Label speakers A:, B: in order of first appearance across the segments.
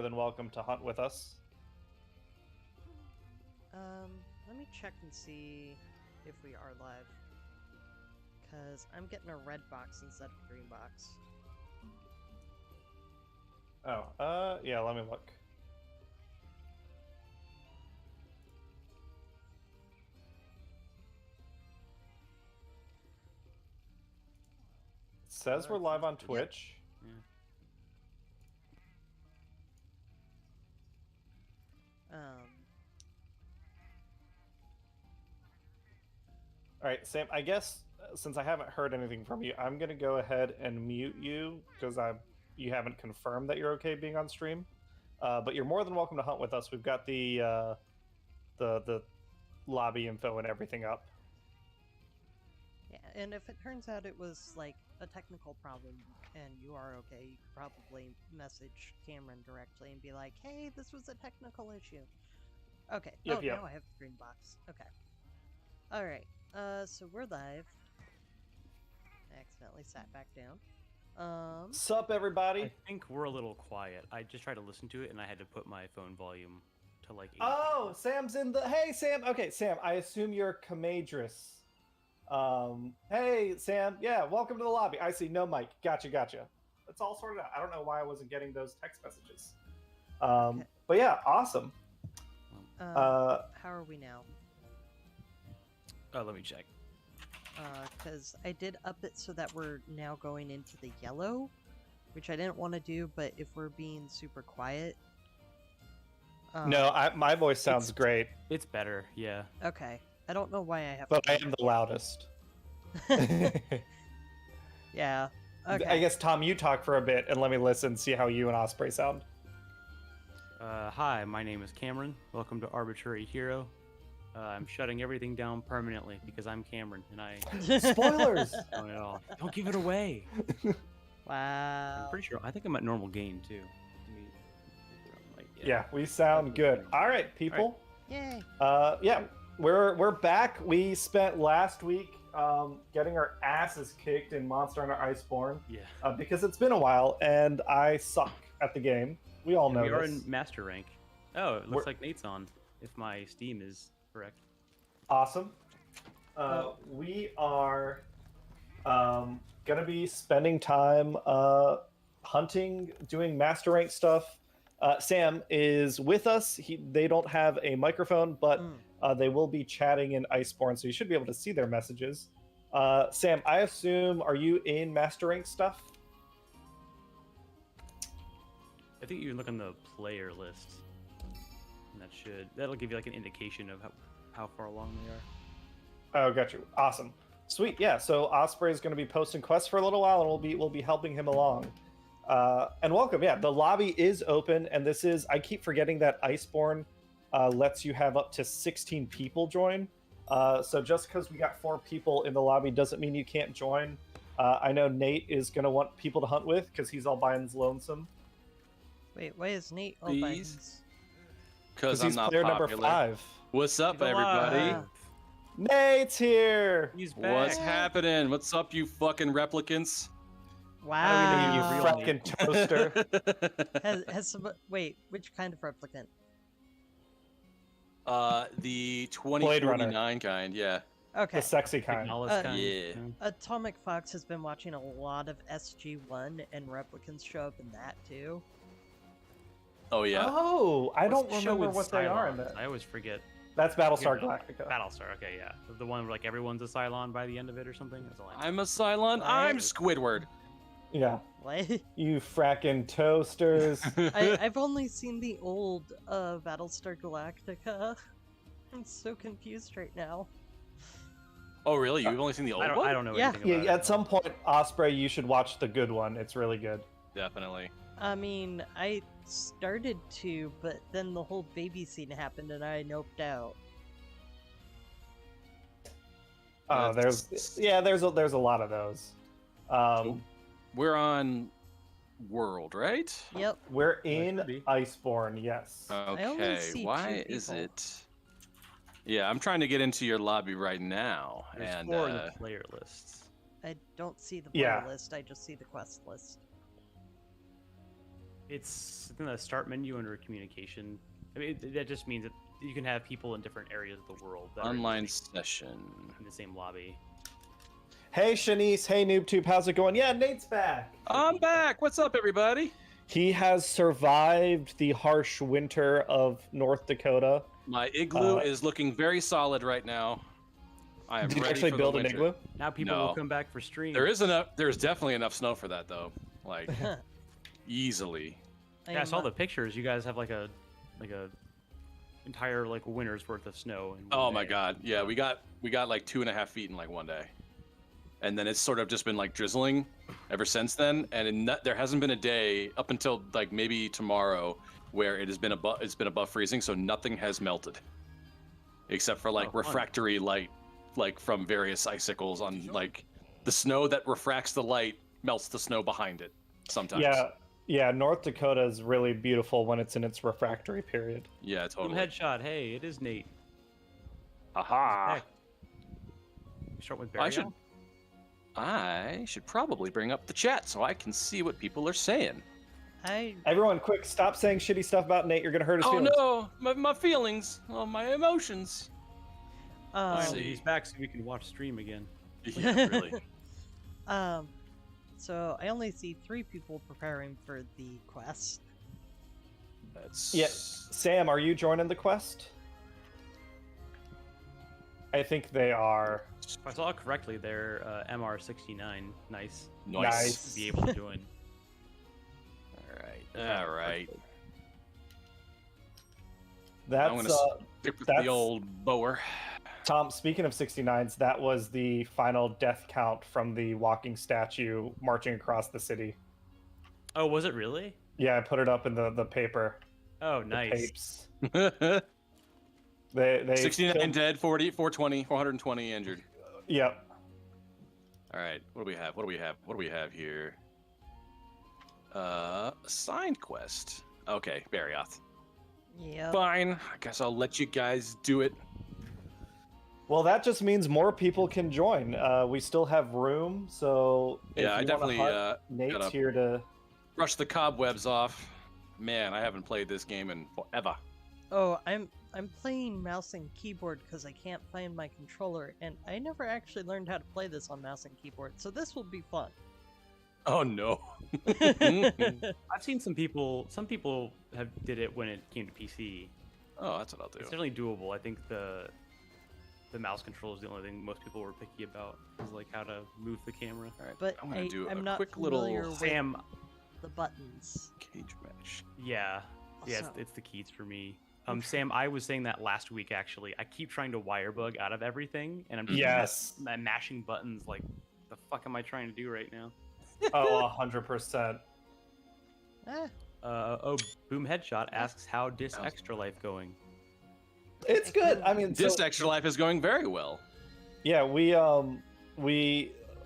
A: than welcome to hunt with us.
B: Let me check and see if we are live. Because I'm getting a red box instead of a green box.
A: Oh, yeah, let me look. It says we're live on Twitch.
C: Yeah.
A: All right, Sam, I guess since I haven't heard anything from you, I'm going to go ahead and mute you because you haven't confirmed that you're okay being on stream. But you're more than welcome to hunt with us. We've got the lobby info and everything up.
B: Yeah, and if it turns out it was like a technical problem and you are okay, you could probably message Cameron directly and be like, hey, this was a technical issue. Okay.
A: Yep.
B: Now I have the green box. Okay. Alright. So we're live. I accidentally sat back down.
A: Sup, everybody?
C: I think we're a little quiet. I just tried to listen to it and I had to put my phone volume to like 80.
A: Oh, Sam's in the... Hey, Sam. Okay, Sam, I assume you're Comadris. Hey, Sam. Yeah, welcome to the lobby. I see. No mic. Gotcha. It's all sorted out. I don't know why I wasn't getting those text messages.
B: Okay.
A: But yeah, awesome.
B: How are we now?
C: Oh, let me check.
B: Because I did up it so that we're now going into the yellow, which I didn't want to do, but if we're being super quiet...
A: No, my voice sounds great.
C: It's better, yeah.
B: Okay. I don't know why I have
A: But
B: to...
A: I am the loudest.
B: Yeah. Okay.
A: I guess, Tom, you talk for a bit and let me listen, see how you and Osprey sound.
C: Hi, my name is Cameron. Welcome to Arbitrary Hero. I'm shutting everything down permanently because I'm Cameron and I...
A: Spoilers!
C: Don't at all. Don't give it away!
B: Wow.
C: I'm pretty sure, I think I'm at normal gain too.
A: Yeah, we sound good. All right, people.
B: Yay.
A: Yeah, we're back. We spent last week getting our asses kicked in Monster Hunter Iceborne.
C: Yeah.
A: Because it's been a while and I suck at the game. We all know
C: we are
A: this.
C: in Master Rank. Oh, it looks like Nate's on, if my Steam is correct.
A: Awesome. We are gonna be spending time hunting, doing Master Rank stuff. Sam is with us. They don't have a microphone, but they will be chatting in Iceborne, so you should be able to see their messages. Sam, I assume, are you in Master Rank stuff?
C: I think you can look on the player list, and that'll give you like an indication of how far along they are.
A: Oh, got you. Awesome, sweet. Yeah. So Osprey is going to be posting quests for a little while, and we'll be helping him along. And welcome. Yeah, the lobby is open, and this is... I keep forgetting that Iceborne lets you have up to 16 people join. So just because we got 4 people in the lobby doesn't mean you can't join. I know Nate is going to want people to hunt with because he's all by his lonesome.
B: Wait, why is Nate all by his...
D: Because I'm
A: he's
D: not
A: player
D: popular.
A: number 5.
D: What's up,
C: He's alive.
D: everybody?
A: Nate's here!
C: He's back.
D: What's happening? What's up, you fucking replicants?
B: Wow.
A: You fucking toaster.
B: Has some... Wait, which kind of replicant?
D: The 2049 kind, yeah.
B: Okay.
A: The sexy kind.
D: Yeah.
B: Atomic Fox has been watching a lot of SG-1, and replicants show up in that too.
D: Oh, yeah.
A: Oh, I don't
C: What's the show
A: remember
C: with
A: what they are in
C: Cylons?
A: that.
C: I always forget.
A: That's Battlestar
C: You know,
A: Galactica.
C: Battlestar, okay, yeah. The one where like everyone's a Cylon by the end of it or something? That's all I know.
D: I'm a Cylon. I'm Squidward.
A: Yeah.
B: What?
A: You fracking toasters.
B: I've only seen the old Battlestar Galactica. I'm so confused right now.
D: Oh, really? You've only seen the old one?
C: I don't know
B: Yeah.
C: anything about
A: Yeah,
C: it.
A: at some point, Osprey, you should watch the good one. It's really good.
D: Definitely.
B: I mean, I started to, but then the whole baby scene happened and I noped out.
A: Oh, there's a lot of those.
D: We're on World, right?
B: Yep.
A: We're in
C: should be.
A: Iceborne, yes.
B: only
D: Okay,
B: see
D: why
B: 2
D: is
B: people.
D: it... Yeah, I'm trying to get into your lobby right now,
C: There's
D: and
C: 4 in the player lists.
B: I don't see the player
A: Yeah.
B: list, I just see the quest list.
C: It's in the start menu under communication. I mean, that just means that you can have people in different areas of the world that
D: Online
C: are
D: session.
C: in the same lobby.
A: Hey Shanice, hey NoobTube, how's it going? Yeah, Nate's back.
D: I'm back. What's up, everybody?
A: He has survived the harsh winter of North Dakota.
D: My igloo is looking very solid right now. I am
A: Did you
D: ready
A: actually
D: for
A: build
D: the
A: an
D: winter.
A: igloo?
C: Now people
D: No.
C: will come back for stream.
D: There's definitely enough snow for that though. Like easily.
C: Yeah, I saw the pictures. You guys have like a entire like winter's worth of snow. In one
D: Oh my
C: day.
D: god. Yeah, we got like 2.5 feet in like one day. And then it's sort of just been like drizzling ever since then. And there hasn't been a day up until like maybe tomorrow where it has been above freezing, so nothing has melted. Except for like
C: Oh, fun.
D: refractory light, like from various icicles on like the snow that refracts the light melts the snow behind it sometimes.
A: Yeah, North Dakota is really beautiful when it's in its refractory period.
D: Yeah,
C: Boom
D: totally.
C: headshot. Hey, it is Nate.
D: Aha.
C: Heck. We start with Barry.
D: I should probably bring up the chat so I can see what people are saying.
A: Everyone, quick, stop saying shitty stuff about Nate. You're gonna hurt his
D: Oh
A: feelings.
D: no, my feelings, my emotions.
C: Finally,
D: see.
C: he's back so we can watch stream again.
D: Yeah, really.
B: So I only see 3 people preparing for the quest.
D: That's
A: Yeah, Sam, are you joining the quest? I think they are.
C: If I saw it correctly, they're MR69. Nice.
A: Nice.
C: To be able to join.
D: All right.
A: That's
D: I'm gonna stick with
A: that's-
D: the old bower.
A: Tom. Speaking of 69s, that was the final death count from the walking statue marching across the city.
C: Oh, was it really?
A: Yeah, I put it up in the paper.
C: Oh,
A: The
C: nice.
A: papes. They
D: 69
A: killed-
D: dead, 420, 420 injured.
A: Yep.
D: All right, what do we have? What do we have here? Assigned quest. Okay, Barrioth.
B: Yep.
D: Fine. I guess I'll let you guys do it.
A: Well, that just means more people can join. We still have room, so if
D: Yeah, I
A: you wanna
D: definitely
A: hunt, Nate's
D: gotta-
A: here to.
D: Brush the cobwebs off. Man, I haven't played this game in forever.
B: Oh, I'm playing mouse and keyboard because I can't find my controller, and I never actually learned how to play this on mouse and keyboard, so this will be fun.
D: Oh no.
C: I've seen some people. Some people have did it when it came to PC.
D: Oh, that's what I'll do.
C: It's definitely doable. I think the mouse control is the only thing most people were picky about. Is like how to move the camera.
D: All right,
B: But
D: I'm gonna do
B: I'm
D: a
B: not
D: quick
B: familiar
D: little
B: with
C: Sam,
B: the buttons.
D: cage match.
C: yeah,
B: Also,
C: it's the keys for me. Sam, I was saying that last week actually. I keep trying to wire bug out of everything, and I'm just
A: Yes.
C: mashing buttons. Like, the fuck am I trying to do right now?
A: Oh, 100%.
C: Boom Headshot asks how Dis Extra Life going.
A: It's good. I mean,
D: This
A: so,
D: extra life is going very well.
A: yeah, we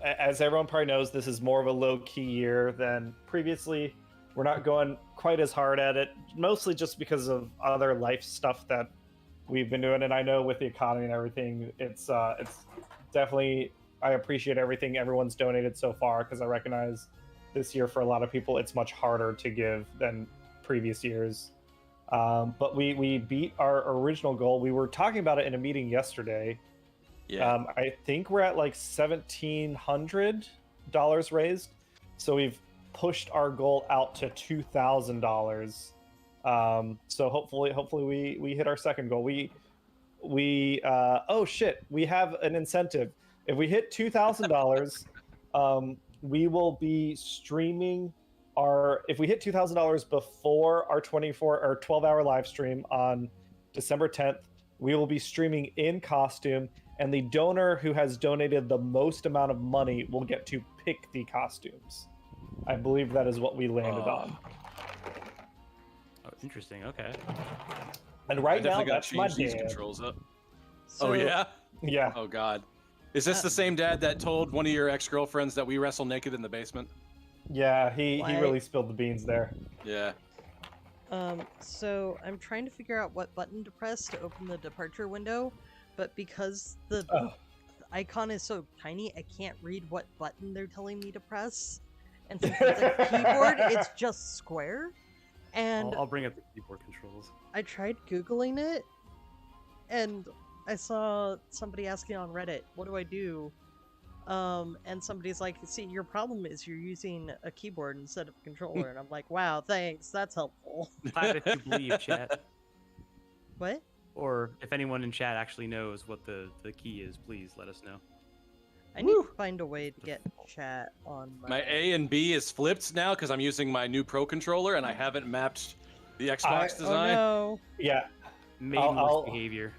A: as everyone probably knows, this is more of a low key year than previously. We're not going quite as hard at it, mostly just because of other life stuff that we've been doing. And I know with the economy and everything, it's definitely, I appreciate everything everyone's donated so far, because I recognize this year for a lot of people it's much harder to give than previous years. But we beat our original goal. We were talking about it in a meeting yesterday.
D: Yeah.
A: I think we're at like $1,700 raised, so we've pushed our goal out to $2,000. So hopefully we hit our second goal. We oh shit, we have an incentive. If we hit $2,000, we will be streaming our. If we hit $2,000 before our 12-hour live stream on December 10th, we will be streaming in costume, and the donor who has donated the most amount of money will get to pick the costumes. I believe that is what we landed on.
C: Oh, interesting. Okay.
A: And right now,
D: definitely gotta
A: that's my
D: change these
A: dad.
D: controls up.
B: So,
D: Oh yeah.
A: Yeah.
D: Oh god. Is this the same dad that told one of your ex-girlfriends that we wrestle naked in the basement?
A: Yeah, he
B: Why-
A: really spilled the beans there.
D: Yeah.
B: So I'm trying to figure out what button to press to open the departure window, but because the
A: Oh.
B: icon is so tiny, I can't read what button they're telling me to press. And since it's a keyboard, it's just square. And
C: I'll bring up the keyboard controls.
B: I tried Googling it, and I saw somebody asking on Reddit, what do I do? And somebody's like, see, your problem is you're using a keyboard instead of a controller. And I'm like, wow, thanks, that's helpful.
C: Clap if you believe, chat.
B: What?
C: Or if anyone in chat actually knows what the key is, please let us know.
B: I need to find a way to get chat on
D: My A and B is flipped now because I'm using my new Pro controller and I haven't mapped the Xbox
B: Oh
D: design.
B: no.
A: Yeah,
C: Maidenless behavior.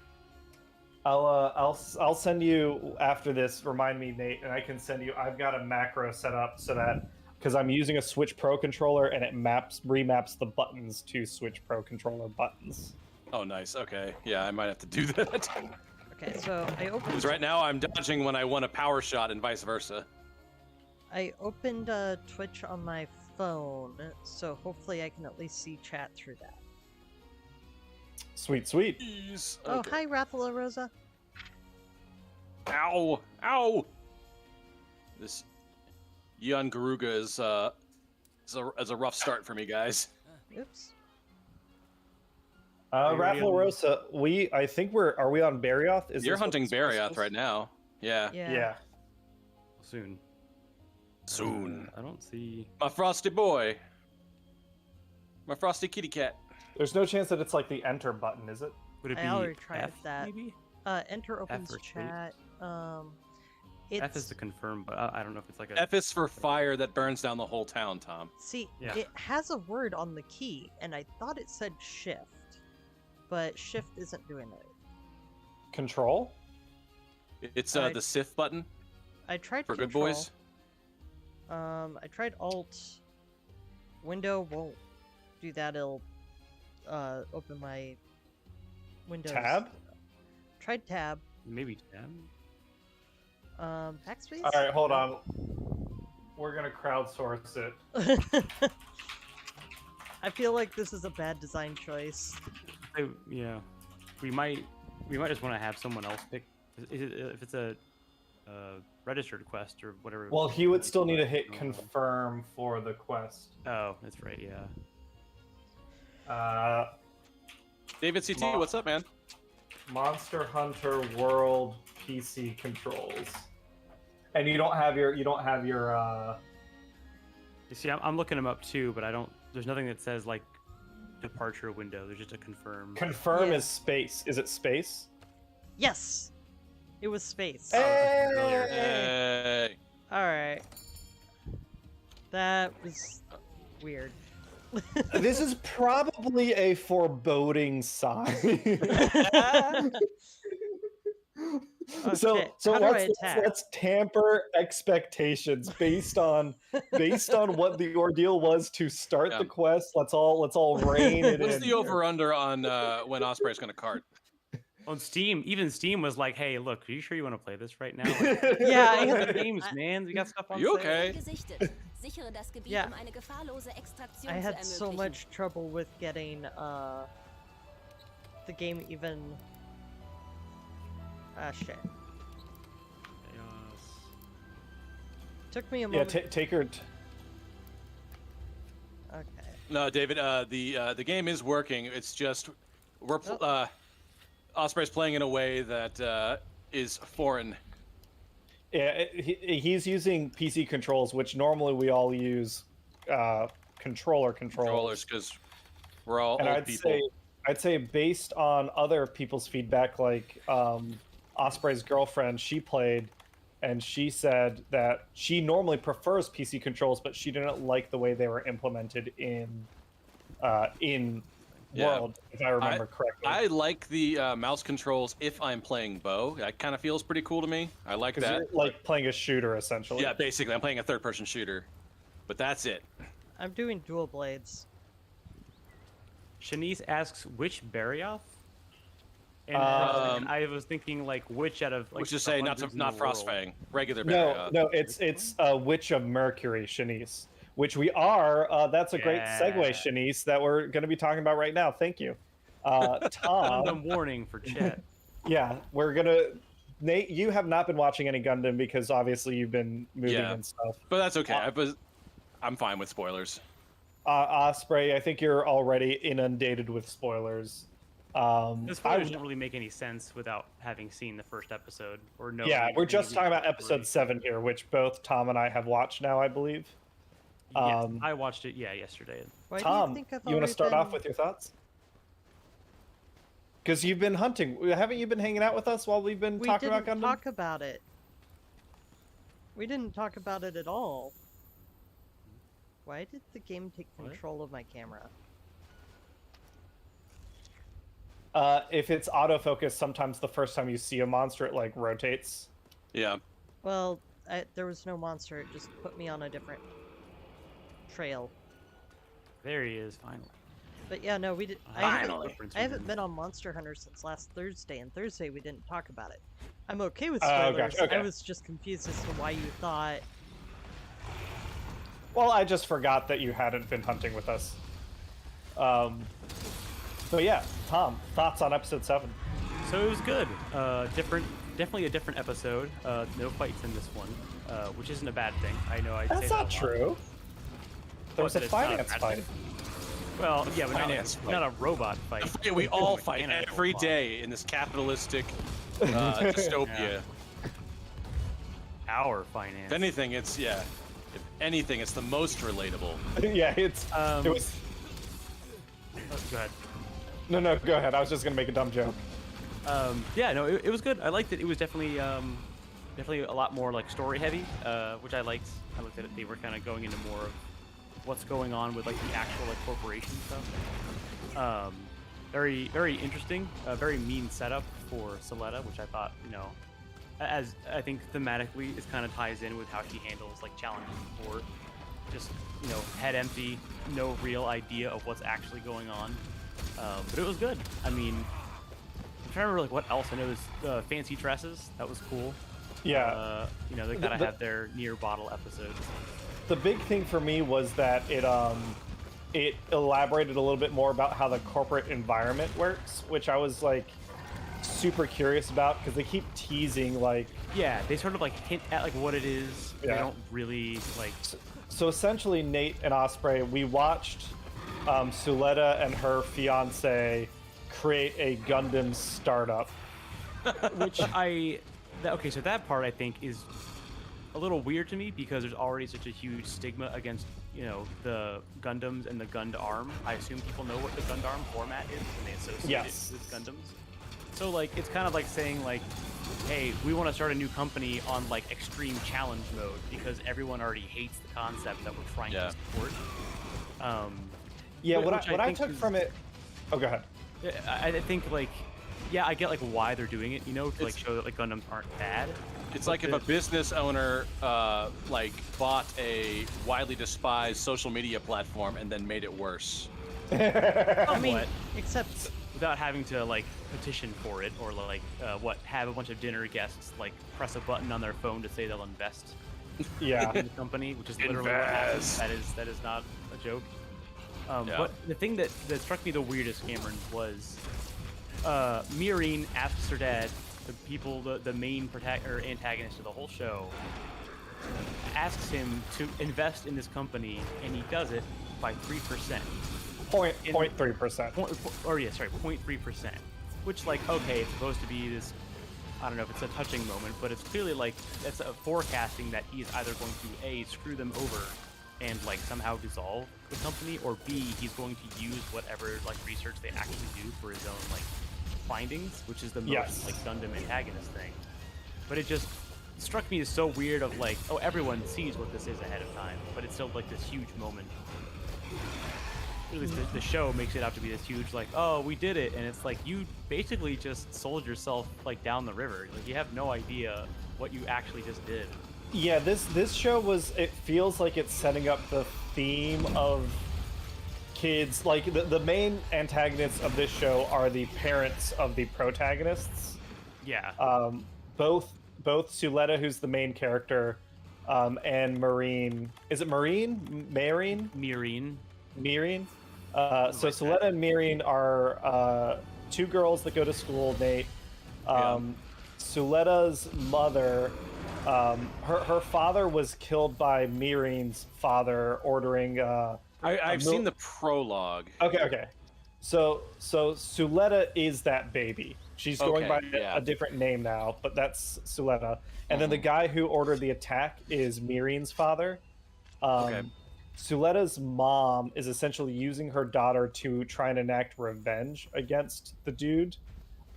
A: I'll send you after this. Remind me, Nate, and I can send you. I've got a macro set up so that because I'm using a Switch Pro controller and it remaps the buttons to Switch Pro controller buttons.
D: Oh, nice. Okay. Yeah, I might have to do that.
B: Okay, so I opened.
D: Because right now I'm dodging when I want a power shot and vice versa.
B: I opened Twitch on my phone, so hopefully I can at least see chat through that.
A: Sweet, sweet.
D: Jeez.
B: Oh,
D: Okay.
B: hi, Raffalo Rosa.
D: Ow! Ow! This Yon Garuga is a rough start for me, guys.
B: Oops.
A: Raffle Rosa, I think are we on Barioth?
D: You're hunting Barioth right now. Yeah.
A: Yeah.
C: Soon.
D: Soon.
C: I don't see.
D: My frosty boy. My frosty kitty cat.
A: There's no chance that it's like the enter button, is it?
C: Would it
B: I
C: be
B: already tried
C: F,
B: that.
C: maybe?
B: Enter opens
C: or space?
B: chat.
C: F is to confirm, but I don't know if it's like a.
D: F is for fire that burns down the whole town, Tom.
B: See,
C: Yeah.
B: it has a word on the key, and I thought it said shift, but shift isn't doing it.
A: Control?
D: It's
B: I-
D: the SIF button
B: I tried
D: for good
B: control.
D: boys.
B: I tried alt. Window won't do that. It'll open my Windows.
A: Tab?
B: Tried tab.
C: Maybe tab.
B: Backspace.
A: All right, hold on. We're gonna crowdsource it.
B: I feel like this is a bad design choice.
C: Yeah, we might just want to have someone else pick. If it's a registered quest or whatever.
A: Well, he would still need to hit confirm for the quest.
C: Oh, that's right. Yeah.
D: David CT, what's up, man?
A: Monster Hunter World PC controls. And you don't have your
C: You see, I'm looking them up too, but I don't. There's nothing that says like departure window. There's just a confirm.
A: confirm
B: Yeah.
A: is space. Is it space?
B: Yes, it was space.
D: Hey.
B: All right, that was weird.
A: This is probably a foreboding sign. So
B: Okay, how do I attack?
A: let's tamper expectations based on what the ordeal was to start
D: Yeah.
A: the quest. Let's all rein it
D: What's
A: in.
D: the over under on when Osprey's gonna cart?
C: On Steam, even Steam was like, "Hey, look, are you sure you want to play this right now?" Like,
B: Yeah, I
C: we got
B: have-
C: the games, man. We got stuff on
D: You
C: sale.
D: okay?
E: Gesichtet. Sichere das Gebiet,
B: Ja.
E: um eine gefahrlose Extraktion
B: I
E: zu
B: had so
E: ermöglichen.
B: much trouble with getting the game even. Ah shit.
C: Chaos.
B: Took me a
A: Yeah,
B: moment.
A: take her.
B: Okay.
D: No, David. The game is working. It's just Osprey's playing in a way that is foreign.
A: Yeah, he's using PC controls, which normally we all use controllers.
D: Controllers, because we're all
A: And
D: old people.
A: I'd say based on other people's feedback, like Osprey's girlfriend, she played, and she said that she normally prefers PC controls, but she didn't like the way they were implemented in
D: Yeah.
A: World, if I remember correctly.
D: I like the mouse controls if I'm playing bow. That kind of feels pretty cool to me. I like
A: Because
D: that.
A: you're like playing a shooter essentially.
D: Yeah, basically, I'm playing a third-person shooter, but that's it.
B: I'm doing dual blades.
C: Shanice asks which Barioth? And I was thinking like which out of like
D: Which is
C: the
D: say not
C: hundreds in the world.
D: Frostfang, regular
A: No,
D: Barioth.
A: no, it's Witch of Mercury, Shanice. Which we are. That's a great segue,
C: Yeah.
A: Shanice, that we're going to be talking about right now. Thank you. Tom,
C: Gundam warning for chat.
A: yeah, we're going to... Nate, you have not been watching any Gundam because obviously you've been moving
D: Yeah.
A: and stuff.
D: But that's okay. I'm fine with spoilers.
A: Osprey, I think you're already inundated with spoilers.
C: This footage doesn't really make any sense without having seen the first episode or knowing.
A: Yeah, we're
C: any
A: just
C: of the
A: talking about
C: story.
A: episode 7 here, which both Tom and I have watched now, I believe.
C: Yes, I watched it. Yeah, yesterday.
B: Why do
A: Tom,
B: you think I've
A: you want to
B: already
A: start off
B: been-
A: with your thoughts? Because you've been hunting. Haven't you been hanging out with us while we've been
B: We
A: talking
B: didn't
A: about Gundam?
B: talk about it. We didn't talk about it at all. Why did the game take
C: What?
B: control of my camera?
A: If it's autofocus, sometimes the first time you see a monster, it like rotates.
D: Yeah.
B: Well, there was no monster. It just put me on a different trail.
C: There he is, finally.
B: But yeah, no, we did.
D: Finally.
B: I haven't been on Monster Hunter since last Thursday, and Thursday we didn't talk about it. I'm okay with
A: Oh,
B: spoilers.
A: gotcha, okay.
B: I was just confused as to why you thought.
A: Well, I just forgot that you hadn't been hunting with us. But yeah, Tom, thoughts on episode 7?
C: So it was good. Definitely a different episode. No fights in this one, which isn't a bad thing. I know I.
A: That's not true. There was a
C: That it's not a
A: finance
C: bad
A: fight.
C: thing? Well, yeah, but
D: Finance fight.
C: not a robot fight.
D: Yeah, we all
C: It's a
D: fight
C: mechanical
D: every
C: fight.
D: day in this capitalistic dystopia.
C: Our finance.
D: If anything, it's If anything, it's the most relatable.
A: Yeah, it was.
C: Oh, go ahead.
A: No, go ahead. I was just gonna make a dumb joke.
C: Yeah, no, it was good. I liked it. It was definitely a lot more like story heavy, which I liked. I looked at it. They were kind of going into more of what's going on with like the actual like corporation stuff. Very very interesting. Very mean setup for Soletta, which I thought as I think thematically it kind of ties in with how she handles like challenges before. Just head empty, no real idea of what's actually going on. But it was good. I mean, I'm trying to remember like what else. I know there's fancy dresses. That was cool.
A: Yeah.
C: They kind of have their near bottle episodes.
A: The big thing for me was that it elaborated a little bit more about how the corporate environment works, which I was like super curious about because they keep teasing like.
C: Yeah, they sort of like hint at like what it is.
A: Yeah.
C: They don't really like.
A: So essentially, Nate and Osprey, we watched Suletta and her fiance create a Gundam startup.
C: Which okay, so that part I think is a little weird to me because there's already such a huge stigma against the Gundams and the Gundam. I assume people know what the Gundam format is and they associate
A: Yes.
C: it with Gundams. So like it's kind of like saying like, hey, we want to start a new company on like extreme challenge mode because everyone already hates the concept that we're trying to support.
A: Yeah, what I
C: think
A: took
C: is-
A: from it. Oh, go ahead.
C: I think like, yeah, I get like why they're doing it, to like show that like Gundams aren't bad.
D: It's
C: But
D: like if a business owner like bought a widely despised social media platform and then made it worse.
B: I mean,
C: What?
B: except
C: Without having to like petition for it or like have a bunch of dinner guests like press a button on their phone to say they'll invest
A: Yeah.
C: in the company, which is literally what happens. That is not a joke.
D: Yeah.
C: But the thing that struck me the weirdest, Cameron, was Mirin asks her dad, the main antagonist of the whole show, asks him to invest in this company, and he does it by 3%.
A: 0.3%.
C: 0.3%. Which, like, okay, it's supposed to be this, I don't know if it's a touching moment, but it's clearly like, that's a forecasting that he is either going to A, screw them over and like somehow dissolve the company, or B, he's going to use whatever like research they actually do for his own like findings, which is the most
A: Yes.
C: like Gundam antagonist thing. But it just struck me as so weird of like, oh, everyone sees what this is ahead of time, but it's still like this huge moment. At least the show makes it out to be this huge like, oh, we did it, and it's like you basically just sold yourself like down the river. Like you have no idea what you actually just did.
A: Yeah, this show it feels like it's setting up the theme of kids. Like the main antagonists of this show are the parents of the protagonists.
C: Yeah.
A: Both Suletta, who's the main character, and Marine. Is it Marine? Marine?
C: Mirin.
A: Mirin. So Suletta and Mirin are two girls that go to school, Nate. Suletta's mother, her father was killed by Mirin's father ordering
D: I've seen the prologue.
A: Okay. So Suletta is that baby. She's going by a different name now, but that's Suletta. And then the guy who ordered the attack is Mirine's father. Suletta's mom is essentially using her daughter to try and enact revenge against the dude.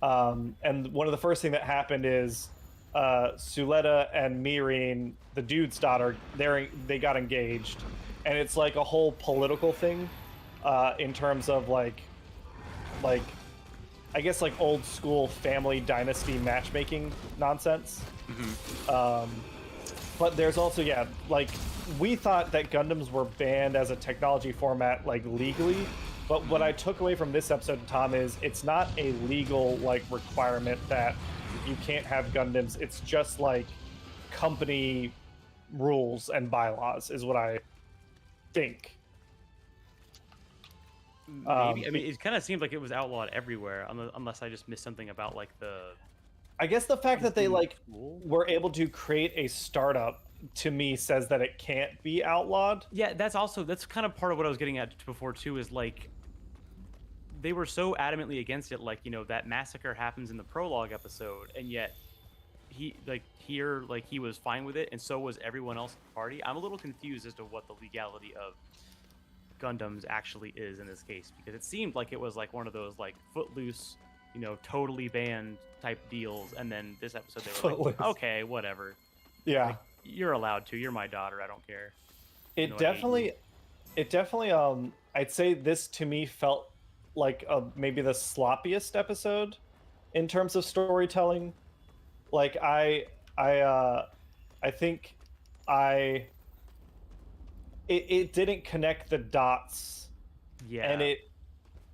A: And one of the first thing that happened is Suletta and Mirine, the dude's daughter, they got engaged, and it's like a whole political thing in terms of like I guess like old school family dynasty matchmaking nonsense. But there's also like we thought that Gundams were banned as a technology format like legally, but what I took away from this episode, Tom, is it's not a legal like requirement that you can't have Gundams. It's just like company rules and bylaws is what I think.
C: Maybe. I mean, it kind of seemed like it was outlawed everywhere, unless I just missed something about like the.
A: I guess the fact that they like were able to create a startup to me says that it can't be outlawed.
C: Yeah, that's kind of part of what I was getting at before too. Is like they were so adamantly against it. Like that massacre happens in the prologue episode, and yet he was fine with it, and so was everyone else at the party. I'm a little confused as to what the legality of Gundams actually is in this case, because it seemed like it was like one of those like footloose, totally banned type deals, and then this episode they were like, okay, whatever.
A: Yeah,
C: like, you're allowed to. You're my daughter. I don't care.
A: It definitely. I'd say this to me felt like maybe the sloppiest episode in terms of storytelling. Like I think it didn't connect the dots.
C: Yeah.
A: And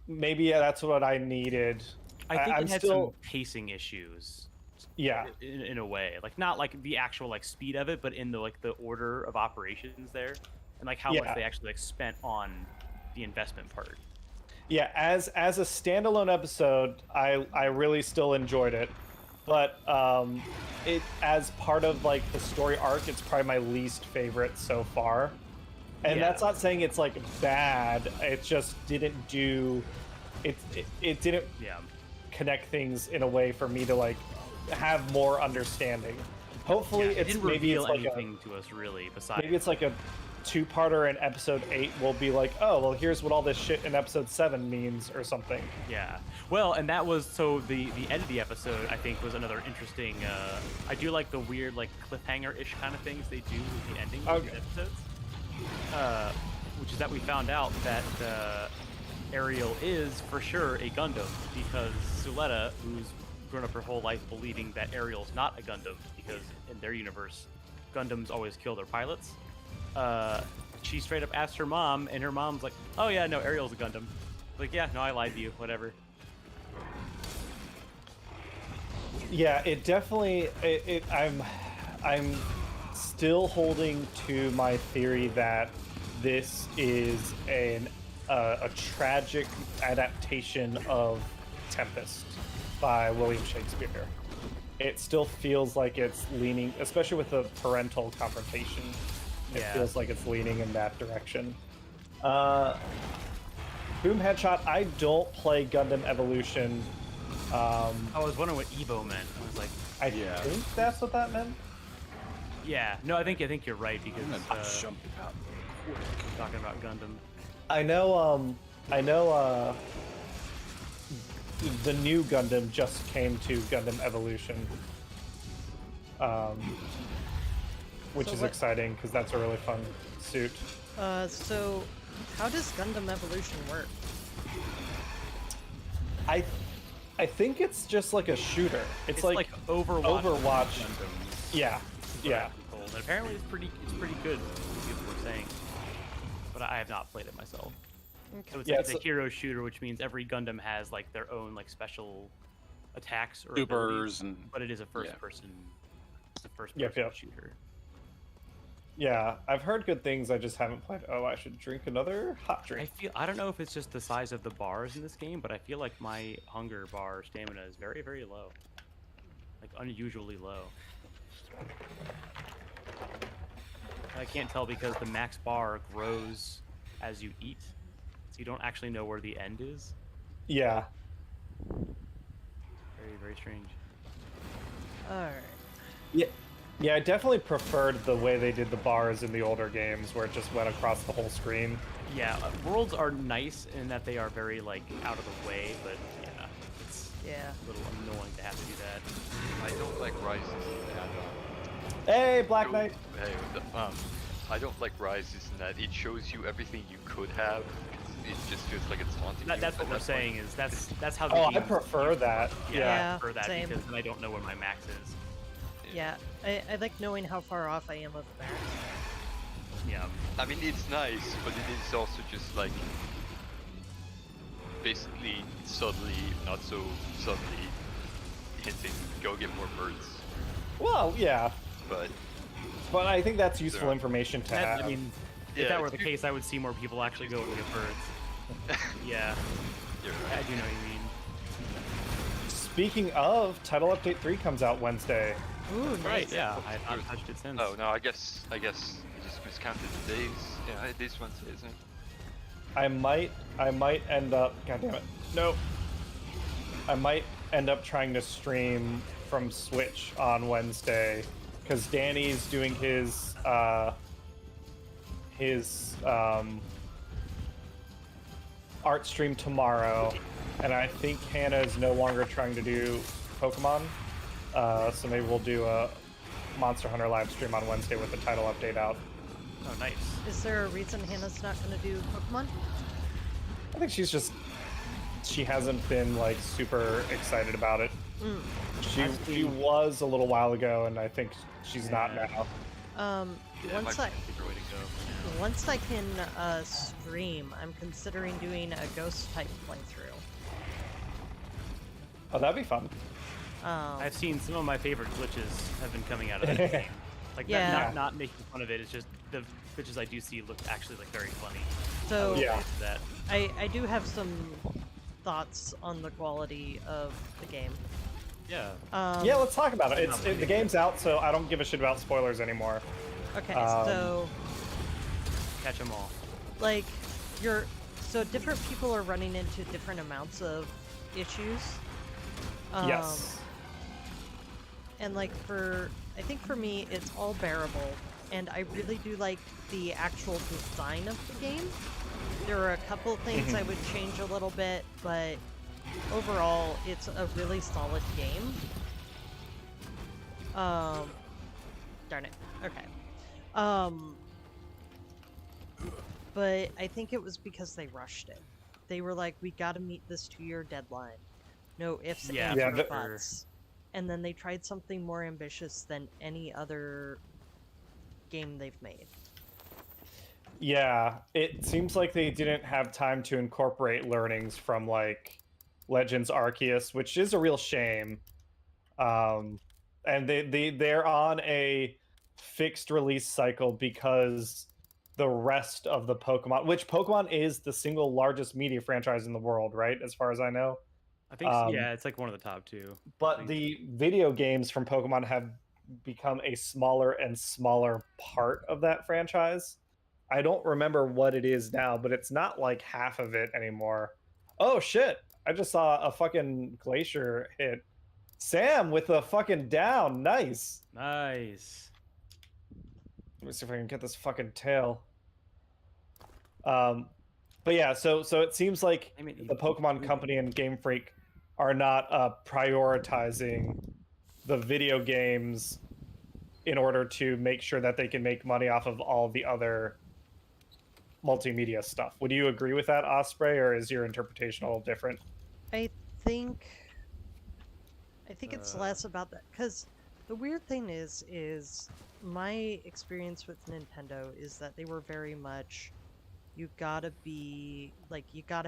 A: maybe that's what I needed.
C: I think it had some pacing issues.
A: Yeah.
C: In a way, like not like the actual like speed of it, but in the like the order of operations there, and like how much they actually like spent on the investment part.
A: Yeah, as a standalone episode, I really still enjoyed it, but it as part of like the story arc, it's probably my least favorite so far. And that's not saying it's like bad. It just didn't do it didn't connect things in a way for me to like have more understanding. Hopefully
C: it didn't
A: maybe
C: reveal
A: it's like
C: anything to us really besides
A: maybe it's like a two-parter, and episode 8 will be like, oh well, here's what all this shit in episode 7 means or something.
C: Yeah, well, and that was so the end of the episode I think was another interesting I do like the weird like cliffhanger-ish kind of things they do with the ending of the episodes, which is that we found out that Ariel is for sure a Gundam, because Suletta, who's grown up her whole life believing that Ariel's not a Gundam, because in their universe Gundams always kill their pilots, she straight up asked her mom, and her mom's like, oh yeah, no, Ariel's a Gundam. Like, yeah, no, I lied to you, whatever.
A: Yeah, it definitely I'm still holding to my theory that this is a tragic adaptation of Tempest by William Shakespeare. It still feels like it's leaning, especially with the parental confrontation, it feels like it's leaning in that direction. Boom Headshot, I don't play Gundam Evolution.
C: I was wondering what Evo meant. I was like,
A: I think that's what that meant.
C: Yeah, no, I think you're right, because
D: jump out
C: talking about Gundam.
A: I know the new Gundam just came to Gundam Evolution, which is exciting because that's a really fun suit.
B: So how does Gundam Evolution work?
A: I think it's just like a shooter. It's like
C: Overwatch.
A: Gundams. Yeah.
C: And apparently it's pretty good, people were saying. But I have not played it myself.
B: Okay.
C: So it's a hero shooter, which means every Gundam has like their own like special attacks or
D: supers,
C: but it is a first person. It's a first person shooter.
A: Yeah, I've heard good things. I just haven't played. Oh, I should drink another hot drink.
C: I don't know if it's just the size of the bars in this game, but I feel like my hunger bar stamina is very, very low, like unusually low. I can't tell because the max bar grows as you eat, so you don't actually know where the end is.
A: Yeah.
C: Very, very strange.
B: Alright.
A: Yeah. Yeah, I definitely preferred the way they did the bars in the older games, where it just went across the whole screen.
C: Yeah, worlds are nice in that they are very like out of the way, but yeah, it's a little annoying to have to do that.
F: I don't like Rises
A: Hey, Black Knight.
F: Hey, what's up? I don't like Rises in that it shows you everything you could have. It just feels like it's haunting you.
C: That's what we're saying. Is that's how the
A: Oh, I
C: game
A: prefer that.
C: Yeah,
B: Yeah,
C: I prefer that
B: same.
C: because then I don't know where my max is.
B: Yeah, I like knowing how far off I am of the max.
C: Yeah.
F: I mean, it's nice, but it is also just like basically subtly, not so subtly hinting, go get more birds.
A: Well, yeah,
F: But
A: but I think that's useful
F: Yeah.
A: information to
C: That,
A: have.
C: I mean,
F: Yeah,
C: if that were
F: it's
C: the
F: good.
C: case, I would see more people actually go look at birds. Yeah,
F: you're
C: I
F: right.
C: do know what you mean.
A: Speaking of, Title Update 3 comes out Wednesday.
B: Ooh, nice.
C: Right? Yeah, I have not touched it since.
F: Oh no, I guess I just miscounted the days. Yeah, it is Wednesday, isn't it?
A: I might end up. God damn it! Nope. I might end up trying to stream from Switch on Wednesday because Danny's doing his art stream tomorrow, and I think Hannah is no longer trying to do Pokemon. So maybe we'll do a Monster Hunter live stream on Wednesday with the title update out.
C: Oh, nice.
B: Is there a reason Hannah's not going to do Pokemon?
A: I think she hasn't been like super excited about it. She was a little while ago, and I think she's not now.
F: Yeah,
B: Once
F: might be a bigger way to go.
B: once I can stream, I'm considering doing a ghost type playthrough.
A: Oh, that'd be fun.
C: I've seen some of my favorite glitches have been coming out of this game. Like,
B: Yeah.
C: not making fun of it. It's just the glitches I do see look actually like very funny.
B: So
A: Yeah.
C: That.
B: I do have some thoughts on the quality of the game.
C: Yeah.
A: Yeah, let's talk about it. The game's out, so I don't give a shit about spoilers anymore.
B: Okay,
A: Um,
B: so
C: Catch them all.
B: like so different people are running into different amounts of issues.
A: Yes.
B: And like I think for me, it's all bearable, and I really do like the actual design of the game. There are a couple things I would change a little bit, but overall, it's a really solid game. Darn it. Okay. But I think it was because they rushed it. They were like, we gotta meet this 2-year deadline. No ifs,
C: Yeah,
B: ands,
A: Yeah,
B: or
A: the-
B: buts. And then they tried something more ambitious than any other game they've made.
A: Yeah, it seems like they didn't have time to incorporate learnings from like Legends Arceus, which is a real shame. And they're on a fixed release cycle because the rest of the Pokemon, which Pokemon is the single largest media franchise in the world, right? As far as I know.
C: I think yeah, it's like one of the top two.
A: But the video games from Pokemon have become a smaller and smaller part of that franchise. I don't remember what it is now, but it's not like half of it anymore. Oh shit! I just saw a fucking glacier hit. Sam with a fucking down. Nice.
C: Nice.
A: Let me see if I can get this fucking tail. But yeah, so it seems like
C: I mean,
A: the Pokemon Company and Game Freak are not prioritizing the video games in order to make sure that they can make money off of all the other multimedia stuff. Would you agree with that, Osprey, or is your interpretation a little different?
B: I think it's less about that, because the weird thing is my experience with Nintendo is that they were very much, you gotta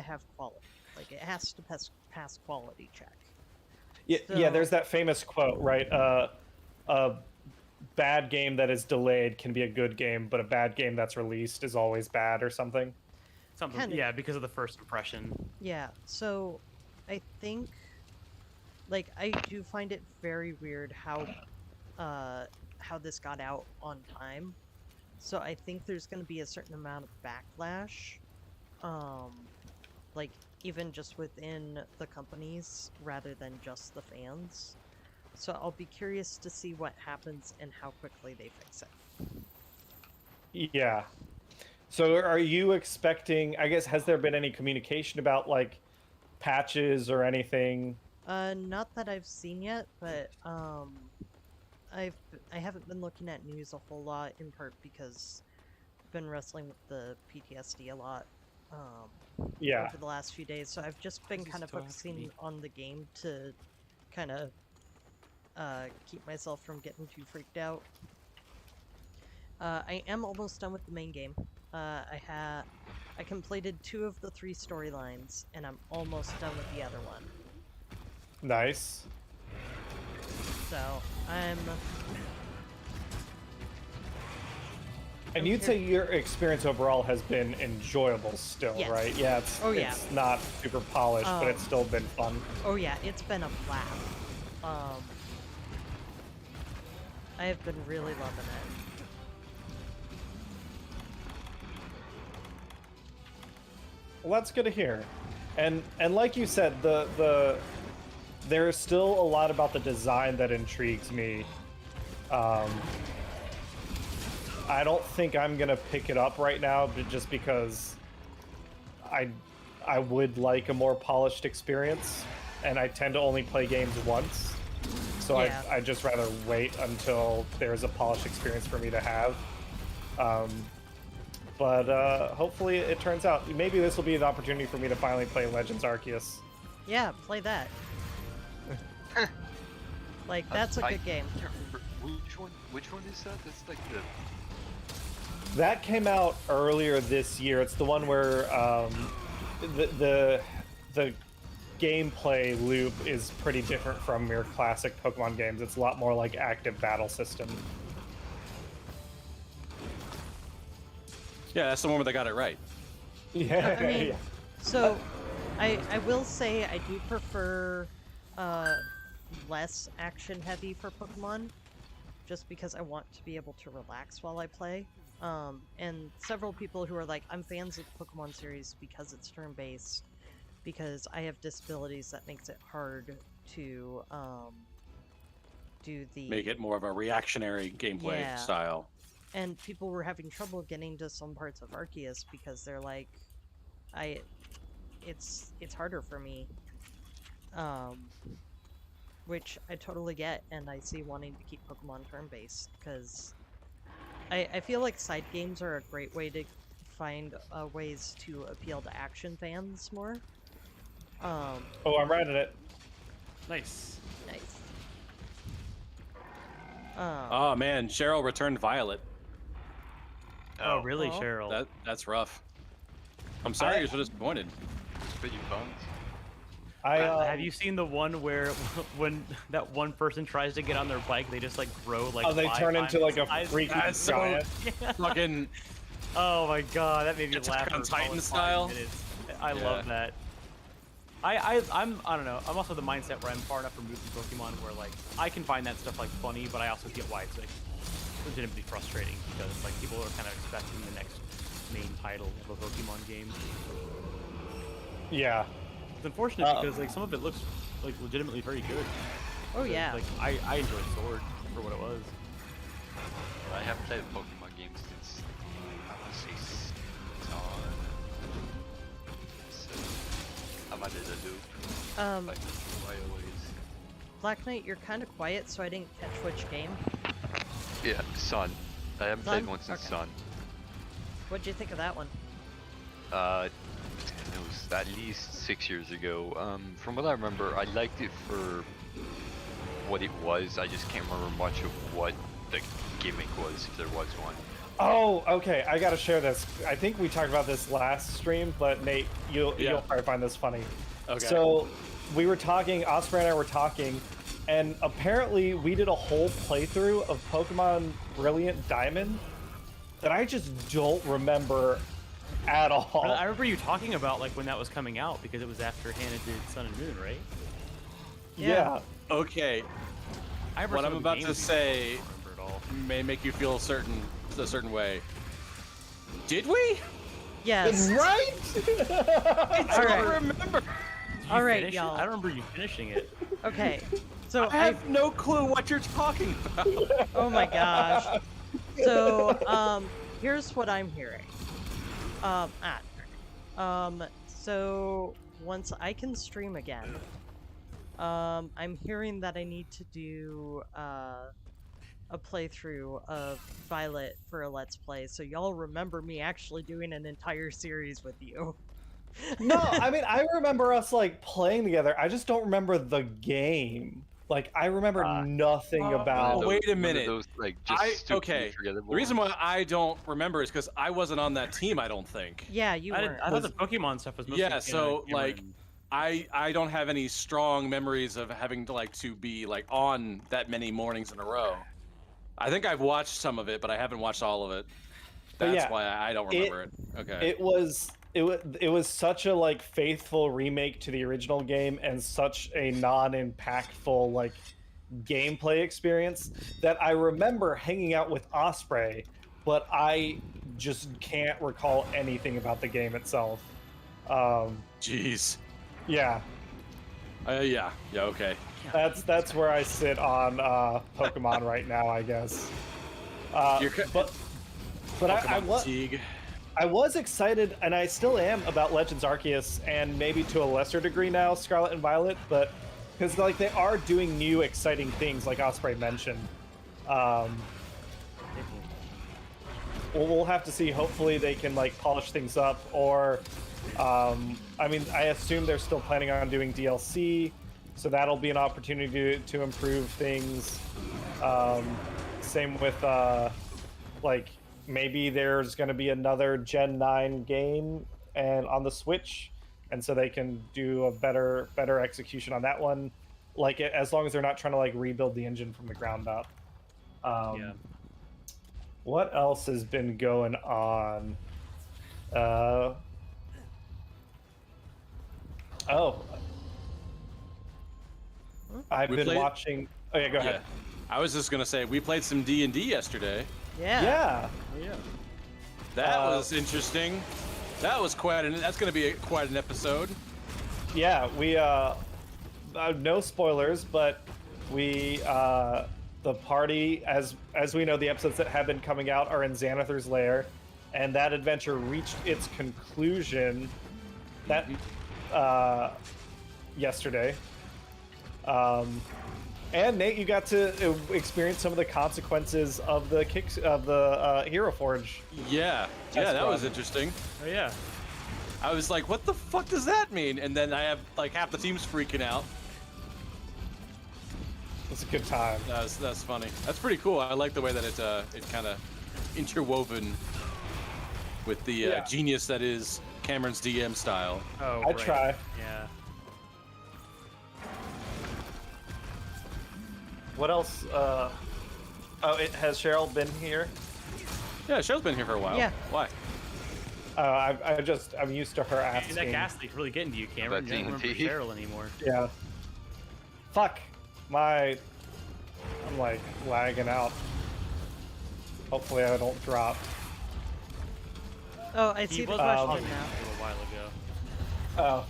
B: have quality. Like, it has to pass quality check.
A: Yeah,
B: So-
A: there's that famous quote, right? A bad game that is delayed can be a good game, but a bad game that's released is always bad, or something.
C: Something.
B: Kinda.
C: Yeah, because of the first impression.
B: Yeah, so I think, like, I do find it very weird how this got out on time. So I think there's going to be a certain amount of backlash like even just within the companies rather than just the fans. So I'll be curious to see what happens and how quickly they fix it.
A: Yeah. So are you expecting, I guess, has there been any communication about like patches or anything?
B: Not that I've seen yet, but I haven't been looking at news a whole lot, in part because I've been wrestling with the PTSD a lot
A: Yeah.
B: over the last few days. So I've just been kind of focusing on the game to kind of keep myself from getting too freaked out. I am almost done with the main game. I completed 2 of the 3 storylines, and I'm almost done with the other one.
A: Nice.
B: So I'm.
A: And you'd say your experience overall has been enjoyable still,
B: Yes.
A: right? Yeah, it's,
B: Oh, yeah.
A: it's not super polished, but it's still been fun.
B: Oh yeah, it's been a blast. I have been really loving it.
A: Well, that's good to hear. And like you said, there's still a lot about the design that intrigues me. I don't think I'm gonna pick it up right now, but just because I would like a more polished experience, and I tend to only play games once, so
B: Yeah.
A: I'd just rather wait until there's a polished experience for me to have. But hopefully it turns out. Maybe this will be an opportunity for me to finally play Legends Arceus.
B: Yeah, play that. Like that's a good game.
F: I can't remember which one is that? That's like the
A: That came out earlier this year. It's the one where the gameplay loop is pretty different from your classic Pokemon games. It's a lot more like active battle system.
D: Yeah, that's the one where they got it right.
A: Yeah.
B: I mean,
A: yeah.
B: so I will say I do prefer less action heavy for Pokemon, just because I want to be able to relax while I play. And several people who are like, I'm fans of the Pokemon series because it's turn-based, because I have disabilities that makes it hard to do the...
D: Make it more of a reactionary gameplay
B: Yeah.
D: style.
B: And people were having trouble getting to some parts of Arceus because they're like, it's harder for me. Which I totally get, and I see wanting to keep Pokemon turn-based, because I feel like side games are a great way to find ways to appeal to action fans more.
A: Oh, I'm right at it.
C: Nice.
B: Nice.
D: Oh man, Cheryl returned Violet.
C: Oh, really,
B: Oh.
C: Cheryl?
D: That's rough. I'm sorry you're so disappointed.
F: but you bummed.
C: Have you seen the one where when that one person tries to get on their bike, they just like grow like?
A: Oh, they
C: 5
A: turn
C: times
A: into like
C: the
A: a
C: size?
A: freaking
D: That's so-
A: giant.
D: Fucking
C: Oh my god, that made me
D: Attack
C: laugh
D: on
C: for solid
D: Titan
C: 5
D: style?
C: minutes. I
D: Yeah.
C: love that. I don't know. I'm also the mindset where I'm far enough removed from Pokemon where like I can find that stuff like funny, but I also get why it's like legitimately frustrating because like people are kind of expecting the next main title of a Pokemon game.
A: Yeah.
C: It's unfortunate because like some of it looks like legitimately very good.
B: Oh yeah.
C: Like I enjoyed Sword for what it was.
F: I haven't played a Pokemon game since I want to say I'm under the loop. Like why always?
B: Black Knight, you're kind of quiet, so I didn't catch which game.
F: Yeah, Sun. I haven't played
B: Sun?
F: one since
B: Okay.
F: Sun.
B: What'd you think of that one?
F: It was at least 6 years ago. From what I remember, I liked it for what it was. I just can't remember much of what the gimmick was, if there was one.
A: Oh, okay. I gotta share this. I think we talked about this last stream, but Nate, you'll probably find this funny.
D: Okay.
A: So we were talking. Osprey and I were talking, and apparently we did a whole playthrough of Pokemon Brilliant Diamond that I just don't remember at all.
C: I remember you talking about like when that was coming out because it was after Hannah did Sun and Moon, right?
A: Yeah.
D: Okay,
C: I remember
D: what
C: some
D: I'm
C: of the
D: about to
C: games
D: say
C: I don't remember at all.
D: may make you feel a certain way. Did we?
B: Yes.
A: Right?
D: I
B: All
D: don't
B: right.
D: remember.
C: Did you
B: All right,
C: finish it?
B: y'all.
C: I don't remember you finishing it.
B: Okay. So
D: I have no clue what you're talking about.
B: oh my gosh. So here's what I'm hearing. So once I can stream again, I'm hearing that I need to do a playthrough of Violet for a Let's Play, so y'all remember me actually doing an entire series with you.
A: No, I mean I remember us like playing together. I just don't remember the game. Like I remember nothing
D: Oh,
A: about.
D: wait a
F: One of
D: minute.
F: those, like, just stupidly forgettable
D: The reason
F: ones.
D: why I don't remember is because I wasn't on that team. I don't think.
B: Yeah, you
C: I
B: weren't.
C: thought the Pokemon stuff was mostly
D: Yeah, so,
C: Cameron.
D: like, I don't have any strong memories of having to be like on that many mornings in a row. I think I've watched some of it, but I haven't watched all of it.
A: But
D: That's
A: yeah,
D: why I don't remember it. Okay.
A: It was such a like faithful remake to the original game and such a non-impactful like gameplay experience that I remember hanging out with Osprey, but I just can't recall anything about the game itself.
D: Jeez.
A: Yeah,
D: Yeah. Okay.
A: that's where I sit on Pokemon right now, I guess.
D: You're
A: But I
D: Pokemon
A: was
D: fatigue.
A: I was excited, and I still am, about Legends Arceus, and maybe to a lesser degree now Scarlet and Violet, but because like they are doing new exciting things, like Osprey mentioned. We'll have to see. Hopefully, they can like polish things up, or I mean, I assume they're still planning on doing DLC, so that'll be an opportunity to improve things. Same with like. Maybe there's going to be another Gen 9 game and on the Switch, and so they can do a better execution on that one. Like as long as they're not trying to like rebuild the engine from the ground up.
C: Yeah.
A: What else has been going on? I've
D: We
A: been
D: played-
A: watching. Oh yeah, go ahead.
D: I was just gonna say we played some D&D yesterday.
B: Yeah.
A: Yeah.
C: Oh, yeah.
D: That was interesting. That was that's gonna be quite an episode.
A: Yeah, we no spoilers, but we the party, as we know, the episodes that have been coming out are in Xanathar's lair, and that adventure reached its conclusion that yesterday. And Nate, you got to experience some of the consequences of the Hero Forge.
D: Yeah,
A: That's
D: that was
A: fun.
D: interesting.
C: Oh yeah.
D: I was like, what the fuck does that mean? And then I have like half the team's freaking out.
A: It's a good time.
D: That's funny. That's pretty cool. I like the way that it kind of interwoven with the genius that is Cameron's DM style.
C: Oh.
A: I
C: right.
A: try.
C: Yeah.
A: What else? Has Cheryl been here?
D: Yeah, Cheryl's been here for a while.
B: Yeah.
D: Why?
A: I'm used to her
C: And
A: asking.
C: that gas leak's really getting to you, Cameron.
F: About
C: You don't remember
F: D&D.
C: Cheryl anymore.
A: Yeah. Fuck. I'm like lagging out. Hopefully I don't drop.
B: Oh, I
C: He
B: see the
C: was
B: question
C: watching
B: now.
C: a little while ago.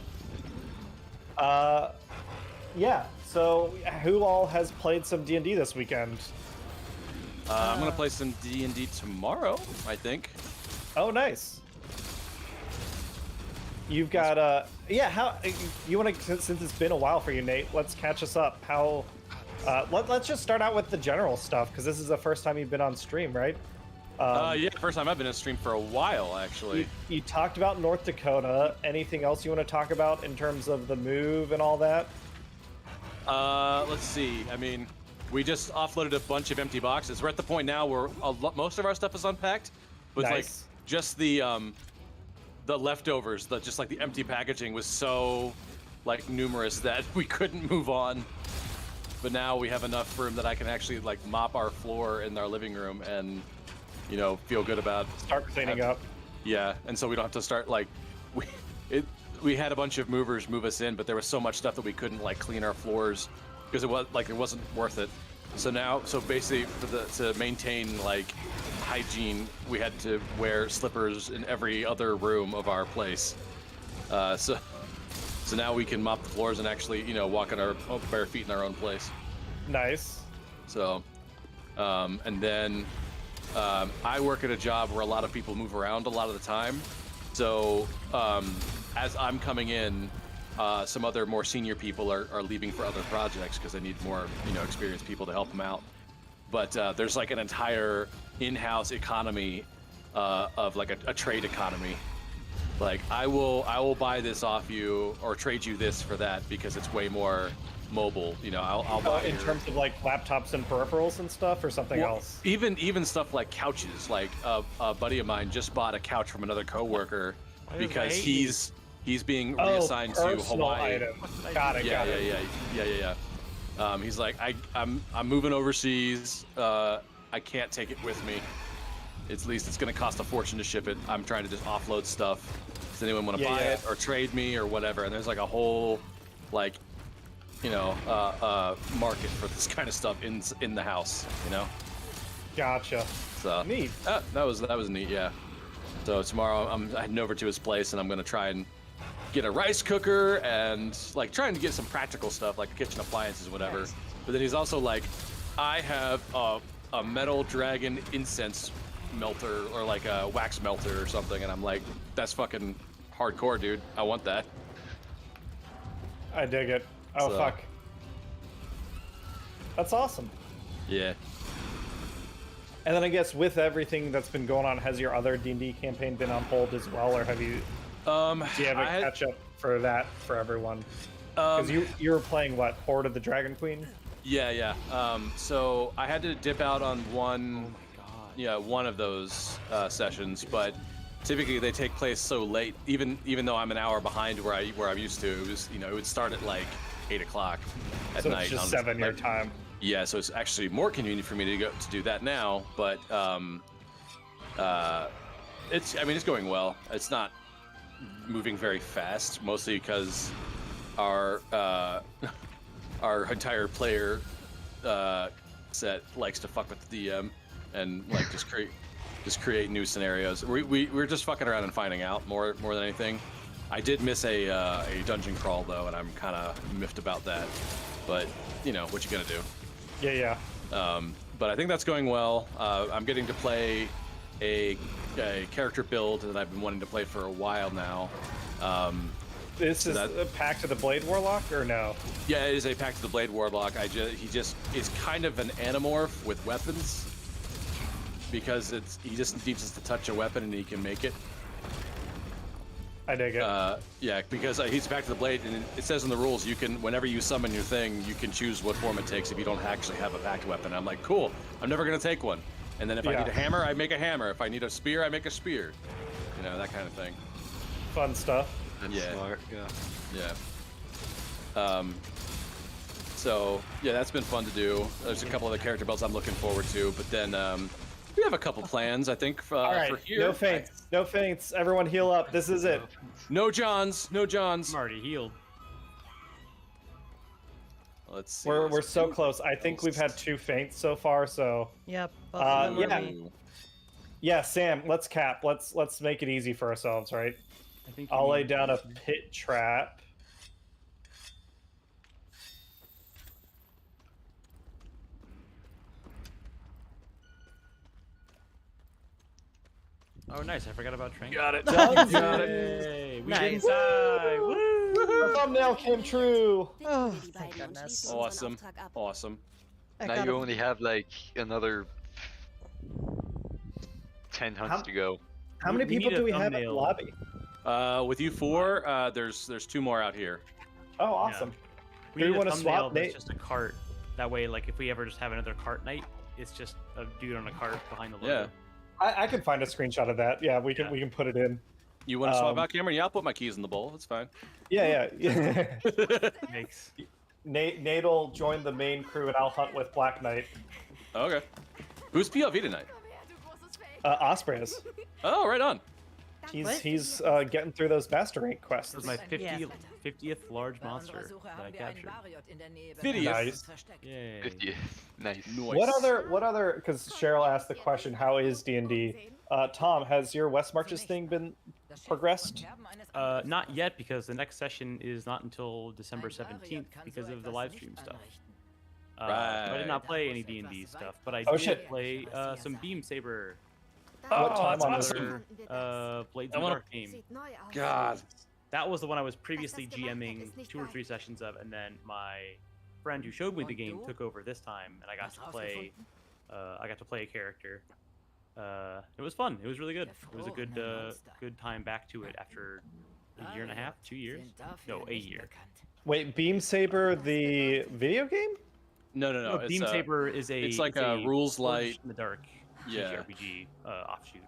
A: Oh. Yeah. So who all has played some D&D this weekend?
D: I'm gonna play some D&D tomorrow, I think.
A: Oh, nice. You've got how you want to, since it's been a while for you, Nate, let's catch us up. How let's just start out with the general stuff, because this is the first time you've been on stream, right?
D: Yeah, first time I've been in stream for a while, actually.
A: You talked about North Dakota. Anything else you want to talk about in terms of the move and all that?
D: Let's see. I mean, we just offloaded a bunch of empty boxes. We're at the point now where most of our stuff is unpacked, but like
A: Nice.
D: just the leftovers, just like the empty packaging was so like numerous that we couldn't move on. But now we have enough room that I can actually like mop our floor in our living room and, you know, feel good about
A: Start cleaning up.
D: Yeah, and so we don't have to start like we had a bunch of movers move us in, but there was so much stuff that we couldn't like clean our floors because it wasn't worth it. So basically, to maintain like hygiene, we had to wear slippers in every other room of our place. So now we can mop the floors and actually, walk on our bare feet in our own place.
A: Nice.
D: So, and then I work at a job where a lot of people move around a lot of the time. So as I'm coming in, some other more senior people are leaving for other projects because they need more, experienced people to help them out. But there's like an entire in-house economy of like a trade economy. Like I will buy this off you or trade you this for that because it's way more mobile. I'll buy
A: in terms of like laptops and peripherals and stuff, or something else.
D: Even stuff like couches. Like a buddy of mine just bought a couch from another coworker because he's being reassigned to Hawaii.
A: Got it.
D: Yeah. He's like, I'm moving overseas. I can't take it with me. At least it's going to cost a fortune to ship it. I'm trying to just offload stuff. Does anyone want to buy it or trade me or whatever? And there's like a whole, like, market for this kind of stuff in the house.
A: Gotcha.
D: So
A: neat.
D: That was neat. Yeah. So tomorrow I'm heading over to his place and I'm going to try and get a rice cooker and like trying to get some practical stuff like kitchen appliances, whatever. Nice. But then he's also like, I have a metal dragon incense melter or like a wax melter or something, and I'm like, that's fucking hardcore, dude. I want that.
A: I dig it. Oh, so, fuck. That's awesome.
D: Yeah.
A: And then I guess with everything that's been going on, has your other D&D campaign been on hold as well, or have you? Do you have a catch up for that for everyone? Because you were playing what, Horde of the Dragon Queen?
D: Yeah. So I had to dip out on one. One of those sessions, but typically they take place so late. Even though I'm an hour behind where I'm used to, it was it would start at like 8 o'clock at
A: so
D: night.
A: It's just 7 your time.
D: Yeah, so it's actually more convenient for me to do that now. But it's going well. It's not moving very fast, mostly because our entire player set likes to fuck with the DM. And like just create new scenarios. We're just fucking around and finding out more than anything. I did miss a dungeon crawl though, and I'm kind of miffed about that. But what you gonna do?
A: Yeah.
D: But I think that's going well. I'm getting to play a character build that I've been wanting to play for a while now.
A: This is a Pact of the Blade Warlock, or no?
D: Yeah, it is a Pact of the Blade Warlock. He just is kind of an anamorph with weapons. Because he just needs to touch a weapon and he can make it.
A: I dig it.
D: Yeah, because he's back to the blade, and it says in the rules you can, whenever you summon your thing, you can choose what form it takes if you don't actually have a packed weapon. I'm like, cool. I'm never gonna take one. And then if I need a hammer, I make a hammer. If I need a spear, I make a spear. That kind of thing.
A: Fun stuff.
F: That's smart.
D: Yeah. So yeah, that's been fun to do. There's a couple of the character builds I'm looking forward to, but then we have a couple plans, I think,
A: All right,
D: for here.
A: No feints. Everyone heal up. This is it.
D: No Johns.
C: I'm already healed.
D: Let's see.
A: We're so close. I think we've had 2 feints so far. So.
B: Yep.
A: Yeah, Sam. Let's cap. Let's make it easy for ourselves, right?
C: I think
A: I'll lay down a pit trap.
C: Oh, nice. I forgot about train.
D: Got it.
A: Got it.
C: Hey, we
B: Nice.
C: didn't die. Woo!
A: The thumbnail came true.
B: Oh, thank goodness.
D: Awesome.
F: Now you only have like another 10 hunts to go.
A: How many people do we have in the lobby?
D: With you 4, there's 2 more out here.
A: Oh, awesome.
C: We
A: Do we
C: need
A: want
C: a
A: to
C: thumbnail
A: swap,
C: that's
A: Nate?
C: just a cart. That way, like, if we ever just have another cart night, it's just a dude on a cart behind the logo.
D: Yeah.
A: I can find a screenshot of that. Yeah, we can put it in.
D: You want to swap out, Cameron? Yeah, I'll put my keys in the bowl. It's fine.
A: Yeah.
C: Makes.
A: Nate'll join the main crew, and I'll hunt with Black Knight.
D: Okay. Who's POV tonight?
A: Osprey is.
D: Oh, right on.
A: He's getting through those master rank quests.
C: This was my
B: Yeah.
C: 50th large monster that I captured.
D: 50th?
A: Nice.
C: Yay.
F: 50th. Nice.
A: What other? Because Cheryl asked the question, how is D&D? Tom, has your West Marches thing been progressed?
C: Not yet, because the next session is not until December 17th because of the live stream stuff. So I did not play any D&D stuff, but I did
A: shit.
C: play some Beam Saber.
A: What time on
D: that's
A: this?
C: Awesome. Blades
D: I
C: in the
D: wanna-
C: Dark game.
D: God.
C: That was the one I was previously GMing 2 or 3 sessions of, and then my friend who showed me the game took over this time, and I got to play. I got to play a character. It was fun. It was really good. It was a good time back to it after a year and a half, 2 years. No, a year.
A: Wait, Beam Saber, the video game?
D: No.
C: No,
D: It's,
C: Beam Saber is
D: it's like a rules
C: Forged
D: light.
C: in the Dark
D: Yeah.
C: RPG offshoot.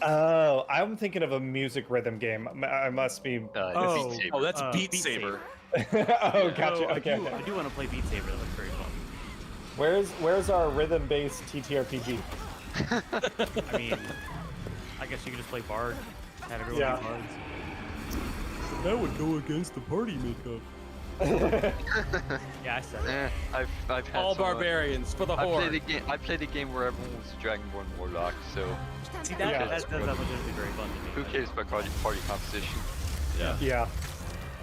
A: Oh, I'm thinking of a music rhythm game. I must be.
C: Oh.
F: Beat Saber.
D: Oh, that's Beat
C: Beat
D: Saber.
A: Oh, gotcha.
C: So
A: Okay.
C: I do want to play Beat Saber. That looks very fun.
A: Where's our rhythm-based TTRPG?
C: I mean, I guess you could just play Bard. Have everyone
A: Yeah.
C: be Bards. That would go against the party makeup. Yeah, I said it.
F: I've had
D: All
F: some,
D: barbarians for the
F: I
D: horde.
F: played a game where everyone was a Dragonborn Warlock, so
C: See,
A: Yeah.
C: that's legitimately very fun to me.
F: who cares about party composition?
A: Yeah.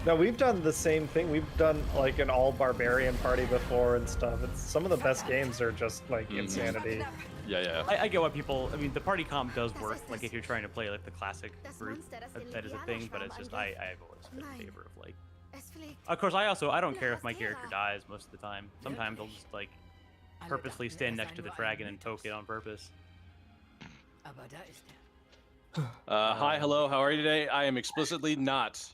A: No, we've done the same thing. We've done like an all barbarian party before and stuff. It's some of the best games are just like insanity.
D: Yeah.
C: I get what people. I mean, the party comp does work. Like if you're trying to play like the classic group, that is a thing. But it's just I've always been in favor of like. Of course, I don't care if my character dies most of the time. Sometimes I'll just like purposely stand next to the dragon and poke it on purpose.
D: Hi, hello. How are you today? I am explicitly not,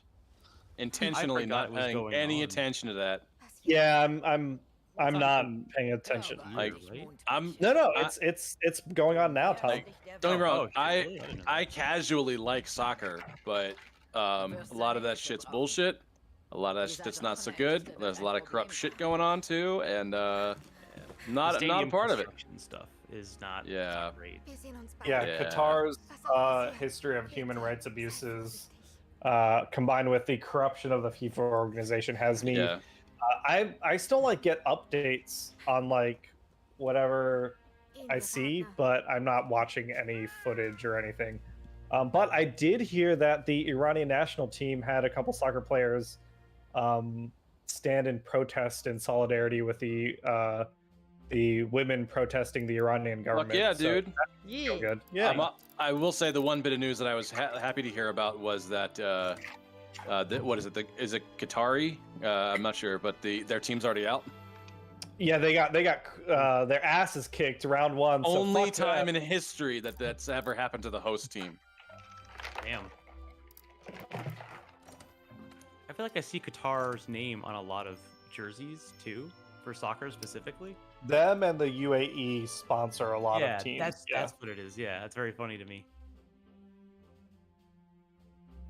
D: intentionally
C: forgot
D: not
C: it was
D: paying
C: going
D: any
C: on.
D: attention to that.
A: Yeah, I'm
C: not
A: not
C: even-
A: paying attention.
D: Like,
C: Right?
D: I'm.
A: No,
D: I-
A: it's going on now, Tom.
D: Like, don't get me wrong.
C: Oh, shit, really? I didn't know
D: I
C: that.
D: casually like soccer, but a lot of that shit's bullshit. A lot of that shit's not so good. There's a lot of corrupt shit going on too, and
C: The
D: not a
C: stadium
D: part of it.
C: construction stuff is not
D: Yeah.
C: great.
A: Yeah,
D: Yeah.
A: Qatar's history of human rights abuses, combined with the corruption of the FIFA organization, has me.
D: Yeah.
A: I still like get updates on like whatever I see, but I'm not watching any footage or anything. But I did hear that the Iranian national team had a couple soccer players stand in protest in solidarity with the women protesting the Iranian government.
D: Fuck yeah,
A: So
D: dude.
A: that's
B: Yeah.
A: so good. Yeah.
D: I will say the one bit of news that I was happy to hear about was that what is it? Is it Qatari? I'm not sure, but their team's already out.
A: Yeah, they got their asses kicked round one. So
D: Only
A: fuck
D: time
A: that.
D: in history that's ever happened to the host team.
C: Damn. I feel like I see Qatar's name on a lot of jerseys too, for soccer specifically.
A: Them and the UAE sponsor a lot
C: yeah,
A: of teams.
C: that's
A: yeah.
C: that's what it is. Yeah, that's very funny to me.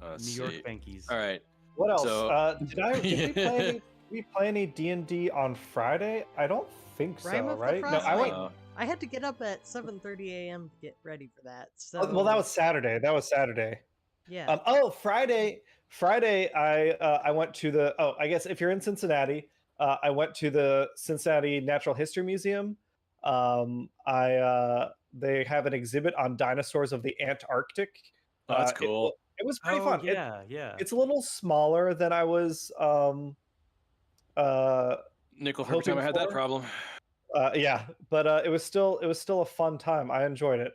D: Let's
C: New York
D: see.
C: Bankies.
D: All right.
A: What else?
D: So-
A: Did we play any D&D on Friday? I don't think so,
B: Rime of the
A: right? No, I
B: Frostbite.
A: went.
B: I had to get up at 7:30 a.m. to get ready for that. So
A: Well, that was Saturday.
B: yeah.
A: Friday. I went to the. Oh, I guess if you're in Cincinnati, I went to the Cincinnati Natural History Museum. They have an exhibit on dinosaurs of the Antarctic.
D: Oh, that's
A: It-
D: cool.
A: It, was pretty
C: Oh,
A: fun.
C: yeah, yeah.
A: It's a little smaller than I was.
D: Nickel, every time I had that
A: for-
D: problem.
A: Yeah, but it was still a fun time. I enjoyed it.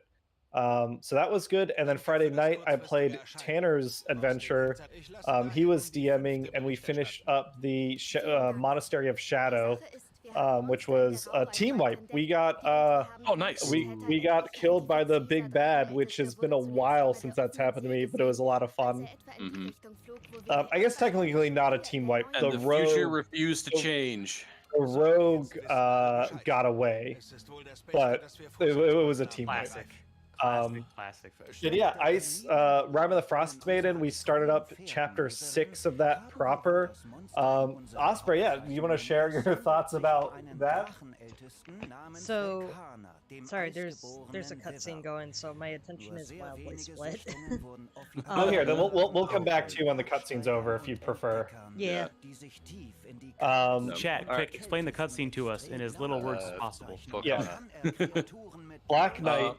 A: So that was good. And then Friday night I played Tanner's Adventure. He was DMing, and we finished up the Monastery of Shadow, which was a team wipe. We got
D: Oh, nice.
A: we got killed by the big bad, which has been a while since that's happened to me, but it was a lot of fun.
D: Mhm.
A: I guess technically not a team wipe.
D: And the
A: rogue,
D: future refused to change.
A: the rogue got away, but it was a team wipe.
C: Classic. Classic.
A: But yeah, Rime of the Frost Maiden, we started up chapter 6 of that proper. Osprey, yeah, you want to share your thoughts about that?
B: So, sorry, there's a cutscene going, so my attention is wildly split.
A: Oh, here, then we'll come back to you when the cutscene's over if you prefer.
B: Yeah.
C: Chat, quick, explain the cutscene to us in as little words as possible.
A: Yeah. Black Knight,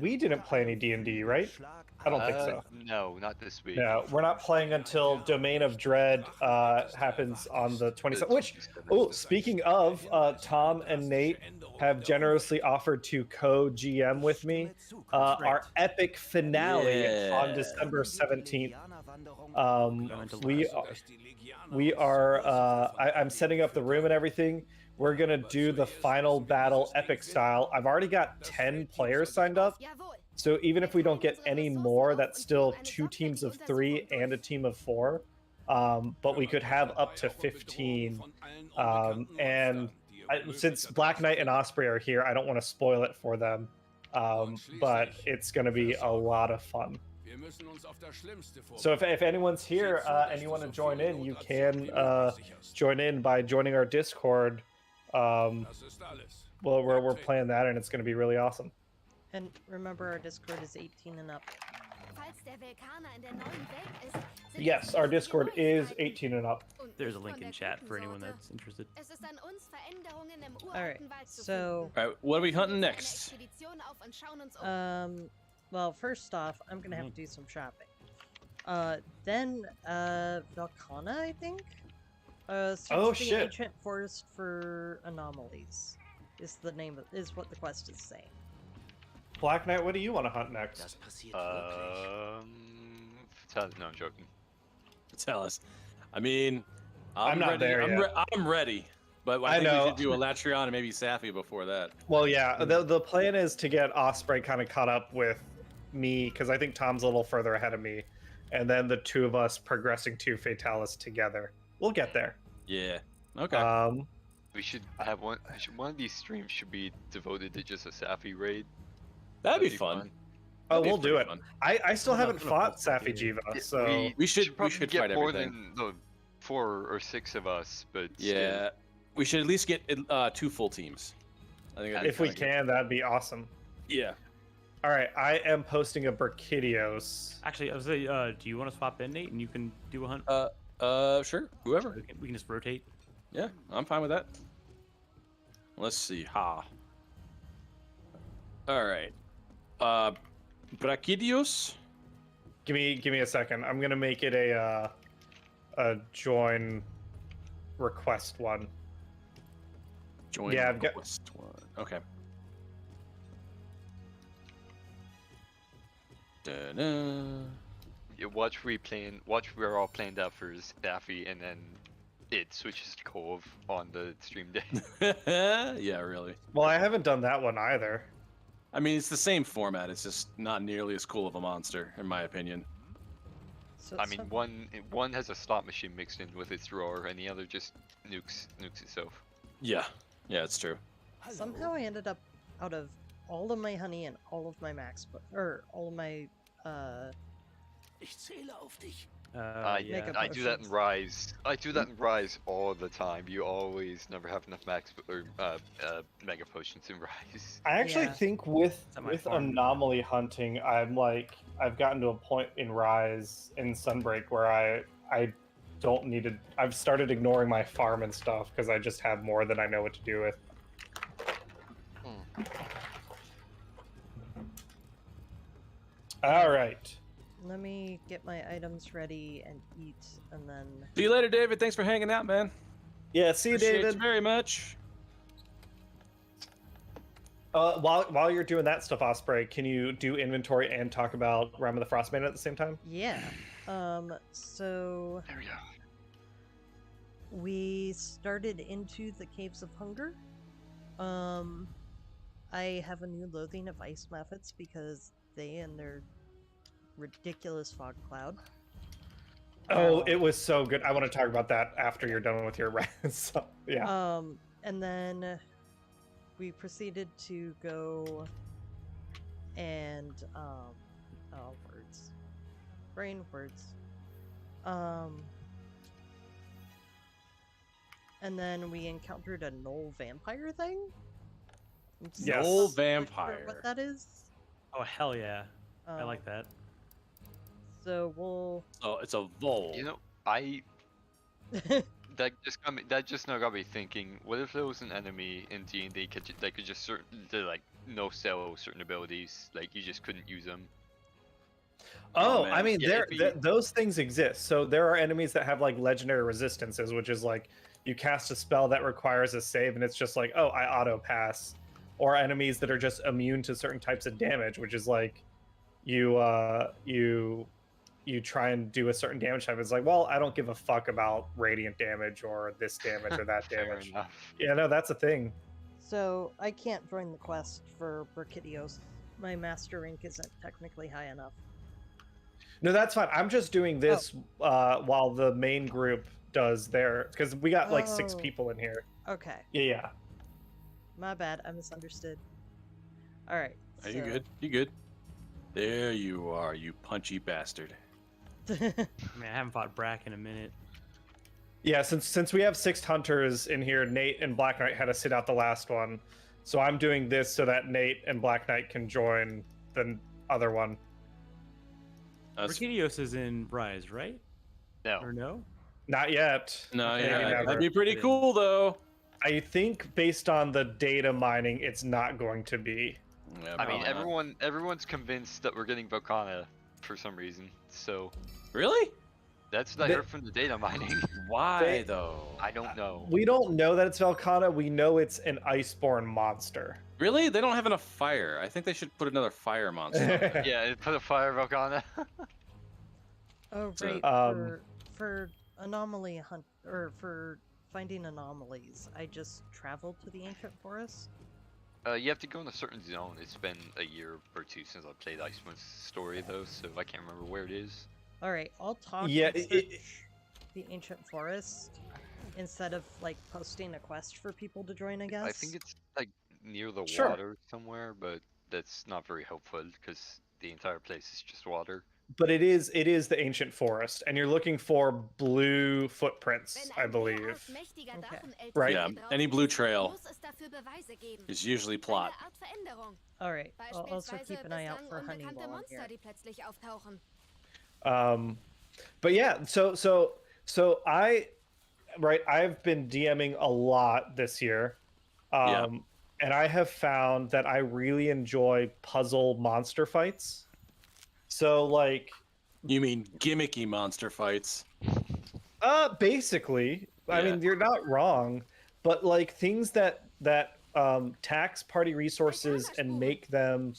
A: we didn't play any D&D, right? I don't think so.
F: No, not this week.
A: Yeah, we're not playing until Domain of Dread happens on the 27th. Which, oh, speaking of, Tom and Nate have generously offered to co-GM with me our epic finale on December 17th. I'm setting up the room and everything. We're gonna do the final battle epic style. I've already got 10 players signed up. So even if we don't get any more, that's still 2 teams of 3 and a team of 4. But we could have up to 15. Since Black Knight and Osprey are here, I don't want to spoil it for them. But it's going to be a lot of fun. So if anyone's here and you want to join in, you can join in by joining our Discord. Well, we're playing that, and it's going to be really awesome.
B: And remember, our Discord is 18 and up.
A: Yes, our Discord is 18 and up.
C: There's a link in chat for anyone that's interested.
B: Alright, so...
D: Alright, what are we hunting next?
B: Well, first off, I'm gonna have to do some shopping. Then, Velcana, I think?
A: Oh,
B: the
A: shit.
B: Ancient Forest for Anomalies is what the quest is saying.
A: Black Knight, what do you want to hunt next?
F: No, I'm joking.
D: Tell us. I mean,
A: I'm not
D: ready.
A: there yet.
D: I'm ready, but I think we should do a Latrion and maybe Safi before that.
A: Well, yeah, the plan is to get Osprey kind of caught up with me, because I think Tom's a little further ahead of me, and then the two of us progressing to Fatalis together. We'll get there.
D: Yeah. Okay.
F: We should have one of these streams should be devoted to just a Safi raid.
D: That'd be fun.
A: Oh, we'll do it.
D: Fun.
A: I still haven't fought Safi Jiva, so
D: we should
F: probably
D: fight
F: get more
D: everything.
F: than 4 or 6 of us, but
D: Yeah, we should at least get 2 full teams. I think
A: if we can, that'd be awesome.
D: Yeah.
A: All right, I am posting a Burkidios.
C: Actually, I was say, do you want to swap in, Nate, and you can do a hunt?
D: Sure. Whoever.
C: We can just rotate.
D: Yeah, I'm fine with that. Let's see. All right. Brachidios.
A: Give me a second. I'm gonna make it a join request one.
D: Join request one. Okay. Da-da.
F: you watch we're all playing that for Staffy, and then it switches to Cove on the stream day.
D: Yeah, really.
A: Well, I haven't done that one either.
D: I mean, it's the same format. It's just not nearly as cool of a monster, in my opinion.
B: So,
F: I mean, one has a slot machine mixed in with its roar, and the other just nukes itself.
D: Yeah, it's true.
B: somehow I ended up out of all of my honey and all of my all of my
C: Yeah.
F: I do that in Rise. I do that in Rise all the time. You always never have enough max or mega potions in Rise.
A: I actually
B: Yeah.
A: think with
C: At my farm.
A: anomaly hunting, I've gotten to a point in Rise in Sunbreak where I don't need to. I've started ignoring my farm and stuff because I just have more than I know what to do with. All right.
B: let me get my items ready and eat, and then
D: See you later, David. Thanks for hanging out, man.
A: Yeah. See you,
D: Appreciate
A: David.
D: you very much.
A: While you're doing that stuff, Osprey, can you do inventory and talk about Realm of the Frostbane at the same time?
B: yeah. So
F: There we go.
B: we started into the Caves of Hunger. I have a new loathing of ice methods because they and their ridiculous fog cloud.
A: Oh, it was so good. I want to talk about that after you're done with your rest. So, yeah.
B: And then we proceeded to go and words, brain words, and then we encountered a Knoll vampire thing. I'm
A: Yes.
B: not
D: Knoll
B: quite sure
D: vampire.
B: what that is.
C: Oh hell yeah! I
B: Um,
C: like that.
B: So we'll.
D: Oh, it's a vole.
F: You know, that just now got me thinking. What if there was an enemy in D&D that could just like no sell certain abilities, like you just couldn't use them.
A: Oh,
D: man.
A: I mean,
F: Yeah,
A: those things exist. So there are enemies that have like legendary resistances, which is like you cast a spell that requires a save, and it's just like, oh, I auto pass. Or enemies that are just immune to certain types of damage, which is like you try and do a certain damage type. It's like, well, I don't give a fuck about radiant damage or this damage or that
F: Fair
A: damage.
F: enough.
A: Yeah, no, that's a thing.
B: So I can't join the quest for Brachydios. My master rank isn't technically high enough.
A: No, that's fine. I'm just doing this while the main group does their, because we got like 6
B: Oh.
A: people in here.
B: Okay,
A: Yeah.
B: my bad. I misunderstood. All right.
D: Are you good? You good? There you are, you punchy bastard.
B: good?
C: I mean, I haven't fought Brack in a minute.
A: Yeah, since we have 6 hunters in here, Nate and Black Knight had to sit out the last one. So I'm doing this so that Nate and Black Knight can join the other one.
C: Brachydios is in Rise, right?
F: No.
C: Or no?
A: Not yet.
D: No,
A: Maybe
D: yeah,
A: never.
D: that'd be pretty cool though.
A: I think based on the data mining, it's not going to be.
D: Yeah,
F: I mean,
D: probably not.
F: everyone's convinced that we're getting Volcana for some reason. So
D: Really?
F: that's what I heard from the data mining.
D: Why though?
F: I don't know.
A: We don't know that it's Velcana. We know it's an Iceborne monster.
D: Really? They don't have enough fire. I think they should put another fire monster. on there.
F: Yeah, put a fire Volcana.
B: Oh
D: So,
B: right. For anomaly hunt or for finding anomalies, I just traveled to the ancient forest.
F: You have to go in a certain zone. It's been a year or 2 since I played Iceborne's story though, so I can't remember where it is.
B: All right, I'll talk.
A: Yeah,
B: and search the ancient forest instead of like posting a quest for people to join. I guess.
F: I think it's like near the
A: Sure.
F: water somewhere, but that's not very helpful because the entire place is just water.
A: But it is the ancient forest, and you're looking for blue footprints, I believe. Right.
D: Yeah, any blue trail is usually plot.
B: All right. I'll also keep an eye out for honey while I'm here.
A: But yeah, so I've been DMing a lot this year.
D: Yeah.
A: And I have found that I really enjoy puzzle monster fights. So like
D: You mean gimmicky monster fights?
A: basically, I
D: Yeah.
A: mean, you're not wrong, but like things that tax party resources and make them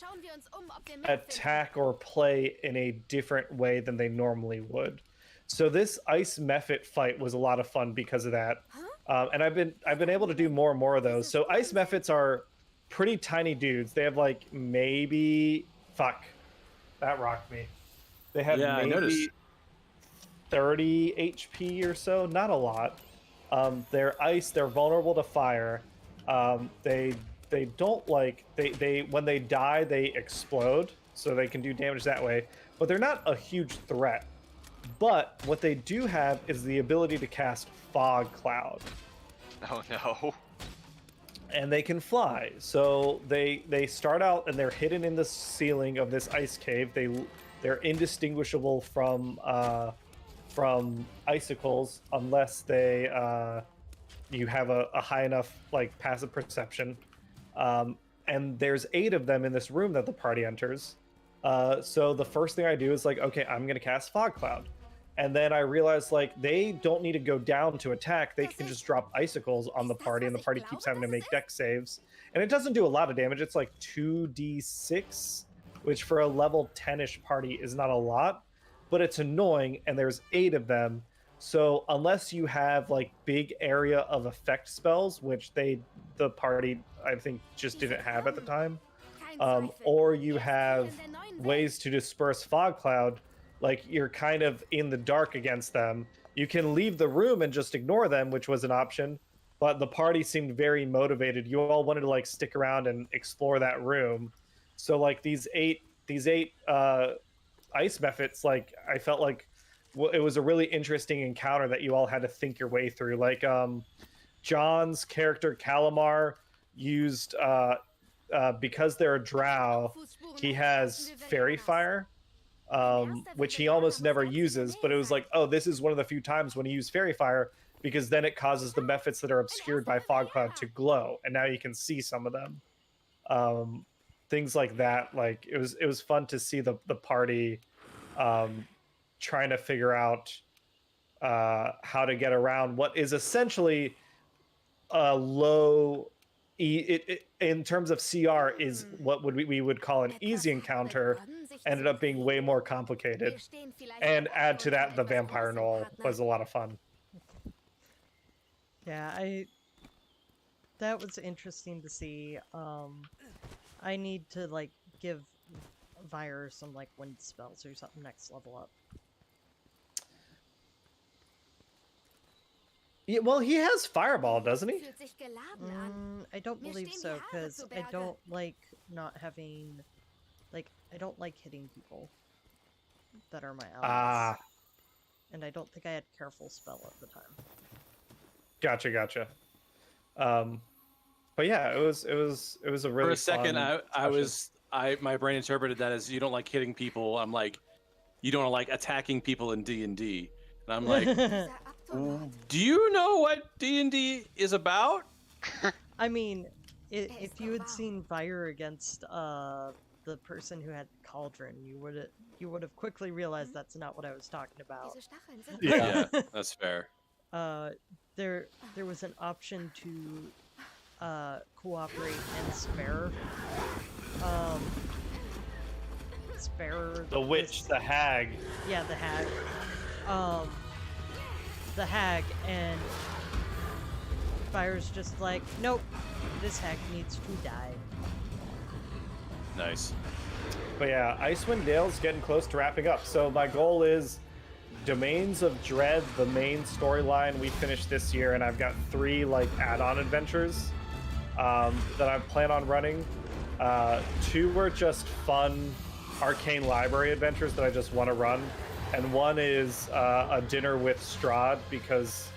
A: attack or play in a different way than they normally would. So this ice mephit fight was a lot of fun because of that, and I've been able to do more and more of those. So ice mephits are pretty tiny dudes. They have like maybe that rocked me. They have
D: Yeah, I noticed.
A: maybe 30 HP or so, not a lot. They're ice. They're vulnerable to fire. They don't like they when they die they explode, so they can do damage that way. But they're not a huge threat. But what they do have is the ability to cast Fog Cloud,
F: Oh no.
A: and they can fly. So they start out and they're hidden in the ceiling of this ice cave. They're indistinguishable from icicles unless you have a high enough like passive perception. And there's 8 of them in this room that the party enters. So the first thing I do is like, okay, I'm gonna cast Fog Cloud. And then I realized like they don't need to go down to attack. They can just drop icicles on the party, and the party keeps having to make dex saves. And it doesn't do a lot of damage. It's like 2d6, which for a level 10-ish party is not a lot, but it's annoying, and there's 8 of them. So unless you have like big area of effect spells, which the party I think just didn't have at the time, or you have ways to disperse Fog Cloud, like you're kind of in the dark against them. You can leave the room and just ignore them, which was an option, but the party seemed very motivated. You all wanted to like stick around and explore that room. So like these eight ice methods, like I felt like it was a really interesting encounter that you all had to think your way through. Like John's character Calamar used because they're a drow, he has fairy fire, which he almost never uses, but it was like, oh, this is one of the few times when he used fairy fire, because then it causes the methods that are obscured by fog cloud to glow, and now you can see some of them. Things like that. Like it was fun to see the party trying to figure out how to get around what is essentially a low in terms of CR is what we would call an easy encounter, ended up being way more complicated. And add to that, the vampire knoll was a lot of fun.
B: Yeah, that was interesting to see. I need to like give Vire some like wind spells or something next level up.
A: Yeah, well, he has fireball, doesn't he?
B: I don't believe so, because I don't like not having, like, I don't like hitting people that are my allies. And I don't think I had careful spell at the time.
A: Gotcha. But yeah, it was a really
D: For a second,
A: fun
D: my brain interpreted that as you don't like hitting people. I'm like, you don't like attacking people in D&D, and I'm like, do you know what D&D is about?
B: I mean, if you had seen Vire against the person who had Cauldron, you would have quickly realized that's not what I was talking about.
D: Yeah, that's fair.
B: There was an option to cooperate and spare. Spare
A: the witch, the hag.
B: Yeah, the hag. The hag, and Fire's just like, nope, this hag needs to die.
D: Nice.
A: But yeah, Icewind Dale's getting close to wrapping up. So my goal is Domains of Dread, the main storyline we finished this year, and I've got 3 like add-on adventures that I plan on running. 2 were just fun arcane library adventures that I just want to run, and 1 is a dinner with Strahd, because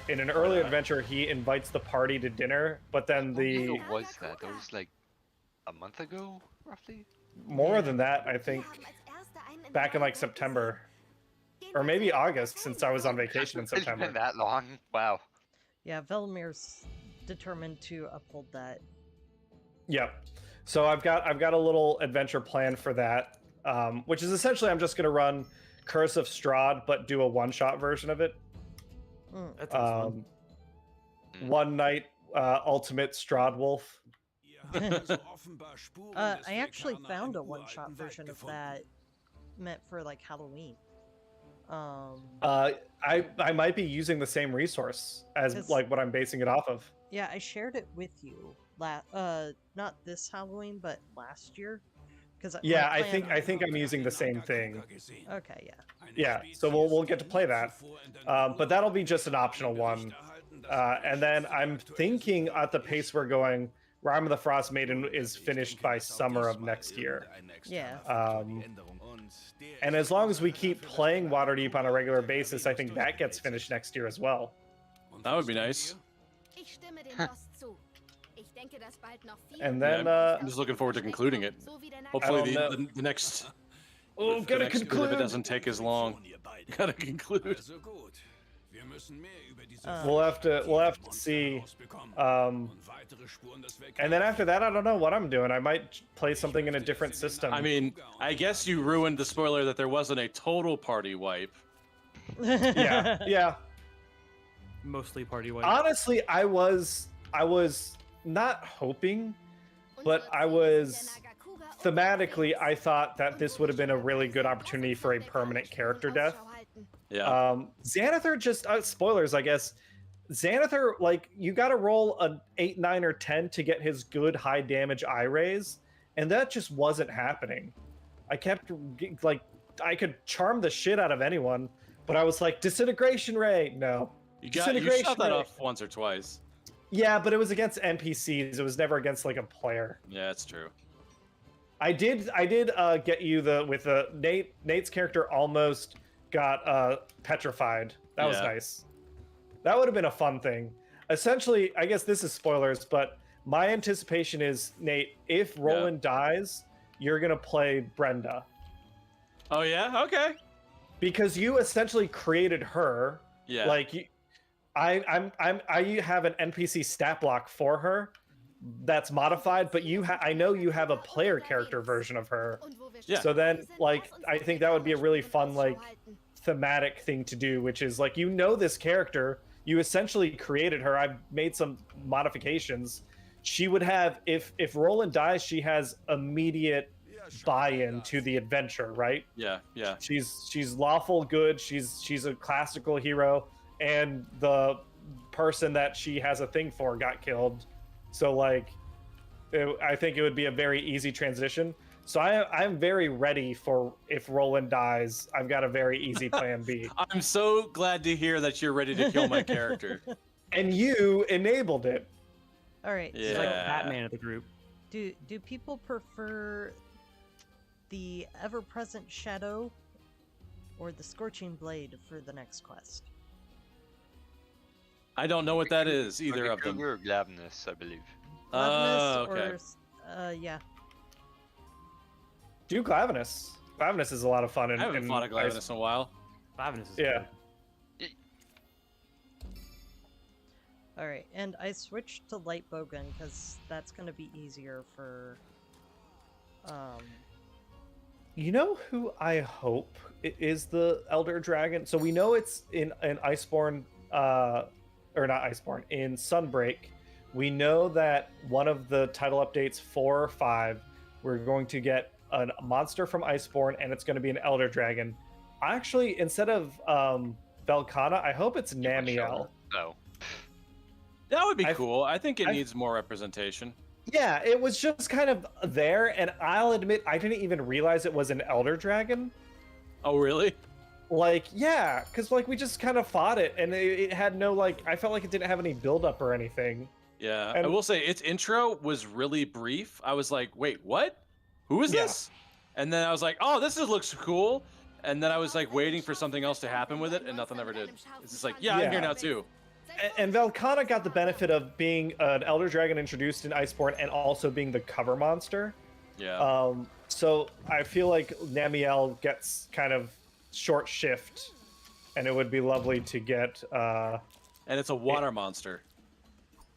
A: in an earlier adventure he invites the party to dinner, but then
F: When was that? That was like a month ago, roughly?
A: More than that, I think, back in like September. Or maybe August, since I was on vacation in September.
F: It's been that long? Wow.
B: Yeah, Velmir's determined to uphold that.
A: Yep. So I've got a little adventure plan for that, which is essentially I'm just going to run Curse of Strahd, but do a one-shot version of it.
C: That sounds fun.
A: One night, ultimate Strahd Wolf.
B: I actually found a one-shot version of that meant for like Halloween.
A: I might be using the same resource as like what I'm basing it off of.
B: Yeah, I shared it with you not this Halloween, but last year.
A: Yeah, I think I'm using the same thing.
B: Okay, yeah.
A: Yeah, so we'll get to play that, but that'll be just an optional one, and then I'm thinking at the pace we're going, Rime of the Frost Maiden is finished by summer of next year.
B: Yeah.
A: And as long as we keep playing Waterdeep on a regular basis, I think that gets finished next year as well.
D: That would be nice.
A: And then
D: I'm just looking forward to concluding it. Hopefully the next.
A: Gotta conclude.
D: If it doesn't take as long. Gotta conclude.
A: We'll have to see. And then after that, I don't know what I'm doing. I might play something in a different system.
D: I mean, I guess you ruined the spoiler that there wasn't a total party wipe.
A: Yeah.
C: Mostly party wipe.
A: Honestly, I was not hoping, but I was thematically, I thought that this would have been a really good opportunity for a permanent character death.
D: Yeah.
A: Xanathar just spoilers, I guess. Xanathar, like, you got to roll an 8, 9, or 10 to get his good high damage eye raise, and that just wasn't happening. I kept like, I could charm the shit out of anyone, but I was like, disintegration ray. No,
D: you shot that off once or twice.
A: Yeah, but it was against NPCs. It was never against like a player.
D: Yeah, that's true.
A: I did get you with Nate's character almost got petrified. That was
D: Yeah.
A: nice. That would have been a fun thing. Essentially, I guess this is spoilers, but my anticipation is, Nate, if Roland dies, you're gonna play Brenda.
D: Oh yeah, okay.
A: Because you essentially created her.
D: Yeah.
A: Like I have an NPC stat block for her that's modified, but I know you have a player character version of her.
D: Yeah.
A: So then, like, I think that would be a really fun, like, thematic thing to do, which is like, this character, you essentially created her. I've made some modifications. She would have, if Roland dies, she has immediate buy-in to the adventure, right?
D: Yeah, yeah.
A: She's lawful good. She's a classical hero, and the person that she has a thing for got killed. So like, I think it would be a very easy transition. So I'm very ready for if Roland dies. I've got a very easy plan B.
D: I'm so glad to hear that you're ready to kill my character.
A: And you enabled it.
B: All right.
C: It's like Batman of the group.
B: Do people prefer the ever-present shadow or the scorching blade for the next quest?
D: I don't know what that is, either of them.
F: Or Gladness, I believe.
B: Gladness
D: Okay.
B: or yeah.
A: Do Glavenus. Glavenus is a lot of fun.
D: I haven't fought a Glavenus in a while.
C: Glavenus is
A: Yeah.
C: good.
B: All right, and I switched to light bowgun because that's gonna be easier for.
A: You know who I hope is the Elder Dragon? So we know it's in Iceborne, or not Iceborne, in Sunbreak. We know that one of the title updates 4 or 5, we're going to get a monster from Iceborne, and it's going to be an Elder Dragon. Actually, instead of Velkhana, I hope it's Namiel.
F: No.
D: That would be cool. I think it needs more representation.
A: Yeah, it was just kind of there, and I'll admit I didn't even realize it was an Elder Dragon.
D: Oh, really?
A: Like, yeah, because like we just kind of fought it, and it had no like. I felt like it didn't have any build-up or anything.
D: Yeah,
A: And-
D: I will say its intro was really brief. I was like, wait, what? Who is
A: Yeah.
D: this? And then I was like, oh, looks cool. And then I was like waiting for something else to happen with it, and nothing ever did. It's just like, yeah, I'm here now too.
A: And Velkhana got the benefit of being an Elder Dragon introduced in Iceborne, and also being the cover monster.
D: Yeah.
A: So I feel like Namiel gets kind of short shift, and it would be lovely to get.
D: And it's a water monster.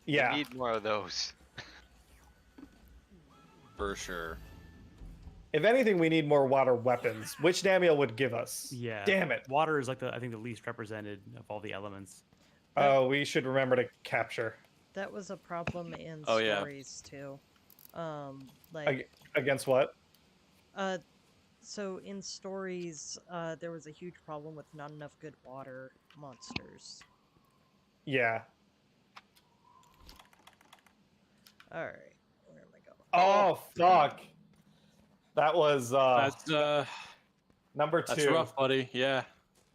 A: Yeah.
F: We need more of those.
D: For sure.
A: If anything, we need more water weapons, which Namiel would give us.
C: Yeah.
A: Damn it.
C: Water is like I think the least represented of all the elements.
A: Oh, we should remember to capture.
B: That was a problem in
D: Oh, yeah.
B: stories too. Like
A: Against what?
B: so in stories, there was a huge problem with not enough good water monsters.
A: Yeah.
B: All right, where am I going?
A: Oh, fuck. That was
D: That's
A: number 2.
D: that's rough, buddy. Yeah.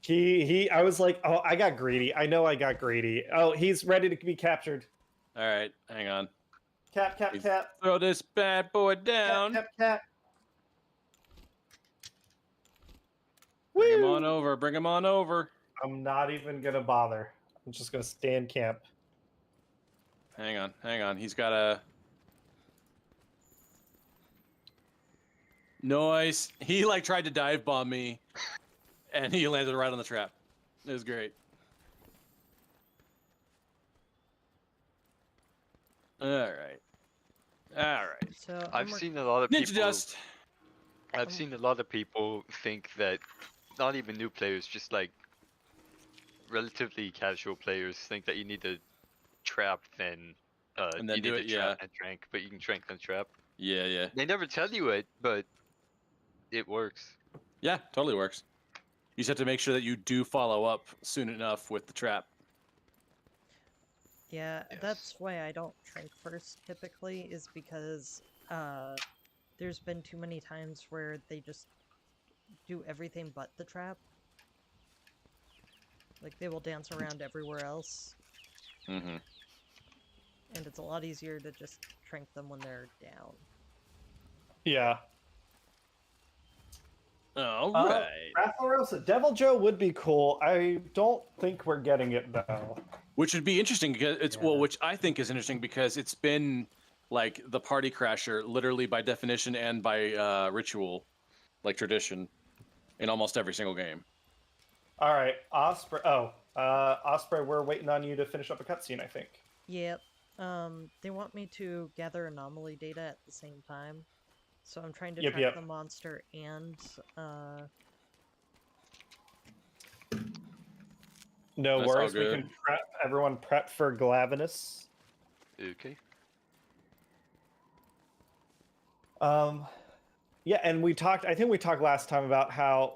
A: I was like, oh, I got greedy. I know I got greedy. Oh, he's ready to be captured.
D: All right, hang on.
A: Cap.
D: Throw this bad boy down.
A: Cap.
D: Bring him
A: Woo!
D: on over. Bring him on over.
A: I'm not even gonna bother. I'm just gonna stay in camp.
D: Hang on. He's got a. Nice. He like tried to dive bomb me, and he landed right on the trap. It was great. All right.
B: So
F: I've seen a lot of
D: Ninja
F: people.
D: Dust.
F: I've seen a lot of people think that not even new players, just like relatively casual players, think that you need to trap then.
D: And then
F: you
D: do
F: need
D: it,
F: to trap and trank, but you can trank and trap.
D: Yeah.
F: They never tell you it, but it works.
D: Yeah, totally works. You just have to make sure that you do follow up soon enough with the trap.
B: yeah,
F: Yes.
B: that's why I don't trank first typically, is because there's been too many times where they just do everything but the trap. Like they will dance around everywhere else,
D: Mm-hmm.
B: and it's a lot easier to just trank them when they're down.
A: Yeah.
D: All right.
A: Ratharosa, Devil Joe would be cool. I don't think we're getting it though.
D: Which would be interesting because it's
C: Yeah.
D: which I think is interesting because it's been like the party crasher, literally by definition and by ritual, like tradition, in almost every single game.
A: All right, Osprey. Oh, Osprey, we're waiting on you to finish up a cutscene, I think.
B: Yep. They want me to gather anomaly data at the same time. So I'm trying to
A: Yep,
B: track
A: yep.
B: the monster and
A: No
D: That's all
A: worries. We
D: good.
A: can prep. Everyone prep for Glavinus.
F: Okay.
A: Yeah, and we talked. I think we talked last time about how.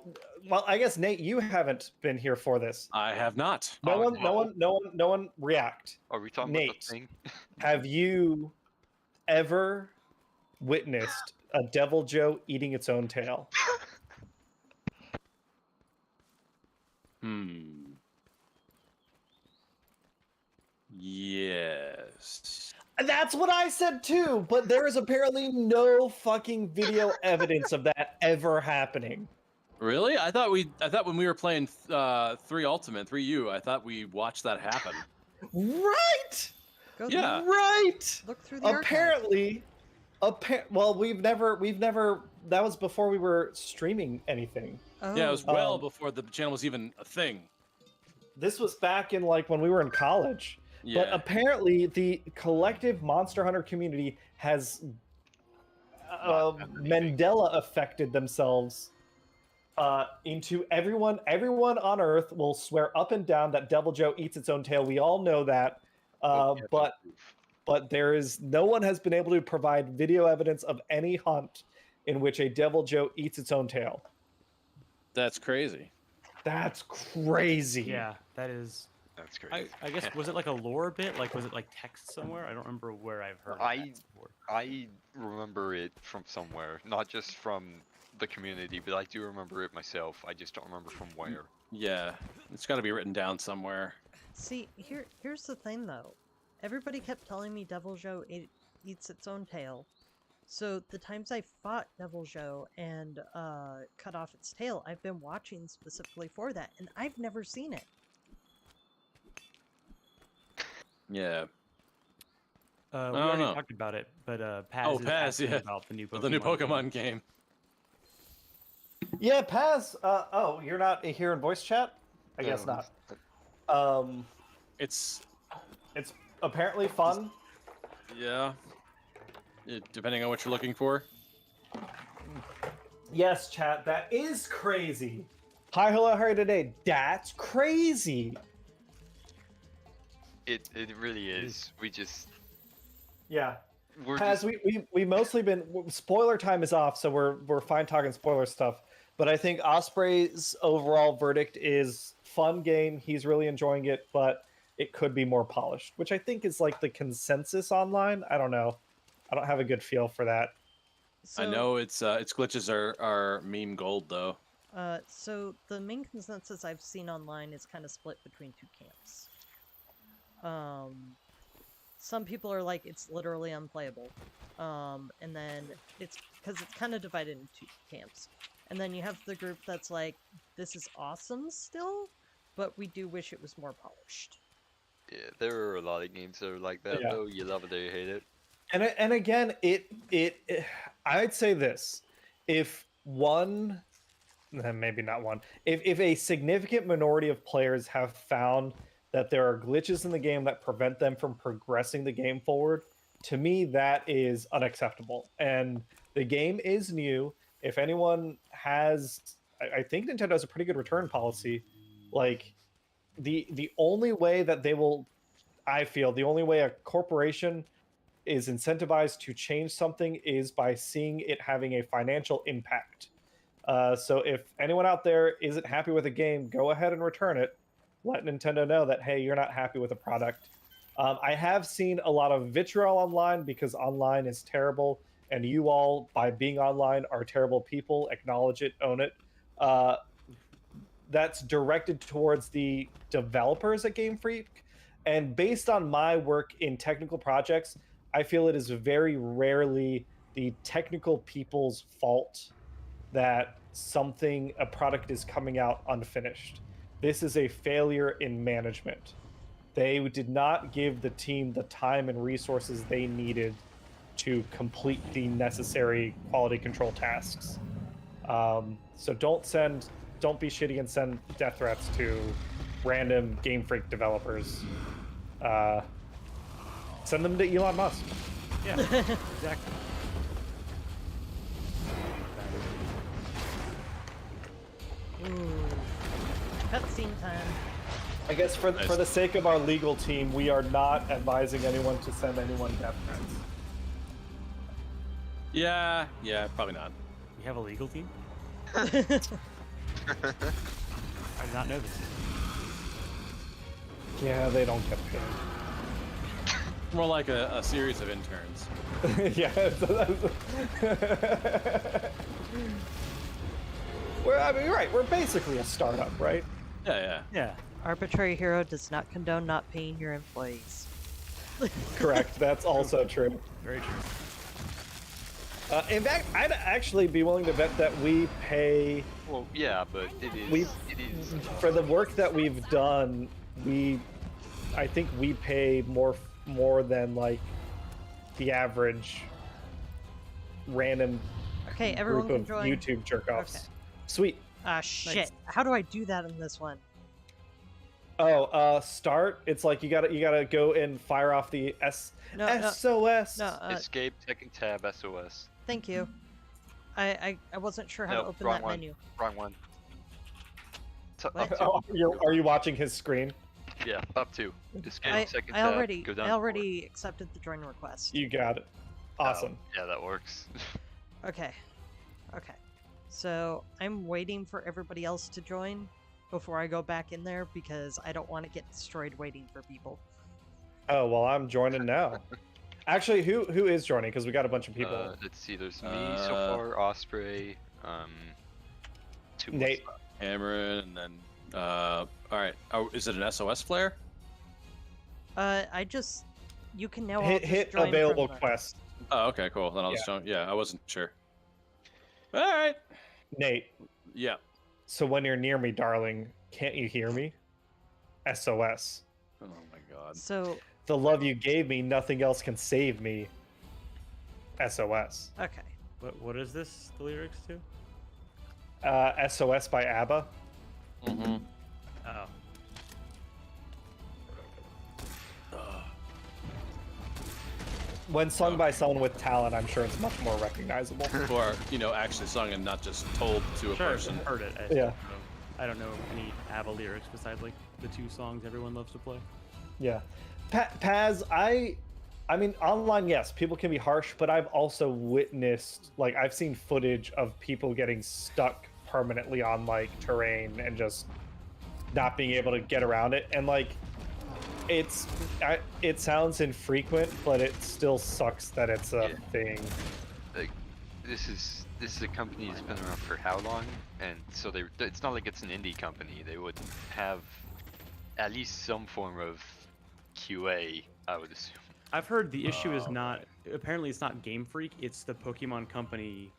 A: Well, I guess Nate, you haven't been here for this.
D: I have not.
A: No
F: Oh,
A: one, no
F: no.
A: one, no one react.
F: Are we talking
A: Nate.
F: about the thing?
A: Have you ever witnessed a Devil Joe eating its own tail?
D: Yes.
A: That's what I said too, but there is apparently no fucking video evidence of that ever happening.
D: Really? I thought when we were playing 3 Ultimate, 3U, I thought we watched that happen.
A: Right?
B: go
D: Yeah.
A: Right.
B: look through the archive.
A: Apparently, well, we've never. That was before we were streaming anything.
B: Oh,
D: Yeah, it was well
A: Um,
D: before the channel was even a thing.
A: This was back in like when we were in college.
D: Yeah.
A: But apparently, the collective Monster Hunter community has
F: Not done anything.
A: Mandela affected themselves into everyone. Everyone on Earth will swear up and down that Devil Joe eats its own tail. We all know that.
F: Oh, yeah, no
A: But
F: proof.
A: there is no one has been able to provide video evidence of any hunt in which a Devil Joe eats its own tail.
D: That's crazy.
A: That's crazy.
C: Yeah, that is.
F: That's great.
C: I guess was it like a lore bit? Like was it like text somewhere? I don't remember where I've heard.
F: I-
C: that before.
F: I remember it from somewhere, not just from the community, but I do remember it myself. I just don't remember from where.
D: Yeah. It's got to be written down somewhere.
B: see, here's the thing though. Everybody kept telling me Devil Joe eats its own tail. So the times I fought Devil Joe and cut off its tail, I've been watching specifically for that, and I've never seen it.
D: Yeah.
C: We
D: don't
C: already
D: know.
C: talked about it, but Paz
D: Oh,
C: is
D: Paz,
C: asking
D: yeah.
C: about the new Pokemon.
D: The new Pokemon game.
A: Yeah, Paz. Oh, you're not here in voice chat? I guess
F: No.
A: not.
D: It's
A: It's apparently fun.
D: yeah. Depending on what you're looking for.
A: Yes, chat. That is crazy. Hi, hello, how are you today? That's crazy.
F: It really is. We just
A: Yeah.
F: we're
A: Paz,
F: just,
A: we mostly been spoiler time is off, so we're fine talking spoiler stuff. But I think Osprey's overall verdict is fun game. He's really enjoying it, but it could be more polished, which I think is like the consensus online. I don't know. I don't have a good feel for that.
B: So,
D: I know its glitches are meme gold though.
B: So the main consensus I've seen online is kind of split between two camps. Some people are like it's literally unplayable, and then it's because it's kind of divided into two camps. And then you have the group that's like, this is awesome still, but we do wish it was more polished.
F: yeah, there are a lot of games that are like that
A: Yeah.
F: though. You love it or you hate it.
A: And again, it I'd say this: if one, maybe not one, if a significant minority of players have found that there are glitches in the game that prevent them from progressing the game forward, to me that is unacceptable. And the game is new. If anyone has, I think Nintendo has a pretty good return policy. Like the only way that they will, I feel, the only way a corporation is incentivized to change something is by seeing it having a financial impact. So if anyone out there isn't happy with a game, go ahead and return it. Let Nintendo know that, hey, you're not happy with a product. I have seen a lot of vitriol online because online is terrible, and you all, by being online, are terrible people. Acknowledge it, own it. That's directed towards the developers at Game Freak. And based on my work in technical projects, I feel it is very rarely the technical people's fault that a product is coming out unfinished. This is a failure in management. They did not give the team the time and resources they needed to complete the necessary quality control tasks. So don't be shitty and send death threats to random Game Freak developers. Send them to Elon Musk.
C: Yeah, exactly.
B: Ooh. Cutscene time.
A: I guess for the sake of our legal team, we are not advising anyone to send anyone death threats.
D: Yeah, probably not.
C: We have a legal team? I did not know this.
A: Yeah, they don't get paid.
D: More like a series of interns.
A: Yeah. You're right. We're basically a startup, right?
C: Yeah.
B: Arbitrary Hero does not condone not paying your employees.
A: Correct. That's also true.
C: Very true.
A: In fact, I'd actually be willing to bet that we pay.
F: Well, yeah, but it is.
A: For the work that we've done. I think we pay more than like the average random
B: Okay, everyone
A: group
B: can
A: of
B: join.
A: YouTube jerk-offs.
B: Okay.
A: Sweet.
B: Ah, shit.
C: Nice.
B: How do I do that in this one?
A: Oh, start. It's like you gotta go and fire off the SOS.
B: No,
F: Escape, second tab, SOS.
B: thank you. I wasn't sure how to open
F: wrong
B: that
F: one.
B: menu.
F: Wrong one.
B: What?
F: Up two.
A: Are you watching his screen?
F: Yeah, up two. Escape,
B: I
F: second tab.
B: already
F: Go down
B: accepted the join request.
A: You got it. Awesome.
F: Oh, yeah, that works.
B: Okay. So I'm waiting for everybody else to join before I go back in there because I don't want to get destroyed waiting for people.
A: Oh well, I'm joining now. Actually, who is joining? Because we got a bunch of people.
F: Let's see. There's me so far. Osprey. Two more
A: Nate.
F: left.
D: Cameron, and then all right. Oh, is it an SOS flare?
B: You can now all
A: Hit
B: just join
A: available
B: from the-
A: quest.
D: Oh, okay, cool. Then I'll just join. Yeah, I wasn't sure. All right.
A: Nate.
D: Yeah.
A: So when you're near me, darling, can't you hear me? SOS.
D: Oh my god.
B: So
A: The love you gave me, nothing else can save me. SOS.
B: okay.
C: What is this? The lyrics to?
A: SOS by ABBA.
D: Mm-hmm.
C: Oh.
A: When sung by someone with talent, I'm sure it's much more recognizable.
D: Or actually sung and not just told to a
C: Sure,
D: person.
C: I've heard it.
A: Yeah.
C: I don't know any ABBA lyrics besides like the two songs everyone loves to play.
A: Yeah. Paz, I mean, online, yes, people can be harsh, but I've also witnessed, like, I've seen footage of people getting stuck permanently on, like, terrain and just not being able to get around it. And, like, it sounds infrequent, but it still sucks that it's a thing.
F: Like, this is a company that's been around for how long? And so it's not like it's an indie company. They would have at least some form of QA, I would assume.
C: I've heard the issue is not apparently it's not Game Freak, it's the Pokemon company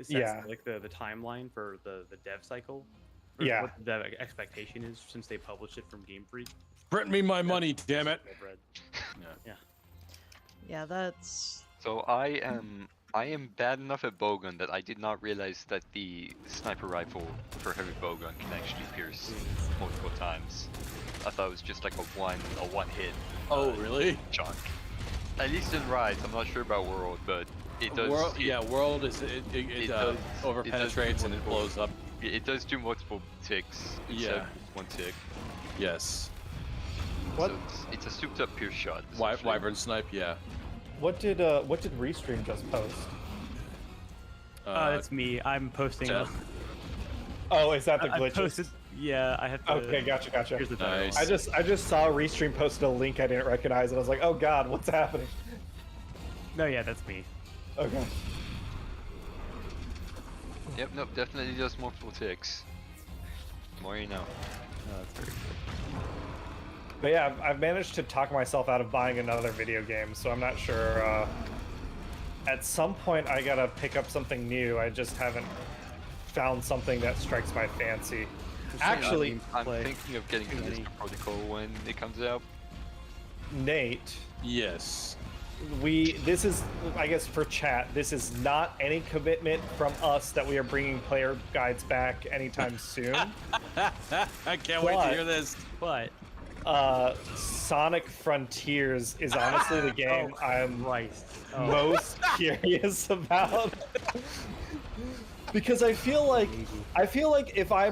C: sets like the timeline for the dev cycle. Or
A: Yeah.
C: what the dev expectation is since they published it from Game Freak.
D: Print me my money, damn it.
C: I've read.
D: Yeah.
B: Yeah, that's
F: So I am bad enough at bowgun that I did not realize that the sniper rifle for heavy bowgun can actually pierce multiple times. I thought it was just like a one hit.
D: Oh, really?
F: Chunk. At least in Rise, I'm not sure about World, but it does.
D: World is it over penetrates and it blows up.
F: It does do multiple ticks.
D: Yeah.
F: One tick.
D: Yes.
A: What?
F: So it's a souped up pierce shot. essentially.
D: Wyvern snipe, yeah.
A: What did Restream just post?
C: That's me. I'm posting.
D: Jeff.
A: Oh, is that the
C: I
A: glitches?
C: posted. Yeah, I have to.
A: Okay, gotcha.
C: Here's the title.
D: Nice.
A: I just saw Restream posted a link I didn't recognize, and I was like, oh god, what's happening?
C: No, yeah, that's me.
A: Okay.
F: Yep, nope, definitely does multiple ticks. The more you know.
C: Oh, that's very
A: But yeah, I've managed to talk myself out of buying another video game, so I'm not sure. At some point, I gotta pick up something new. I just haven't found something that strikes my fancy. Actually,
F: I'm thinking of getting the Mr. Protocol when it comes out.
A: Nate,
D: Yes.
A: this is, I guess for chat, this is not any commitment from us that we are bringing player guides back anytime soon.
D: I can't wait to hear this.
C: But
A: Sonic Frontiers is honestly the game I'm most curious about. Because I feel like if I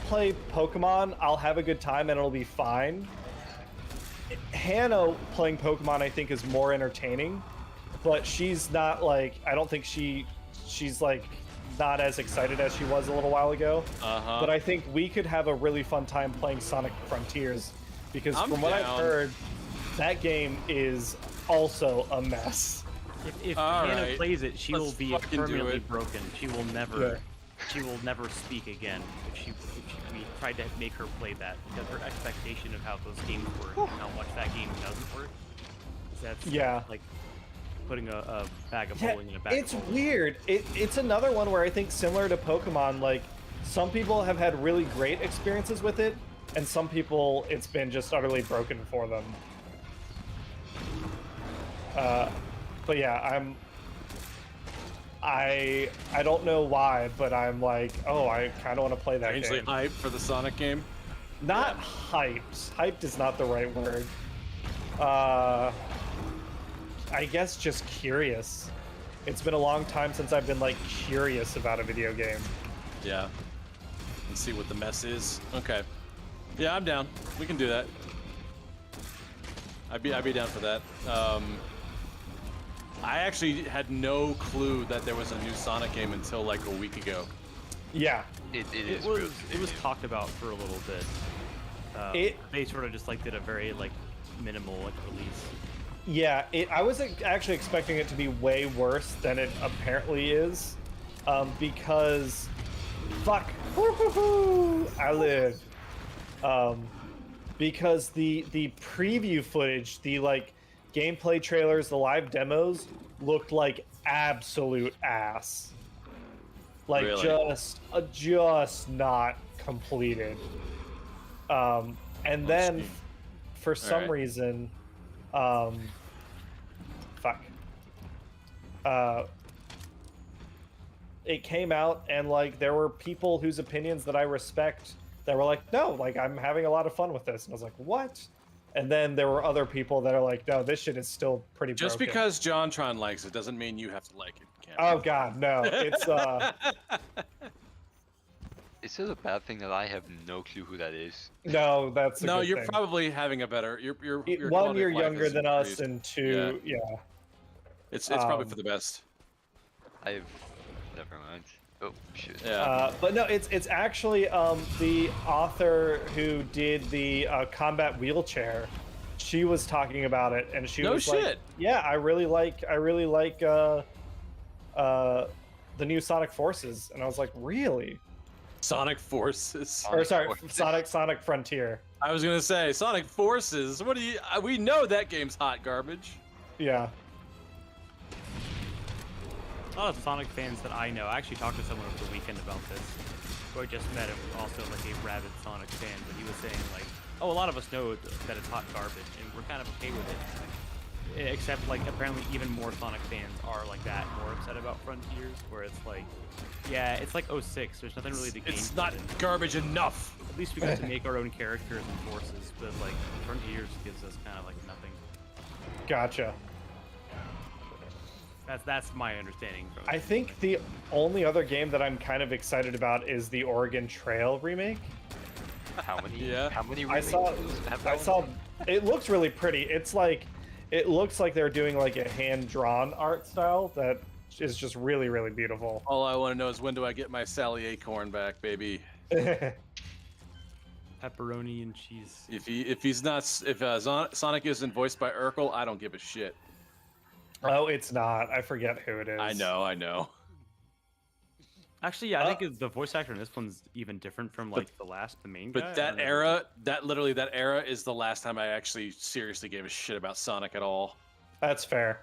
A: play Pokemon, I'll have a good time and it'll be fine. Hannah playing Pokemon, I think, is more entertaining, but she's not like, I don't think she's like not as excited as she was a little while ago. But I think we could have a really fun time playing Sonic Frontiers, because from what I've heard, that game is also a mess.
C: If Hannah plays it, she will be permanently broken. She will never speak again if we tried to make her play that, because her expectation of how those games work and how much that game doesn't work, that's like putting a bag of bowling in a bag of bowling.
A: It's weird. It's another one where I think, similar to Pokemon, like, some people have had really great experiences with it, and some people it's been just utterly broken for them. But yeah, I don't know why, but I'm like, oh, I kind of want to play that
D: Strangely
A: game.
D: hyped for the Sonic game.
A: Not hyped. Hyped is not the right word. I guess just curious. It's been a long time since I've been like curious about a video game.
D: Yeah. And see what the mess is. Okay. Yeah, I'm down. We can do that. I'd be down for that. I actually had no clue that there was a new Sonic game until like a week ago.
A: Yeah.
F: It
C: was talked about for a little bit. They sort of just like did a very like minimal like release.
A: Yeah, I was actually expecting it to be way worse than it apparently is, because, fuck, I live, because the preview footage, the like gameplay trailers, the live demos looked like absolute ass, like
D: Really?
A: just not completed, and then for some reason. It came out and like there were people whose opinions that I respect that were like, no, like I'm having a lot of fun with this, and I was like, what? And then there were other people that are like, no, this shit is still pretty broken.
D: Just because JonTron likes it doesn't mean you have to like it.
A: Oh god, no. It's
F: Is it a bad thing that I have no clue who that is?
A: no, that's a
D: No,
A: good
D: you're
A: thing.
D: probably having a better. Your
A: One,
D: quality
A: you're
D: of life
A: younger
D: is
A: than us,
D: increased.
A: and two, yeah.
D: It's probably for the best.
F: Never mind. Oh shit.
D: Yeah.
A: But no, it's actually the author who did the combat wheelchair. She was talking about it, and she was like, "Yeah, I really like the new Sonic Forces," and I was like, "Really?"
D: Sonic Forces.
A: Or sorry, Sonic Frontier.
D: I was gonna say Sonic Forces. What do you? We know that game's hot garbage.
A: Yeah.
C: A lot of Sonic fans that I know. I actually talked to someone over the weekend about this, who I just met, and was also like a rabid Sonic fan. But he was saying like, "Oh, a lot of us know that it's hot garbage, and we're kind of okay with it." Except like apparently even more Sonic fans are like that, more upset about Frontiers, where it's like, yeah, it's like 06. There's nothing really to gain.
D: It's not garbage enough.
C: At least we got to make our own characters and forces, but like Frontiers gives us kind of like nothing.
A: Gotcha.
C: That's my understanding. From
A: I think the only other game that I'm kind of excited about is the Oregon Trail remake.
F: How many?
D: Yeah.
F: How many?
A: I saw. It looks really pretty. It's like, it looks like they're doing like a hand-drawn art style that is just really, really beautiful.
D: All I want to know is when do I get my Sally Acorn back, baby?
C: pepperoni and cheese.
D: If Sonic isn't voiced by Urkel, I don't give a shit.
A: Oh, it's not. I forget who it is.
D: I know.
C: Actually, yeah, I think the voice actor in this one's even different from like the main guy.
D: But that era is the last time I actually seriously gave a shit about Sonic at all.
A: That's fair.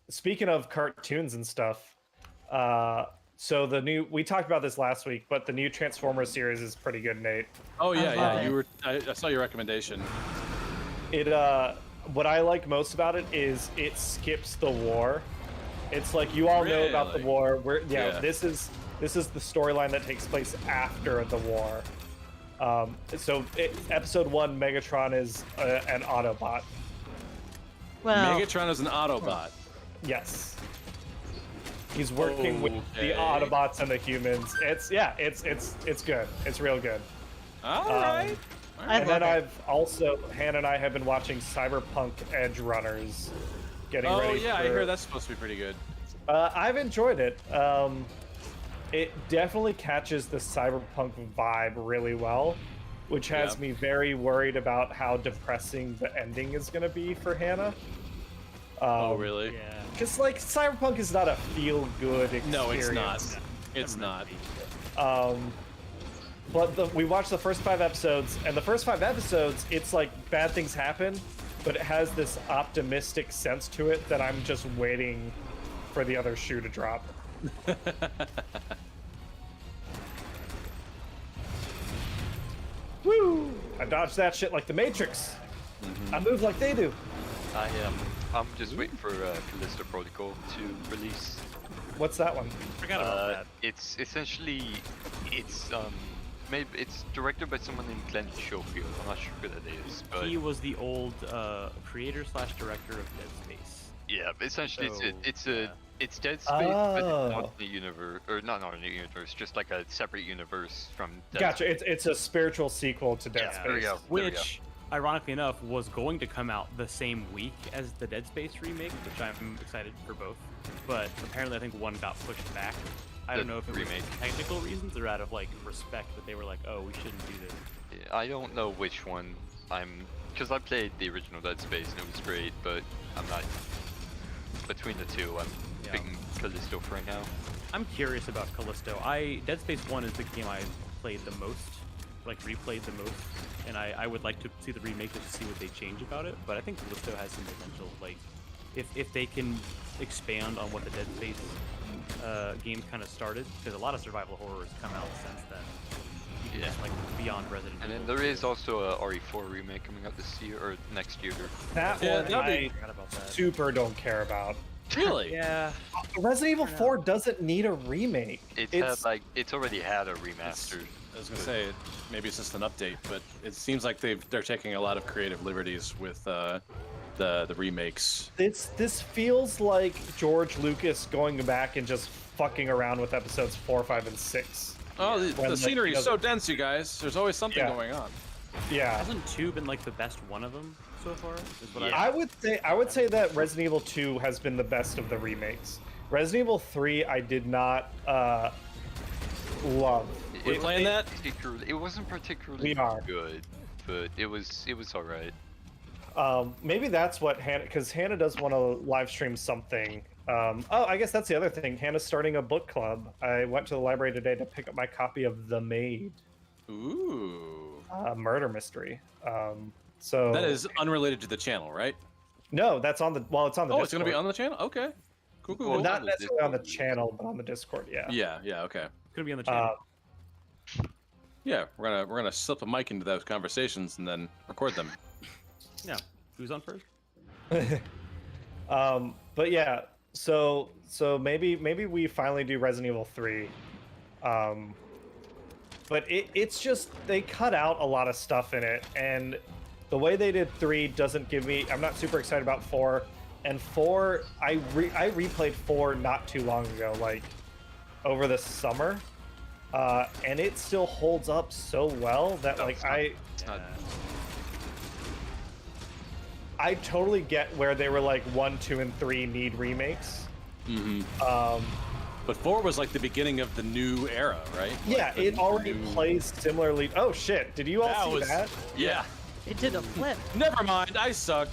A: Speaking of cartoons and stuff, So the new, we talked about this last week, but the new Transformers series is pretty good, Nate.
D: Oh yeah,
B: love
D: yeah.
B: it.
D: You were. I saw your recommendation.
A: It what I like most about it is it skips the war. It's like you all know about the
D: Really?
A: war.
D: Yeah.
A: This is the storyline that takes place after the war. Episode 1, Megatron is an Autobot.
B: Well,
D: Megatron is an Autobot.
A: Yes. He's working with the
D: Okay.
A: Autobots and the humans. It's good. It's real good.
D: All
A: Um,
D: right.
B: I
A: And then
B: love it.
A: Hannah and I have been watching Cyberpunk Edge Runners. Getting
D: Oh
A: ready
D: yeah, I
A: for-
D: hear that's supposed to be pretty good.
A: I've enjoyed it. It definitely catches the cyberpunk vibe really well, which has
D: Yeah.
A: me very worried about how depressing the ending is going to be for Hannah.
D: Oh really?
C: Yeah.
A: Because like cyberpunk is not a feel-good experience.
D: No, it's not. It's not.
A: But we watched the first 5 episodes, and the first 5 episodes, it's like bad things happen, but it has this optimistic sense to it that I'm just waiting for the other shoe to drop. Woo! I dodged that shit like the Matrix. I move like they do.
F: I'm just waiting for Callisto Protocol to release.
A: What's that one?
C: Forgot about that.
F: It's essentially maybe it's directed by someone named Glenn Schofield. I'm not sure who that is, but
C: He was the old creator / director of Dead Space.
F: yeah, but essentially
C: So,
F: it's Dead Space, but it's
A: Oh.
F: not in the universe, or not in the universe, just like a separate universe from Dead
A: Gotcha.
F: Space.
A: It's a spiritual sequel to Dead
F: Yeah,
A: Space.
F: there we go. There we go.
C: Which, ironically enough, was going to come out the same week as the Dead Space remake, which I'm excited for both. But apparently, I think one got pushed back. I don't
F: The
C: know if it was
F: remake.
C: technical reasons or out of like respect that they were like, oh, we shouldn't do this.
F: Yeah, I don't know which one because I played the original Dead Space and it was great, but I'm not between the two. I'm
C: Yeah.
F: picking Callisto for right now.
C: I'm curious about Callisto. Dead Space 1 is the game I played the most, like replayed the most, and I would like to see the remake just to see what they change about it. But I think Callisto has some potential. Like, if they can expand on what the Dead Space game kind of started, because a lot of survival horrors come out since then. Even
F: Yeah.
C: just, like beyond Resident
F: And
C: Evil.
F: then there is also a RE4 remake coming out this year or next year.
A: That
D: Yeah,
A: one
D: that'd be-
A: I
C: Forgot about that.
A: super don't care about.
D: Really?
C: Yeah.
A: Resident Evil 4 doesn't need a remake.
F: It's already had a remaster.
D: I was gonna say maybe it's just an update, but it seems like they're taking a lot of creative liberties with the remakes.
A: This feels like George Lucas going back and just fucking around with episodes 4, 5, and 6.
D: Oh,
A: When,
D: the
A: like,
D: scenery
A: he
D: is so
A: doesn't-
D: dense, you guys. There's always something
A: Yeah.
D: going on.
A: Yeah.
C: Hasn't 2 been like the best one of them so far? Is what
F: Yeah.
A: I would say that Resident Evil 2 has been the best of the remakes. Resident Evil 3 I did not love.
D: We're playing that?
F: It wasn't particularly
A: We are.
F: good, but it was alright.
A: Maybe that's what Hannah, because Hannah does want to live stream something. I guess that's the other thing. Hannah's starting a book club. I went to the library today to pick up my copy of The Maid,
D: Ooh.
A: a murder mystery. So
D: That is unrelated to the channel, right?
A: no, that's on the it's on the.
D: Oh,
A: Discord.
D: it's gonna be on the channel. Okay. Cool. Cool.
F: Well,
D: cool.
A: Not
F: on the
A: necessarily on the
F: Discord.
A: channel, but on the Discord. Yeah.
D: Yeah. Okay.
C: It's gonna be on the channel.
D: Yeah, we're gonna slip a mic into those conversations and then record them.
C: Yeah. Who's on first?
A: But yeah, so maybe we finally do Resident Evil 3. But it's just they cut out a lot of stuff in it, and the way they did 3 doesn't give me. I'm not super excited about 4, and 4 I replayed 4 not too long ago, like over the summer, and it still holds up so well that
F: No,
A: like
F: it's not. It's not.
A: I totally get where they were like 1, 2, and 3 need remakes.
D: But 4 was like the beginning of the new era, right?
A: Yeah,
D: Like, the
A: it already
D: new-
A: plays similarly. Oh shit! Did you all
D: That
A: see
D: was-
A: that?
D: Yeah.
B: It did a flip.
D: Never mind. I suck.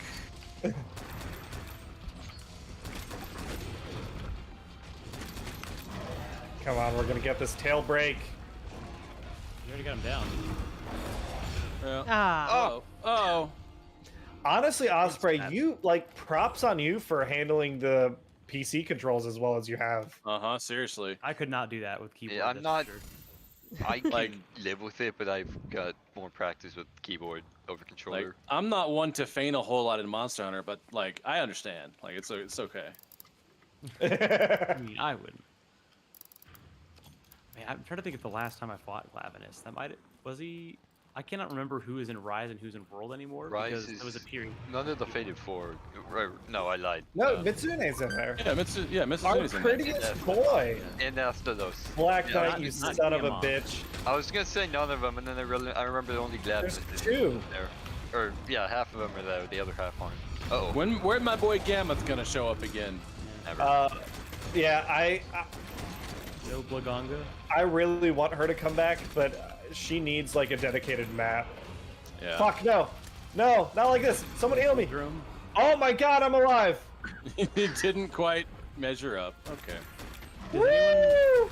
A: Come on, we're gonna get this tail break.
C: You already got him down.
D: Yeah.
B: Ah.
D: Oh.
A: Honestly, Osprey,
C: bad.
A: you like props on you for handling the PC controls as well as you have.
D: Seriously.
C: I could not do that with keyboard.
F: Yeah, I'm
C: that's
F: not-
C: for sure.
F: I can
D: Like-
F: live with it, but I've got more practice with keyboard over controller.
D: Like, I'm not one to feign a whole lot in Monster Hunter, but like I understand. Like it's okay.
C: I mean, I wouldn't. Man, I'm trying to think of the last time I fought Glavenus. Was he? I cannot remember who is in Rise and who's in World anymore.
F: Rise
C: because
F: is
C: there was a period.
F: none of the Fated Four. No, I lied.
A: No, Mitsune's in there.
D: Yeah, Mitsune's
A: Our
D: in there.
A: prettiest boy.
F: And Astalos.
A: Black
F: Yeah,
A: Knight,
C: not-
A: you
C: not
A: son of a
C: Tiamat.
A: bitch.
F: I was gonna say none of them, and then I remember only Glavenus
A: There's
F: is
A: 2.
F: there. Or yeah, half of them are there. The other half aren't. Uh oh.
D: When my boy Gammoth's gonna show up again?
F: Never.
A: Yeah,
C: No Blaganga.
A: I really want her to come back, but she needs like a dedicated map.
D: Yeah.
A: Fuck, no. No, not like this. Someone heal me.
C: Drum.
A: Oh my god, I'm alive.
D: It didn't quite measure up. Okay.
C: Does anyone-
A: Woo!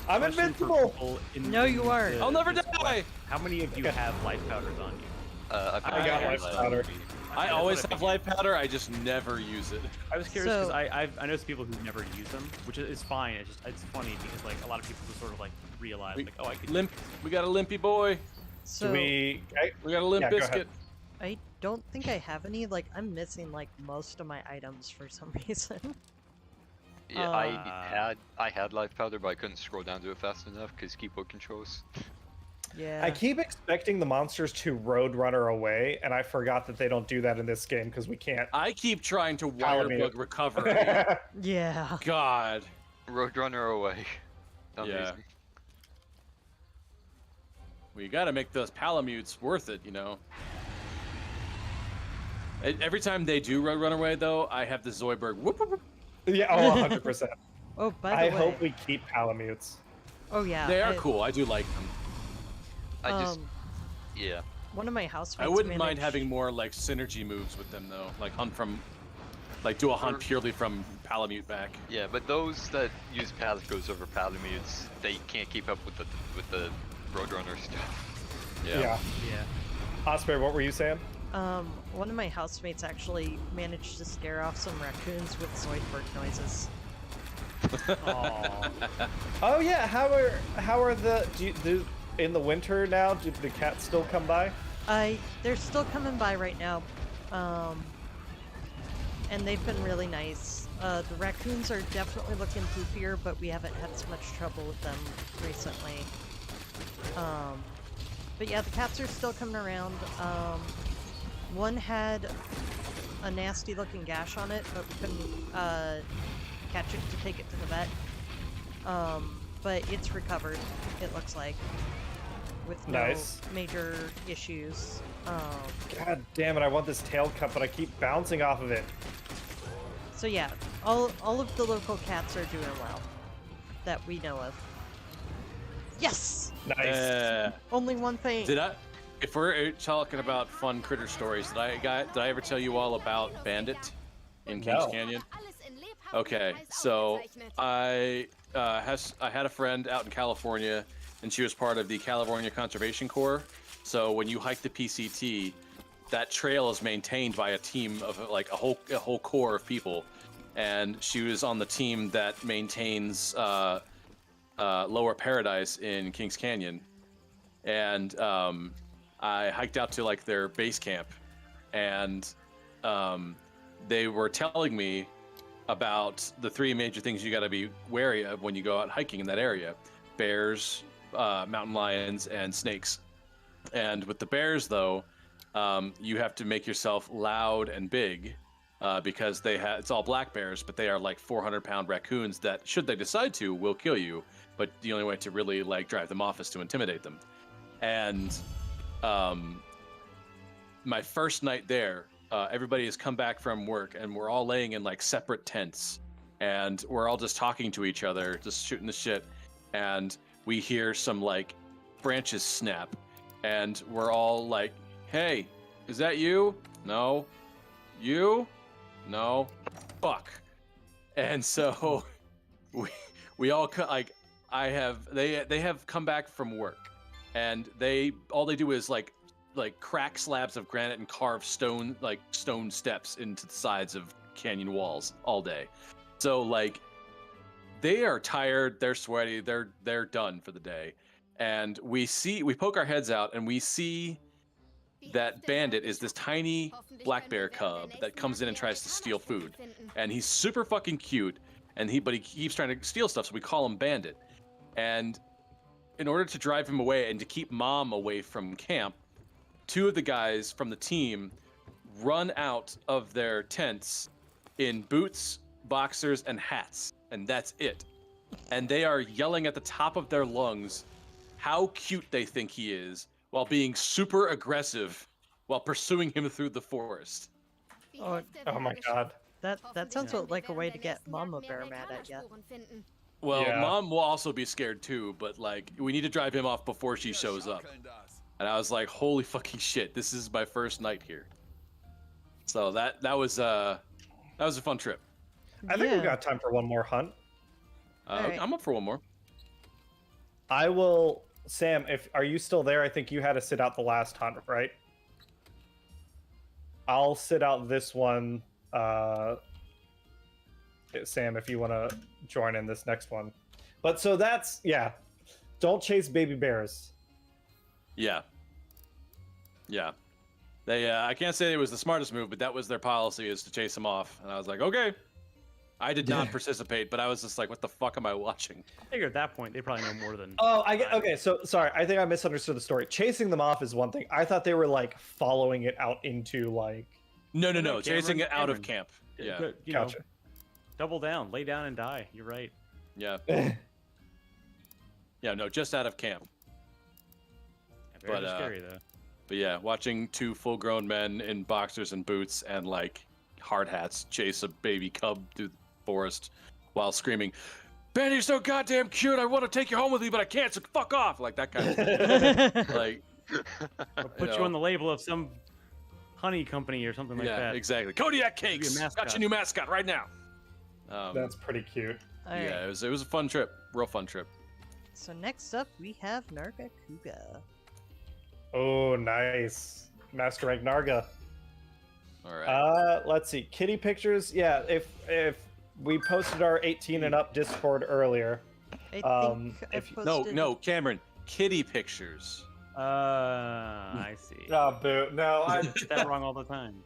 A: I'm
C: question for
A: invincible.
C: people in-
B: No, you
C: in
B: aren't.
C: the
D: I'll never
C: Discord.
D: die.
C: How many of you have life powders on you?
F: I've
A: I got life powder.
D: I
C: That's
D: always
C: what I
D: have life powder. I just never use it.
C: I was curious because
B: So-
C: I know some people who never use them, which is fine. It's funny because like a lot of people just sort of like realize
D: We-
C: like, oh, I could
D: Limp. We got a limpy boy.
B: So
A: Do we?
D: We got a limp
A: Yeah, go ahead.
D: biscuit.
B: I don't think I have any. Like I'm missing like most of my items for some reason.
F: Yeah,
C: Uh,
F: I had life powder, but I couldn't scroll down to it fast enough because keyboard controls.
B: Yeah.
A: I keep expecting the monsters to roadrunner away, and I forgot that they don't do that in this game because we can't.
D: I keep trying to
A: Palamute.
D: wirebug recovery.
B: Yeah.
D: God.
F: Roadrunner away. Amazing.
D: Yeah. Well, you gotta make those palamutes worth it, you know. Every time they do run away, though, I have the Zoidberg. Whoop, whoop, whoop.
A: Yeah, oh, 100%.
B: Oh, by the
A: I
B: way.
A: hope we keep palamutes.
B: Oh yeah.
D: They are cool. I do like them.
F: I just,
B: Um,
F: yeah.
B: One of my housemates.
D: I wouldn't mind
B: managed-
D: having more like synergy moves with them, though. Like hunt from, like do a hunt purely from palamute back.
F: Yeah, but those that use Palicos over Palamutes, they can't keep up with the Roadrunner stuff.
A: Yeah.
C: yeah.
A: Osprey, what were you saying?
B: One of my housemates actually managed to scare off some raccoons with Zoidberg noises.
C: Aw.
A: Oh yeah, how are the in the winter now? Do the cats still come by?
B: They're still coming by right now, and they've been really nice. The raccoons are definitely looking poofier, but we haven't had so much trouble with them recently. But yeah, the cats are still coming around. One had a nasty looking gash on it, but we couldn't catch it to take it to the vet. But it's recovered, it looks like, with no
A: Nice.
B: major issues.
A: God damn it! I want this tail cut, but I keep bouncing off of it.
B: So yeah, all of the local cats are doing well, that we know of. Yes!
A: Nice.
B: Only one thing.
D: Did I? If we're talking about fun critter stories, did I ever tell you all about Bandit in Kings
A: No.
D: Canyon? Okay, so I had a friend out in California, and she was part of the California Conservation Corps. So when you hike the PCT, that trail is maintained by a team of like a whole corps of people, and she was on the team that maintains Lower Paradise in Kings Canyon, and I hiked out to like their base camp, and they were telling me about the 3 major things you got to be wary of when you go out hiking in that area: bears, mountain lions, and snakes. And with the bears, though, you have to make yourself loud and big because it's all black bears, but they are like 400-pound raccoons that, should they decide to, will kill you. But the only way to really like drive them off is to intimidate them. And my first night there, everybody has come back from work, and we're all laying in like separate tents, and we're all just talking to each other, just shooting the shit, and we hear some like branches snap, and we're all like, "Hey, is that you? No. You? No. Fuck." And so we all like they have come back from work, and all they do is like crack slabs of granite and carve stone steps into the sides of canyon walls all day. So like they are tired, they're sweaty, they're done for the day. And we poke our heads out and we see that Bandit is this tiny black bear cub that comes in and tries to steal food. And he's super fucking cute, but he keeps trying to steal stuff, so we call him Bandit. And in order to drive him away and to keep Mom away from camp, 2 of the guys from the team run out of their tents in boots, boxers, and hats, and that's it. And they are yelling at the top of their lungs how cute they think he is, while being super aggressive while pursuing him through the forest.
A: Oh my god.
B: That sounds like a way to get Mama Bear mad at you.
D: Well,
A: Yeah.
D: Mom will also be scared too, but like we need to drive him off before she shows up. And I was like, holy fucking shit, this is my first night here. So that was a fun trip.
A: I think
B: Yeah.
A: we've got time for one more hunt.
B: Alright.
D: I'm up for one more.
A: I will. Sam, are you still there? I think you had to sit out the last hunt, right? I'll sit out this one. Sam, if you want to join in this next one. But so that's, yeah. Don't chase baby bears.
D: Yeah. Yeah. They I can't say it was the smartest move, but that was their policy, is to chase them off. And I was like, okay. I did not participate, but I was just like, what the fuck am I watching?
C: I figure at that point they probably know more than.
A: Oh, I get. Okay, so sorry. I think I misunderstood the story. Chasing them off is one thing. I thought they were like following it out into like.
D: No,
C: Cameron,
D: chasing it out of
C: Cameron.
D: camp. Yeah.
C: Good,
A: Gotcha.
C: double down, lay down and die. You're right.
D: Yeah. Yeah, no, just out of camp.
C: Very
D: But,
C: scary though.
D: But yeah, watching 2 full-grown men in boxers and boots and like hard hats chase a baby cub through the forest while screaming, "Bandit, you're so goddamn cute! I want to take you home with me, but I can't. So fuck off!" Like that kind of thing. Like,
C: I'll put you on the label of some honey company or something like
D: yeah,
C: that.
D: exactly. Kodiak
C: Be a
D: Cakes. Got
C: mascot.
D: your new mascot right now.
A: That's pretty cute.
B: Alright.
D: Yeah, it was a fun trip. Real fun trip.
B: So next up we have Narga Kuga.
A: Oh, nice. Master Rank Narga.
D: All right.
A: Let's see. Kitty pictures. Yeah, if we posted our 18 and up Discord earlier.
B: I
A: Um,
B: think I
A: if you-
B: posted...
D: No, Cameron. Kitty pictures.
C: I see.
A: Oh, boo. No, I.
C: Get that wrong all the time.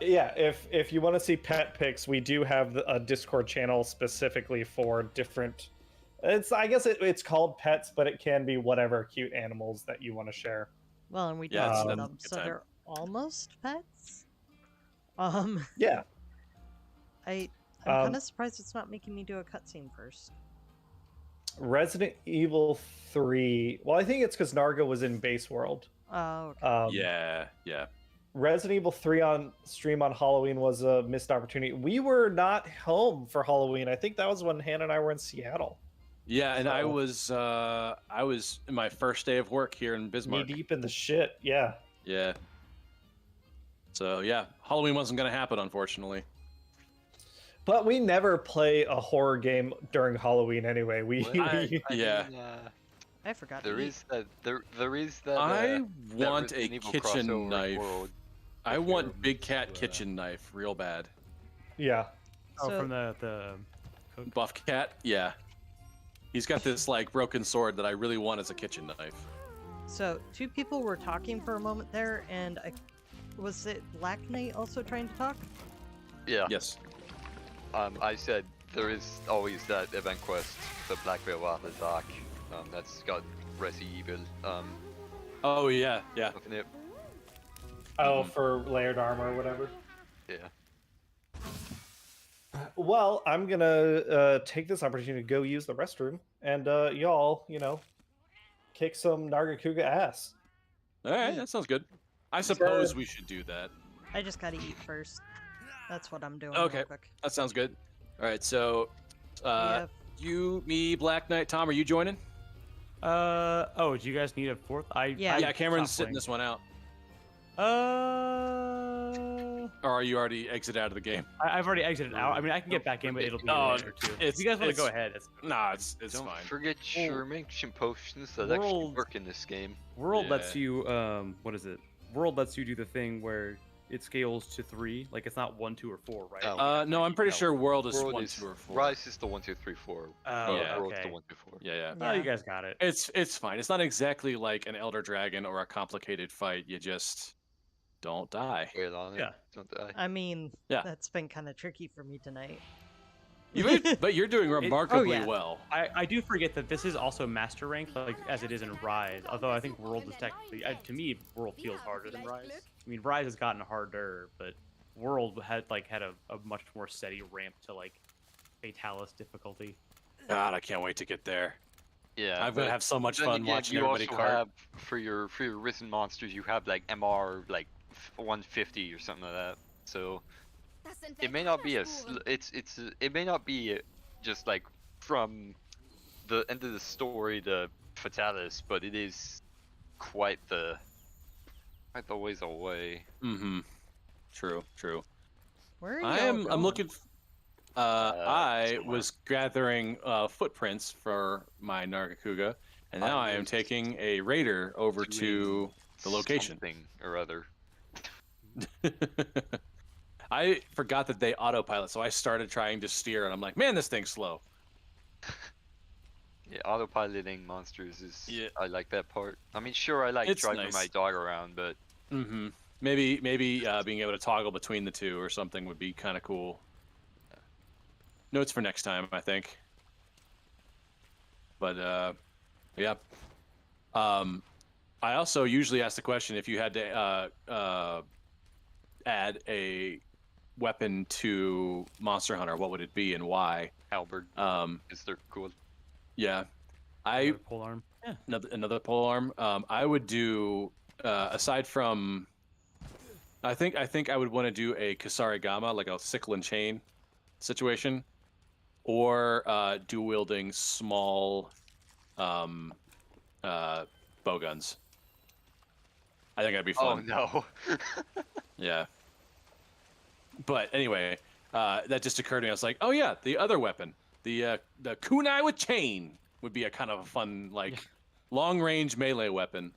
A: Yeah. If you want to see pet pics, we do have a Discord channel specifically for different. I guess it's called pets, but it can be whatever cute animals that you want to share.
B: Well, and we
D: Yeah,
B: did
A: that's
B: some
A: a
B: of them,
D: good
B: so
D: time.
B: they're almost pets.
A: Yeah.
B: I'm
A: Um,
B: kind of surprised it's not making me do a cutscene first.
A: Resident Evil 3. Well, I think it's because Narga was in Base World.
B: Oh, okay.
D: Yeah.
A: Resident Evil 3 on stream on Halloween was a missed opportunity. We were not home for Halloween. I think that was when Hannah and I were in Seattle.
D: Yeah, and I
A: So-
D: was in my first day of work here in
A: Knee
D: Bismarck.
A: deep in the shit. Yeah.
D: Yeah. So yeah, Halloween wasn't gonna happen, unfortunately.
A: But we never play a horror game during Halloween anyway.
D: Yeah.
B: I forgot.
F: There
B: to eat.
F: is that. There is that.
D: I
F: that
D: want a
F: Resident Evil
D: kitchen
F: crossover
D: knife.
F: world.
D: I
F: if
D: want
F: you're
D: Big Cat
F: into,
D: kitchen knife real bad.
A: Yeah.
C: Oh,
B: So-
C: from the cook.
D: Buff Cat, yeah. He's got this like broken sword that I really want as a kitchen knife.
B: So 2 people were talking for a moment there, and was it Black Knight also trying to talk?
F: Yeah.
D: Yes.
F: I said there is always that event quest, the Black Veil Waffle Dark. That's got Resi Evil.
D: Oh yeah, yeah.
F: Of it.
A: Oh, for layered armor or whatever.
F: Yeah.
A: Well, I'm gonna take this opportunity to go use the restroom, and y'all, kick some Nargacuga ass.
D: All right, that sounds good. I suppose we should do that.
B: I just gotta eat first. That's what I'm doing.
D: Okay.
B: Real quick.
D: That sounds good. All right, so
B: Yeah.
D: you, me, Black Knight, Tom, are you joining?
C: Oh, do you guys need a fourth?
B: Yeah.
D: Yeah, Cameron's
C: stopped
D: sitting this one out.
C: playing.
D: Or are you already exited out of the game?
C: I've already exited out. I mean, I can get back in, but it'll be a
D: Oh,
C: minute or two.
D: it's-
C: If you guys want to
D: it's-
C: go ahead, it's
D: Nah, it's
F: Don't
D: fine.
F: forget
C: Oh.
F: your mention potions that actually
C: World-
F: work in this game.
C: World
D: Yeah.
C: lets you what is it? World lets you do the thing where it scales to 3. Like it's not 1, 2, or 4, right?
F: Oh.
D: No, I'm pretty sure World is
F: World
D: 1,
F: is
D: 2, or 4.
F: Rise is the 1, 2, 3, 4.
C: Oh,
D: Yeah.
F: World's the
C: okay.
F: 1, 2, 4.
D: Yeah.
C: Oh, you
B: Yeah.
C: guys got it.
D: It's fine. It's not exactly like an Elder Dragon or a complicated fight. You just don't die.
F: Wait on it.
C: Yeah.
F: Don't die.
B: I mean,
D: Yeah.
B: that's been kind of tricky for me tonight.
D: But you're doing remarkably
B: yeah.
D: well.
C: I do forget that this is also Master Rank, like as it is in Rise. Although I think World is technically, to me, World feels harder than Rise. I mean, Rise has gotten harder, but World had a much more steady ramp to like Fatalis difficulty.
D: God, I can't wait to get there.
F: Yeah.
D: I'm gonna
F: but
D: have so much
F: then
D: fun
F: again,
D: watching
F: you
D: everybody
F: also
D: cart.
F: have for your risen monsters, you have like MR like 150 or something like that. So
E: Das sind
F: it may not be
E: Vektorspuren.
F: it may not be just like from the end of the story to Fatalis, but it is quite the ways away.
D: Mm-hmm. True.
B: Where are you?
D: I'm looking. I
F: somewhere.
D: was gathering footprints for my Nargacuga, and now I am
F: was
D: taking a raider over to
F: doing
D: the location.
F: Something or other.
D: I forgot that they autopilot, so I started trying to steer, and I'm like, man, this thing's slow.
F: Yeah, autopiloting monsters is.
D: Yeah.
F: I like that part. I mean, sure, I like
D: It's
F: driving
D: nice.
F: my dog around, but
D: Mm-hmm. Maybe being able to toggle between the two or something would be kind of cool. Notes for next time, I think. But yeah. I also usually ask the question if you had to add a weapon to Monster Hunter, what would it be and why?
F: halberd is they're cool.
D: Yeah,
C: Another pole arm. Yeah.
D: another pole arm. I would do aside from. I think I would want to do a Kasarigama, like a sickle and chain situation, or dual wielding small bow guns. I think that'd be
F: Oh
D: fun.
F: no.
D: Yeah. But anyway, that just occurred to me. I was like, oh yeah, the other weapon, the kunai with chain would be a kind of a fun, like, long range melee weapon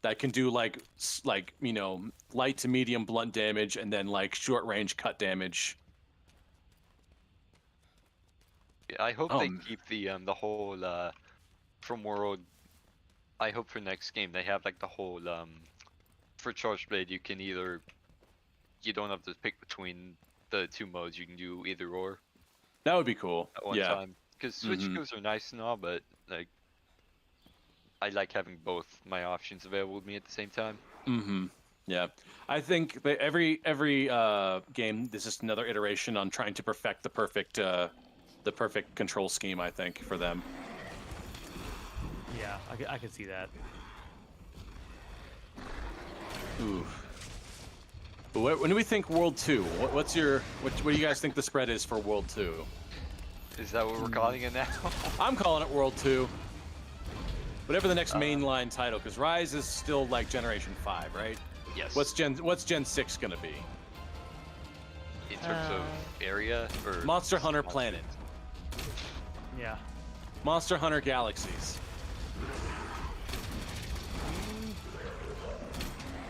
D: that can do like light to medium blunt damage and then like short range cut damage.
F: I hope they keep the whole from World. I hope for next game they have like the whole for Charge Blade you can either you don't have to pick between the two modes, you can do either or
D: That would be cool.
F: at one
D: Yeah.
F: time. Because switch moves are nice and all, but like I like having both my options available to me at the same time.
D: Mm-hmm. Yeah. I think that every game, this is another iteration on trying to perfect the perfect control scheme. I think for them.
C: Yeah, I can see that.
D: Ooh. But when do we think World 2? What do you guys think the spread is for World 2?
F: Is that what we're calling it now?
D: I'm calling it World 2. Whatever the next mainline title, because Rise is still like Generation 5, right?
F: Yes.
D: What's Gen 6 gonna be?
F: In terms of area or
D: Monster Hunter Planet.
C: Yeah.
D: Monster Hunter Galaxies.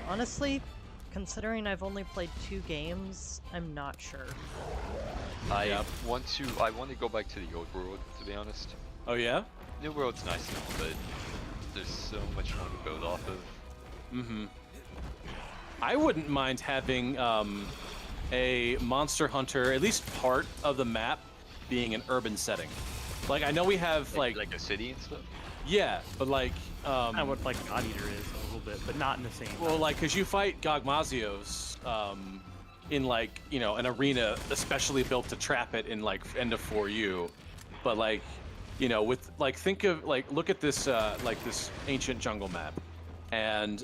B: Honestly, considering I've only played 2 games, I'm not sure.
F: I want to go back to the old world, to be honest.
D: Oh yeah?
F: New World's nice and all, but there's so much more to build off of.
D: Mm-hmm. I wouldn't mind having a Monster Hunter, at least part of the map, being an urban setting. Like I know we have like
F: a city and stuff.
D: yeah, but like
C: Kind of what like God Eater is a little bit, but not in the same.
D: well, like because you fight Gogmazios in like an arena especially built to trap it in like end of 4U, but like with like think of like look at this like this ancient jungle map, and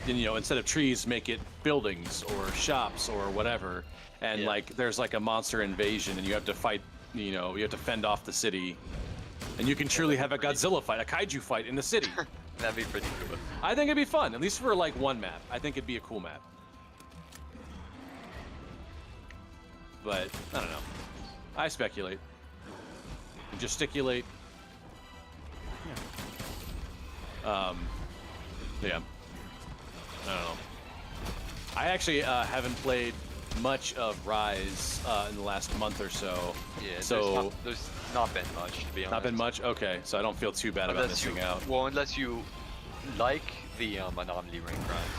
D: instead of trees make it buildings or shops or whatever, and like there's like a monster invasion and you have to fight, you have to fend off the city, and you can truly have a Godzilla fight, a kaiju fight in the city.
F: That'd be pretty cool.
D: I think it'd be fun, at least for like one map. I think it'd be a cool map. But I don't know. I speculate. Gesticulate. Yeah. I don't know. I actually haven't played much of Rise in the last month or so.
F: Yeah,
D: so
F: there's not been much, to be honest.
D: not been much. Okay, so I don't feel too bad about
F: Unless
D: missing out.
F: Well, unless you like the anomaly ring grind.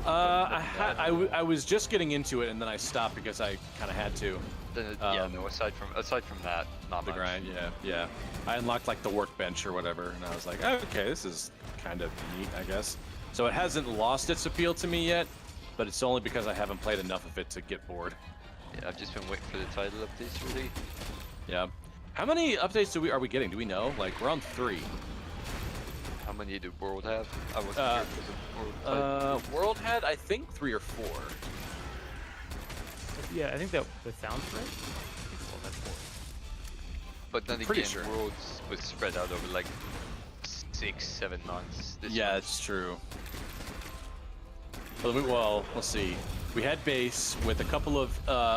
D: I was just getting into it and then I stopped because I kind of had to.
F: Then yeah, no. Aside from that, not
D: The
F: much.
D: grind, yeah. I unlocked like the workbench or whatever, and I was like, okay, this is kind of neat, I guess. So it hasn't lost its appeal to me yet, but it's only because I haven't played enough of it to get bored.
F: Yeah, I've just been waiting for the title updates, really.
D: Yeah. How many updates are we getting? Do we know? Like we're on 3.
F: How many did World have? I wasn't here for the World title.
D: World had I think 3 or 4.
C: Yeah, I think that sounds right. Well, that's 4.
F: But then
D: pretty
F: again,
D: sure.
F: Worlds was spread out over like 6-7 months. This
D: Yeah,
F: one-
D: it's true. Well, let's see. We had base with a couple of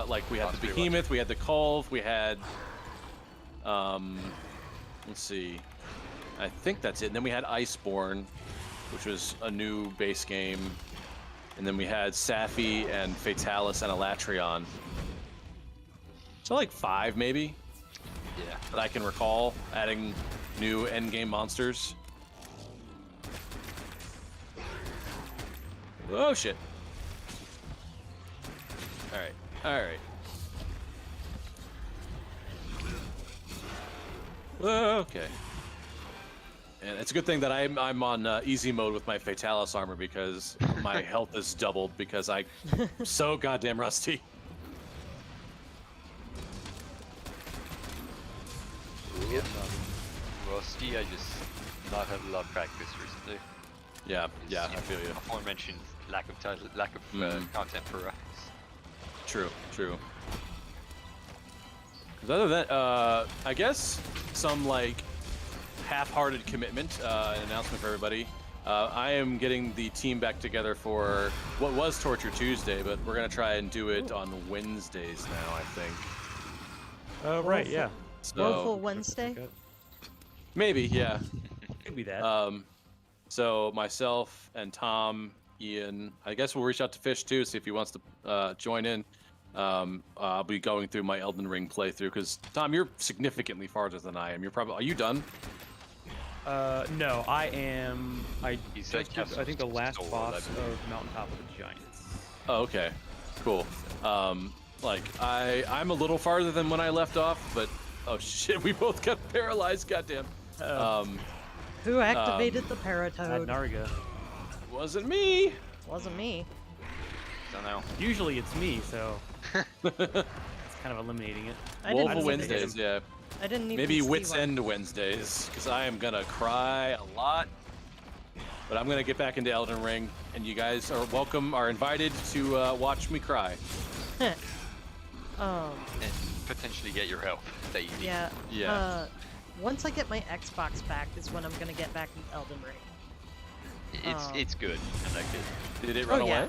D: like we had the
F: Osprey
D: behemoth, we had the Culve, we had let's see. I think that's it. And then we had Iceborne, which was a new base game. And then we had Safi and Fatalis and Elatrion. So like 5 maybe
F: Yeah.
D: that I can recall adding new endgame monsters. Oh shit. Alright, alright. Okay. And it's a good thing that I'm on easy mode with my Fatalis armor because my health is doubled because I'm so goddamn rusty.
F: Yeah, rusty. I just not had a lot of practice recently.
D: Yeah, yeah,
F: It's,
D: I feel you.
F: Aforementioned lack of title, lack of content for Rise.
D: True, true. 'Cause other than I guess some like half-hearted commitment, an announcement for everybody. I am getting the team back together for what was Torture Tuesday, but we're gonna try and do it on Wednesdays now, I think.
C: Oh, right, yeah.
D: So
B: Woeful Wednesday?
D: maybe, yeah.
C: Could be that.
D: So myself and Tom, Ian, I guess we'll reach out to Fish too, see if he wants to join in. I'll be going through my Elden Ring playthrough because Tom, you're significantly farther than I am. Are you done?
C: No, I am.
F: He's
C: Just
F: like
C: did, I think the last
F: Soul
C: boss
F: 11.
C: of Mountaintop of the Giants.
D: Oh, okay, cool. Like I'm a little farther than when I left off, but oh shit, we both got paralyzed. Goddamn.
B: Who activated the
C: Bad
B: Paratoad?
C: Narga.
D: Wasn't me.
B: Wasn't me.
F: Don't know.
C: Usually it's me, so it's kind of eliminating it.
B: I
D: Woeful
B: didn't even
D: Wednesdays,
B: see-
D: yeah.
B: I didn't even
D: Maybe
B: see
D: Wits
B: one.
D: End Wednesdays, because I am gonna cry a lot. But I'm gonna get back into Elden Ring, and you guys are welcome, are invited to watch me cry.
B: Um,
F: And potentially get your help that you need.
B: yeah.
D: Yeah.
B: Once I get my Xbox back is when I'm gonna get back in Elden Ring.
F: It's good. I like it.
D: Did it run
B: Oh, yeah.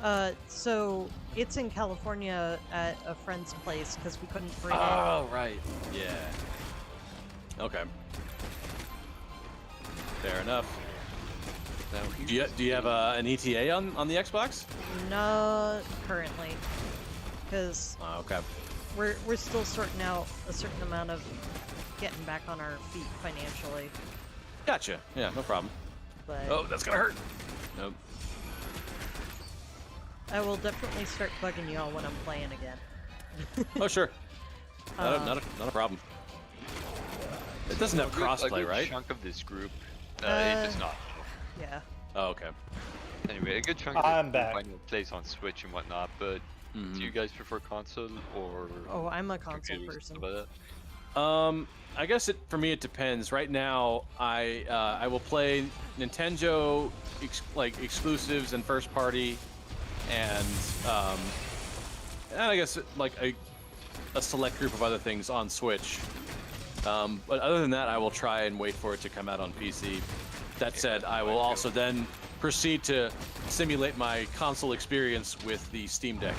D: away?
B: So it's in California at a friend's place because we couldn't bring it.
D: Oh, right. Yeah. Okay. Fair enough.
F: Now,
D: Do you have an ETA on the Xbox?
B: Not currently, because
D: Oh, okay.
B: we're still sorting out a certain amount of getting back on our feet financially.
D: Gotcha. Yeah, no problem.
B: But
D: Oh, that's gonna hurt. Nope.
B: I will definitely start bugging y'all when I'm playing again.
D: Oh, sure. Not a problem. It doesn't have
F: a
D: crossplay,
F: good
D: right?
F: chunk of this group. It does not.
B: Yeah.
D: Oh, okay.
F: Anyway, a good chunk of
A: I'm
F: this
A: back.
F: group I know plays on Switch and whatnot, but do you guys prefer console or
B: Oh, I'm a console
F: computers,
B: person.
F: stuff like that?
D: I guess for me it depends. Right now, I will play Nintendo exclusives and first party, and I guess like a select group of other things on Switch. But other than that, I will try and wait for it to come out on PC. That said, I will also then proceed to simulate my console experience with the Steam Deck.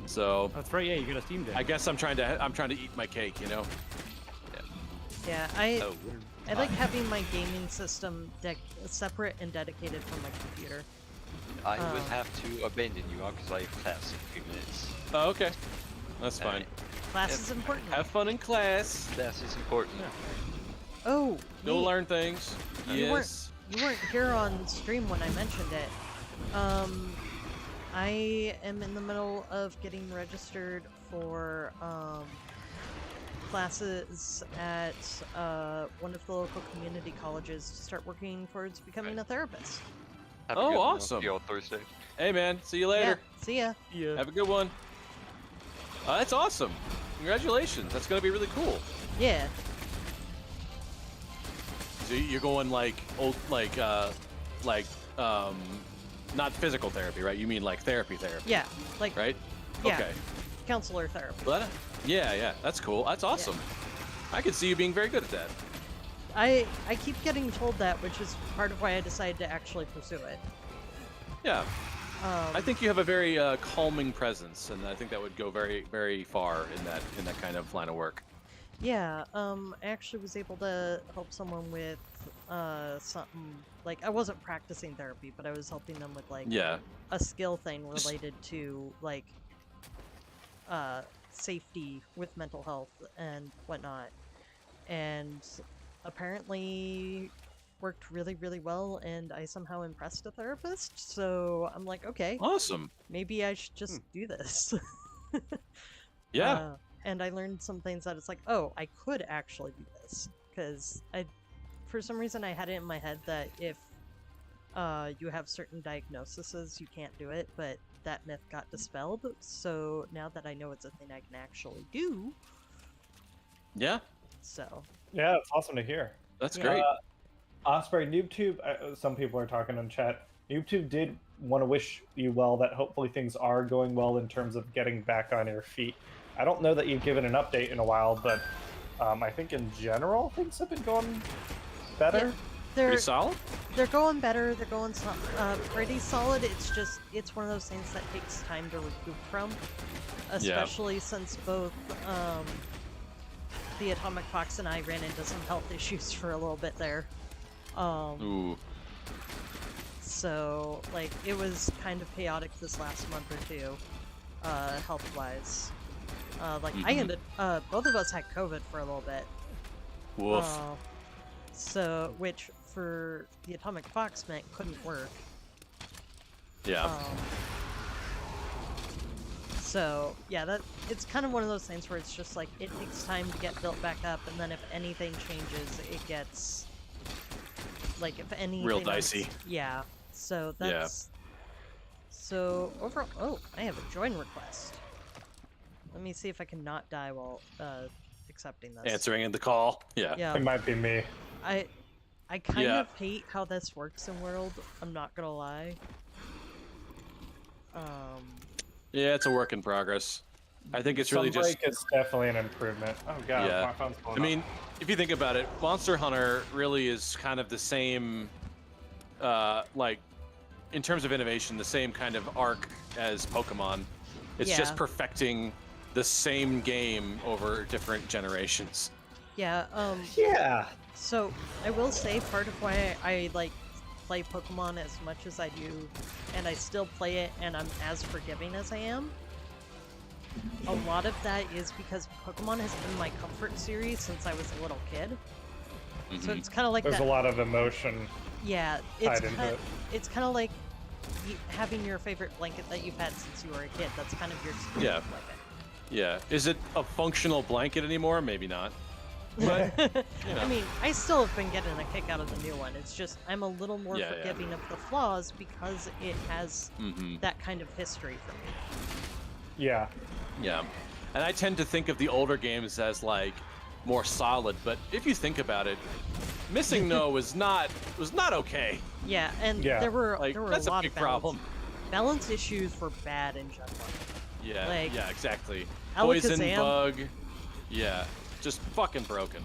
D: So
C: That's right. Yeah, you got a Steam Deck.
D: I guess I'm trying to eat my cake, you know.
B: Yeah, I
F: Oh,
B: I like having my gaming system separate and dedicated from my computer.
F: I will have to abandon you because I have class in a few minutes.
D: Oh, okay. That's fine.
B: Class is important.
D: Have fun in class.
F: Class is important.
B: Oh,
D: Go
B: neat.
D: learn things.
B: You
D: Yes.
B: weren't here on stream when I mentioned it. I am in the middle of getting registered for classes at one of the local community colleges to start working towards becoming a therapist.
F: Have a
D: Oh,
F: good one.
D: awesome.
F: See you on Thursday.
D: Hey, man. See you later.
B: Yeah, see ya.
C: Yeah.
D: Have a good one. That's awesome. Congratulations. That's gonna be really cool.
B: Yeah.
D: So you're going like not physical therapy, right? You mean like therapy,
B: Yeah, like
D: right?
B: yeah.
D: Okay.
B: Counselor therapy.
D: Well, yeah. That's cool. That's awesome. I could see you being very good at that.
B: I keep getting told that, which is part of why I decided to actually pursue it.
D: Yeah. I think you have a very calming presence, and I think that would go very, very far in that kind of line of work.
B: Yeah, I actually was able to help someone with something like I wasn't practicing therapy, but I was helping them with like
D: Yeah.
B: a skill thing related to like safety with mental health and whatnot, and apparently worked really, really well, and I somehow impressed a therapist, so I'm like, okay,
D: Awesome.
B: maybe I should just do this.
D: Yeah.
B: And I learned some things that it's like, oh, I could actually do this, because for some reason I had it in my head that if you have certain diagnoses, you can't do it, but that myth got dispelled, so now that I know it's a thing I can actually do,
D: Yeah.
B: so.
A: Yeah, it's awesome to hear.
D: That's
B: Yeah.
D: great.
A: Osprey, NoobTube, some people are talking in chat. NoobTube did want to wish you well, that hopefully things are going well in terms of getting back on your feet. I don't know that you've given an update in a while, but I think in general things have been going better.
B: They're,
D: Pretty solid.
B: they're going better, they're going pretty solid, it's one of those things that takes time to recoup from, especially since both the Atomic Fox and I ran into some health issues for a little bit there.
D: Ooh.
B: So, like, it was kind of chaotic this last month or two, health-wise. I ended, both of us had COVID for a little bit.
D: Woof.
B: So, which for the Atomic Fox meant couldn't work.
D: Yeah.
B: So, yeah, it's kind of one of those things where it's just like, it takes time to get built back up, and then if anything changes, it gets, like, if anything...
D: Real dicey.
B: Yeah, so that's... So, overall... Oh, I have a join request. Let me see if I can not die while accepting this.
D: Answering the call. Yeah.
B: Yeah,
A: It might be me.
B: I kind
D: Yeah.
B: of hate how this works in World, I'm not gonna lie.
D: Yeah, it's a work in progress. I think it's really just.
A: Sunbreak is definitely an improvement. Oh god,
D: Yeah.
A: my phone's blowing
D: I mean, if you think about it, Monster Hunter really is kind of the same, like, in terms of innovation, the same kind of arc as Pokemon. It's just
B: Yeah.
D: perfecting the same game over different generations.
B: Yeah,
A: Yeah.
B: so I will say part of why I like play Pokemon as much as I do, and I still play it and I'm as forgiving as I am, a lot of that is because Pokemon has been my comfort series since I was a little kid. So
D: Mhm.
B: it's kind of like
A: There's
B: that.
A: a lot of emotion
B: Yeah,
A: tied into it.
B: it's kind of like having your favorite blanket that you've had since you were a kid. That's kind of your
D: Yeah.
B: blanket.
D: Yeah. Is it a functional blanket anymore? Maybe not. But, you know.
B: I mean, I still have been getting a kick out of the new one. It's just I'm a little more
D: Yeah, yeah.
B: forgiving of the flaws because it has
D: Mhm.
B: that kind of history for me.
A: Yeah.
D: Yeah. And I tend to think of the older games as like more solid, but if you think about it, Missing No was not okay.
B: Yeah, and
A: Yeah.
B: there were
D: Like,
B: a
D: that's a
B: lot
D: big
B: of balance,
D: problem.
B: balance issues were bad in general.
D: Yeah,
B: Like,
D: yeah, exactly.
B: Alakazam-
D: Poison, bug, yeah, just fucking broken.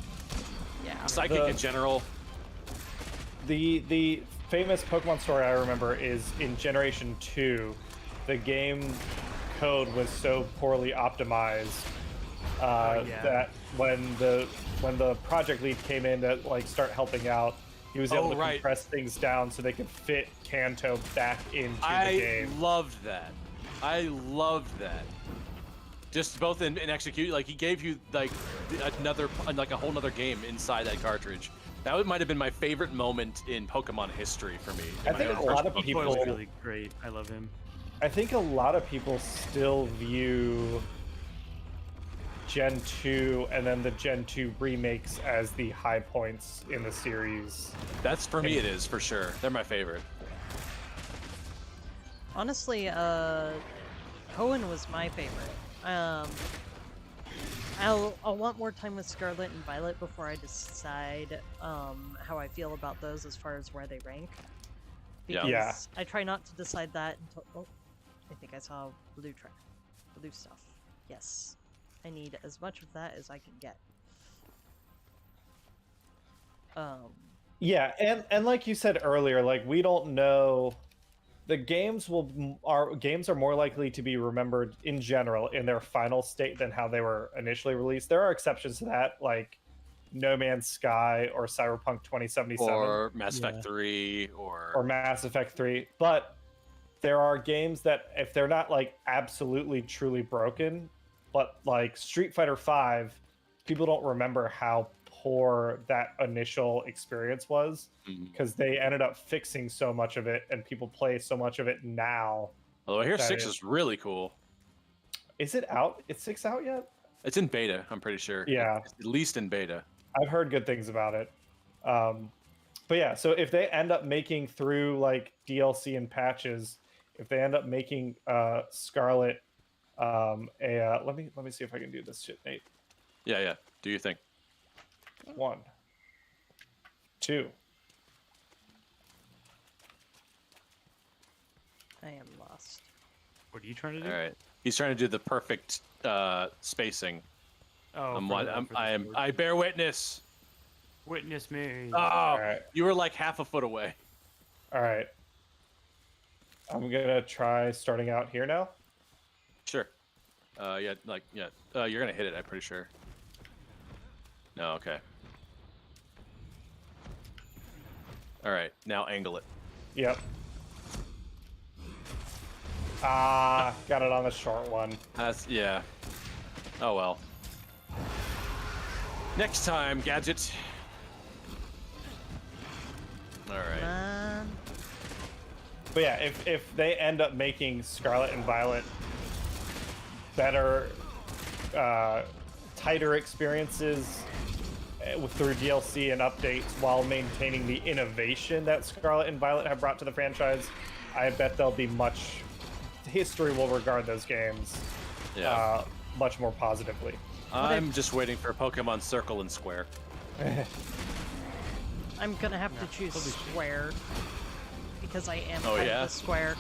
B: Yeah.
D: Psychic
A: The-
D: in general.
A: The famous Pokemon story I remember is in Generation 2, the game code was so poorly optimized
C: yeah.
A: That when the project lead came in to like start helping out, he was able to compress things down so they could fit Kanto back into the game.
D: I loved that. I loved that. Just both in execute, like he gave you like a whole nother game inside that cartridge. That might have been my favorite moment in Pokemon history for me.
A: I think a lot of people
C: was really great. I love him.
A: I think a lot of people still view Gen 2 and then the Gen 2 remakes as the high points in the series.
D: That's for me. It is for sure. They're my favorite.
B: Honestly, Hoenn was my favorite. I'll want more time with Scarlet and Violet before I decide how I feel about those as far as where they rank. Because
A: Yeah.
B: I try not to decide that until. Oh, I think I saw blue stuff. Yes, I need as much of that as I can get.
A: Yeah, and like you said earlier, like we don't know. The games are more likely to be remembered in general in their final state than how they were initially released. There are exceptions to that, like No Man's Sky or Cyberpunk 2077
D: Or Mass Effect 3
A: or Mass Effect 3. But there are games that if they're not like absolutely truly broken, but like Street Fighter 5, people don't remember how poor that initial experience was because they ended up fixing so much of it and people play so much of it now.
D: Although I hear 6 is really cool.
A: Is it out? Is 6 out yet?
D: It's in beta, I'm pretty sure.
A: Yeah.
D: It's at least in beta.
A: I've heard good things about it. But yeah, so if they end up making through like DLC and patches, if they end up making Scarlet let me see if I can do this shit, Nate.
D: Yeah. Do you think?
A: 1, 2.
B: I am lost.
C: What are you trying to do?
D: All right. He's trying to do the perfect spacing.
C: Oh,
D: I bear witness.
C: Witness me.
D: Oh,
A: right.
D: You were like half a foot away.
A: All right. I'm gonna try starting out here now.
D: Sure. You're gonna hit it, I'm pretty sure. No, okay. All right, now angle it.
A: Yep. Got it on the short one.
D: Yeah. Oh well. Next time, Gadget. All right.
A: But yeah, if they end up making Scarlet and Violet better, tighter experiences through DLC and updates while maintaining the innovation that Scarlet and Violet have brought to the franchise, I bet they'll be history will regard those games much more positively.
D: I'm just waiting for Pokemon Circle and Square.
B: I'm gonna have to choose Square because I am
D: Oh,
B: kind
D: yeah?
B: of a Square.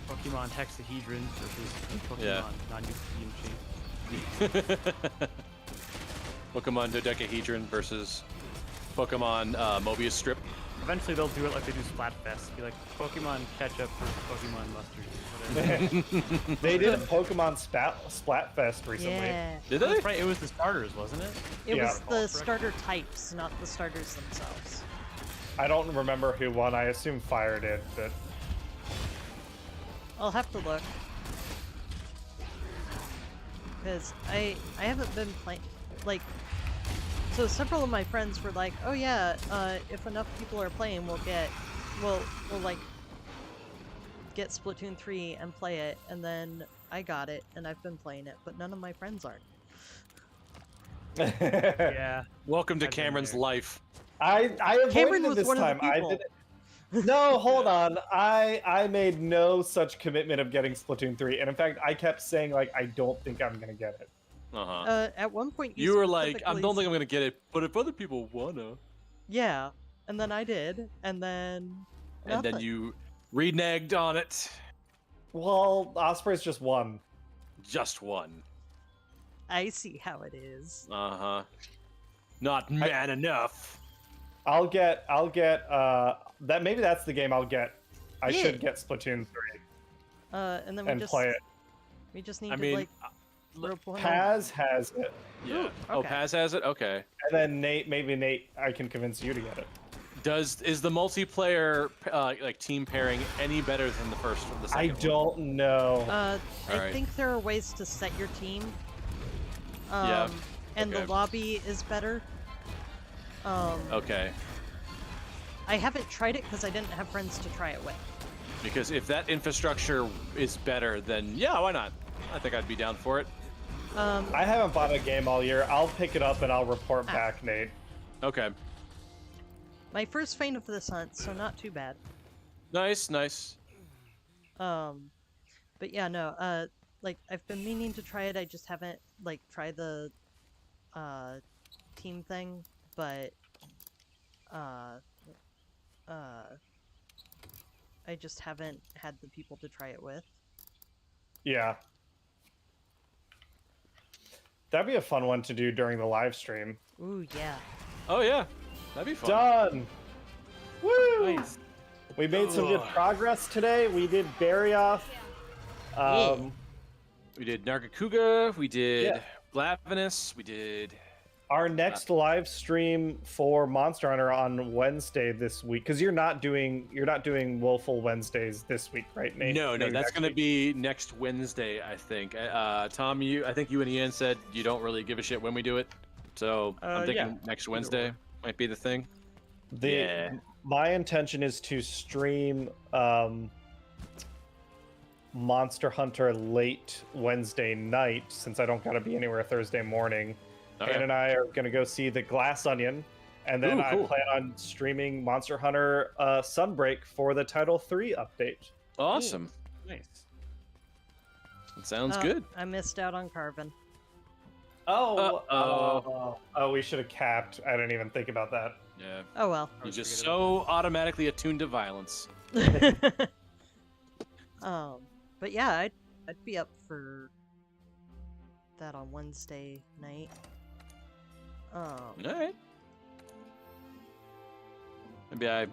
C: Pokemon Hexahedron versus Pokemon non-Yuki.
D: Pokemon Dodecahedron versus Pokemon Mobius Strip.
C: Eventually they'll do it like they do Splatfest. Be like Pokemon Ketchup versus Pokemon Mustard.
A: They did a Pokemon Splatfest recently.
B: Yeah.
D: Did they?
C: That's right. It was the starters, wasn't it?
B: It
A: Yeah.
B: was the starter types, not the starters themselves.
A: I don't remember who won. I assume Fire did, but
B: I'll have to look. Because I haven't been playing, like, so several of my friends were like, oh yeah, if enough people are playing, we'll like, get Splatoon 3 and play it, and then I got it, and I've been playing it, but none of my friends aren't.
C: Yeah.
D: Welcome to
C: I've been
D: Cameron's
C: there.
D: life.
A: I avoided
B: Cameron
A: it
B: was
A: this
B: one of the
A: time. I
B: people.
A: didn't. No, hold on. I made no such commitment of getting Splatoon 3, and in fact, I kept saying like I don't think I'm gonna get it.
B: At one point,
D: You were like, I
B: specifically
D: don't think I'm gonna get it, but if other people wanna.
B: Yeah, and then I did, and then.
D: And then
B: nothing.
D: you reneged on it.
A: Well, Osprey's just one.
D: Just one.
B: I see how it is.
D: Uh-huh. Not man enough.
A: I'll get that. Maybe that's the game I'll get. I
B: Yeah.
A: should get Splatoon 3
B: And then we
A: and
B: just
A: play it.
B: we just need
D: I
B: to
D: mean,
B: like Rope one?
A: Paz has it,
D: Yeah. Oh,
B: okay.
D: Paz has it. Okay.
A: and then Nate, I can convince you to get it.
D: Is the multiplayer like team pairing any better than the first or the
A: I
D: second one?
A: don't know.
B: I
D: Alright.
B: think there are ways to set your team.
D: Yeah,
B: And
D: okay.
B: the lobby is better.
D: Okay.
B: I haven't tried it because I didn't have friends to try it with.
D: Because if that infrastructure is better, then yeah, why not? I think I'd be down for it.
A: I haven't bought a game all year. I'll pick it up and I'll report back, Nate.
D: Okay.
B: My first feint of this hunt, so not too bad.
D: Nice, nice.
B: But yeah, no, like, I've been meaning to try it, I just haven't, like, tried the, team thing, but, I just haven't had the people to try it with.
A: Yeah. That'd be a fun one to do during the live stream.
B: Ooh, yeah.
D: Oh yeah, that'd be fun.
A: Done! Woo!
C: Nice.
A: We made some good progress today. We did Berry Off.
D: We did Nargacuga, we did
A: Yeah.
D: Blavinus, we did.
A: Our next live stream for Monster Hunter on Wednesday this week, because you're not doing Woeful Wednesdays this week, right, Nate?
D: No,
A: Maybe
D: that's
A: next
D: gonna
A: week.
D: be next Wednesday, I think. Tom, I think you and Ian said you don't really give a shit when we do it, so I'm thinking
C: yeah.
D: next Wednesday might be the thing.
A: Yeah. My intention is to stream Monster Hunter late Wednesday night, since I don't gotta be anywhere Thursday morning.
D: Okay.
A: Ann and I are gonna go see The Glass Onion, and then
D: Ooh,
A: I
D: cool.
A: plan on streaming Monster Hunter Sunbreak for the Title 3 update.
D: Awesome.
C: Nice.
D: That sounds
B: Oh,
D: good.
B: I missed out on Carvin.
A: Oh, we should have capped. I didn't even think about that.
D: Yeah.
B: Oh well.
D: You're just so automatically attuned to violence.
B: But yeah, I'd be up for that on Wednesday night.
D: All right. Maybe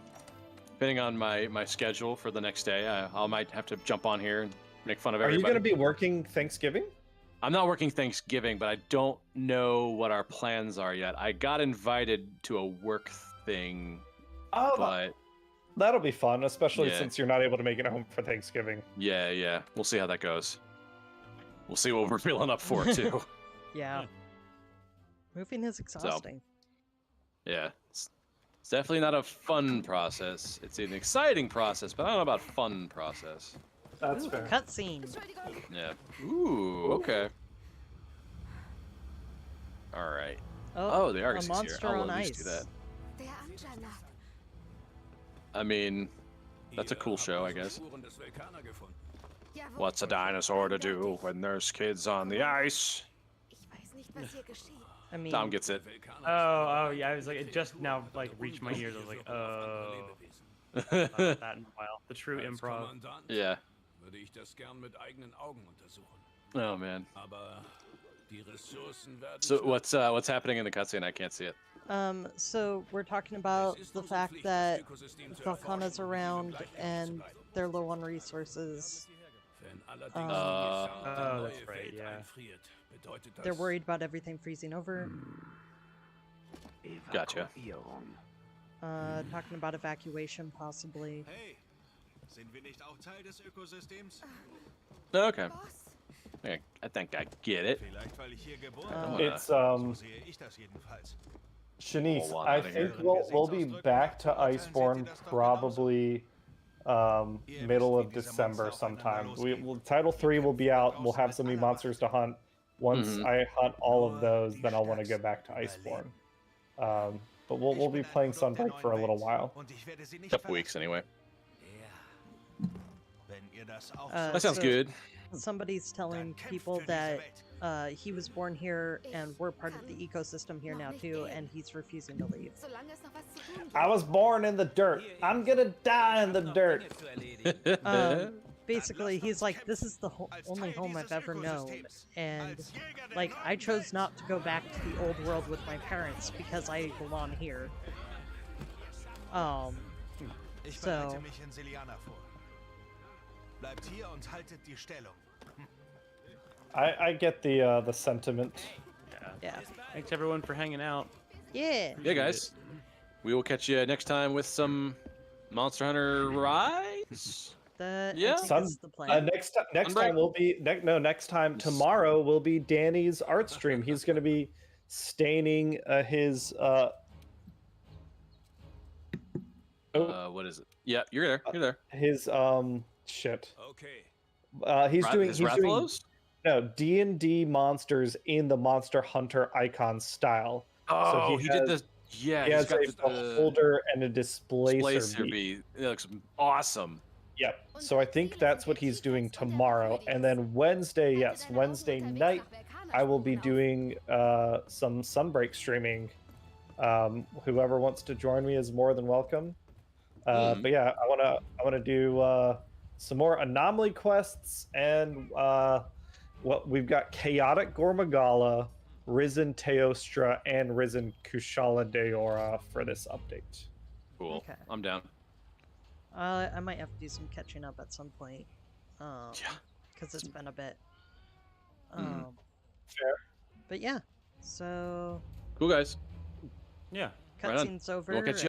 D: depending on my schedule for the next day, I might have to jump on here and make fun of
A: Are you
D: everybody.
A: gonna be working Thanksgiving?
D: I'm not working Thanksgiving, but I don't know what our plans are yet. I got invited to a work thing,
A: Oh,
D: but
A: that'll be fun, especially
D: Yeah.
A: since you're not able to make it home for Thanksgiving.
D: yeah, we'll see how that goes. We'll see what we're feeling up for too.
B: Yeah. Moving is exhausting.
D: Yeah, it's definitely not a fun process. It's an exciting process, but I don't know about fun process.
A: That's fair.
B: Cutscene.
D: Yeah. Ooh, okay. All right. Oh, the
B: a
D: Argus is here.
B: monster
D: I'll
B: on
D: at least
B: ice.
D: do that. I mean, that's a cool show, I guess. What's a dinosaur to do when there's kids on the ice?
B: I mean,
D: Tom gets it.
C: Oh, yeah. I was like, it just now like reached my ears. I was like, oh. Not that in a while. The true improv.
D: Yeah.
G: Würde ich das gern mit eigenen Augen untersuchen.
D: Oh man.
G: Aber die Ressourcen werden
D: So what's happening in the cutscene? I can't see it.
B: so we're talking about the fact that Volcana's around and they're low on resources.
G: Wenn allerdings
C: Oh, that's right, yeah.
G: einfriert, bedeutet das,
B: They're worried about everything freezing over.
D: Gotcha.
B: Talking about evacuation possibly.
H: Hey, sind wir nicht auch Teil des Ökosystems?
D: Okay. Yeah, I think I get it.
H: Vielleicht weil ich hier geboren
D: Uh,
H: bin.
A: It's
H: So sehe ich das jedenfalls.
A: Shanice,
D: Hold on,
A: I
D: outta
A: think
D: here.
A: we'll be back to Iceborne probably middle of December sometime. Title 3 will be out. We'll have some new monsters to hunt. Once
D: Mhm.
A: I hunt all of those, then I'll want to go back to Iceborne. But we'll be playing Sunbreak for a little while.
H: Und ich werde sie nicht
D: Couple weeks
H: verlassen.
D: anyway.
H: Ja. Wenn ihr das auch
D: That sounds
B: so-
D: good.
B: Somebody's telling people that he was born here and we're part of the ecosystem here now too, and he's refusing to leave.
A: I was born in the dirt. I'm gonna die in the dirt.
B: Basically, he's like, this is the only home I've ever known, and like I chose not to go back to the old world with my parents because I belong here.
H: Ich
B: So-
H: bereite mich in Siliana vor. Bleibt hier und haltet die Stellung.
A: I get the sentiment.
B: Yeah.
C: Thanks everyone for hanging out.
B: Yeah.
D: Yeah, guys. We will catch you next time with some Monster Hunter Rise.
B: I
D: Yeah.
B: think
A: Sun-
B: it's the plan.
A: Next
D: Sunbreak?
A: time will be next time tomorrow will be Danny's art stream. He's going to be staining his
D: What is it? Yeah, you're there. You're there.
A: his shit.
G: Okay.
A: He's doing
D: His
A: he's doing
D: Rathalos?
A: no D&D monsters in the Monster Hunter icon style.
D: Oh,
A: he
D: he did
A: has-
D: the. Yeah,
A: He
D: he's
A: has
D: got
A: a holder and a displacer bead.
D: bee. It looks awesome.
A: Yep. So I think that's what he's doing tomorrow, and then Wednesday, yes, Wednesday night, I will be doing some Sunbreak streaming. Whoever wants to join me is more than welcome. But yeah, I wanna do some more anomaly quests, and we've got Chaotic Gormagala, Risen Teostra, and Risen Kushala Deora for this update.
D: Cool.
B: Okay.
D: I'm down.
B: I might have to do some catching up at some point.
D: Yeah.
B: Because it's been a bit.
A: Fair.
B: But yeah. So
D: Cool, guys.
C: Yeah.
D: Right on.
B: cutscene's over.
D: We'll catch you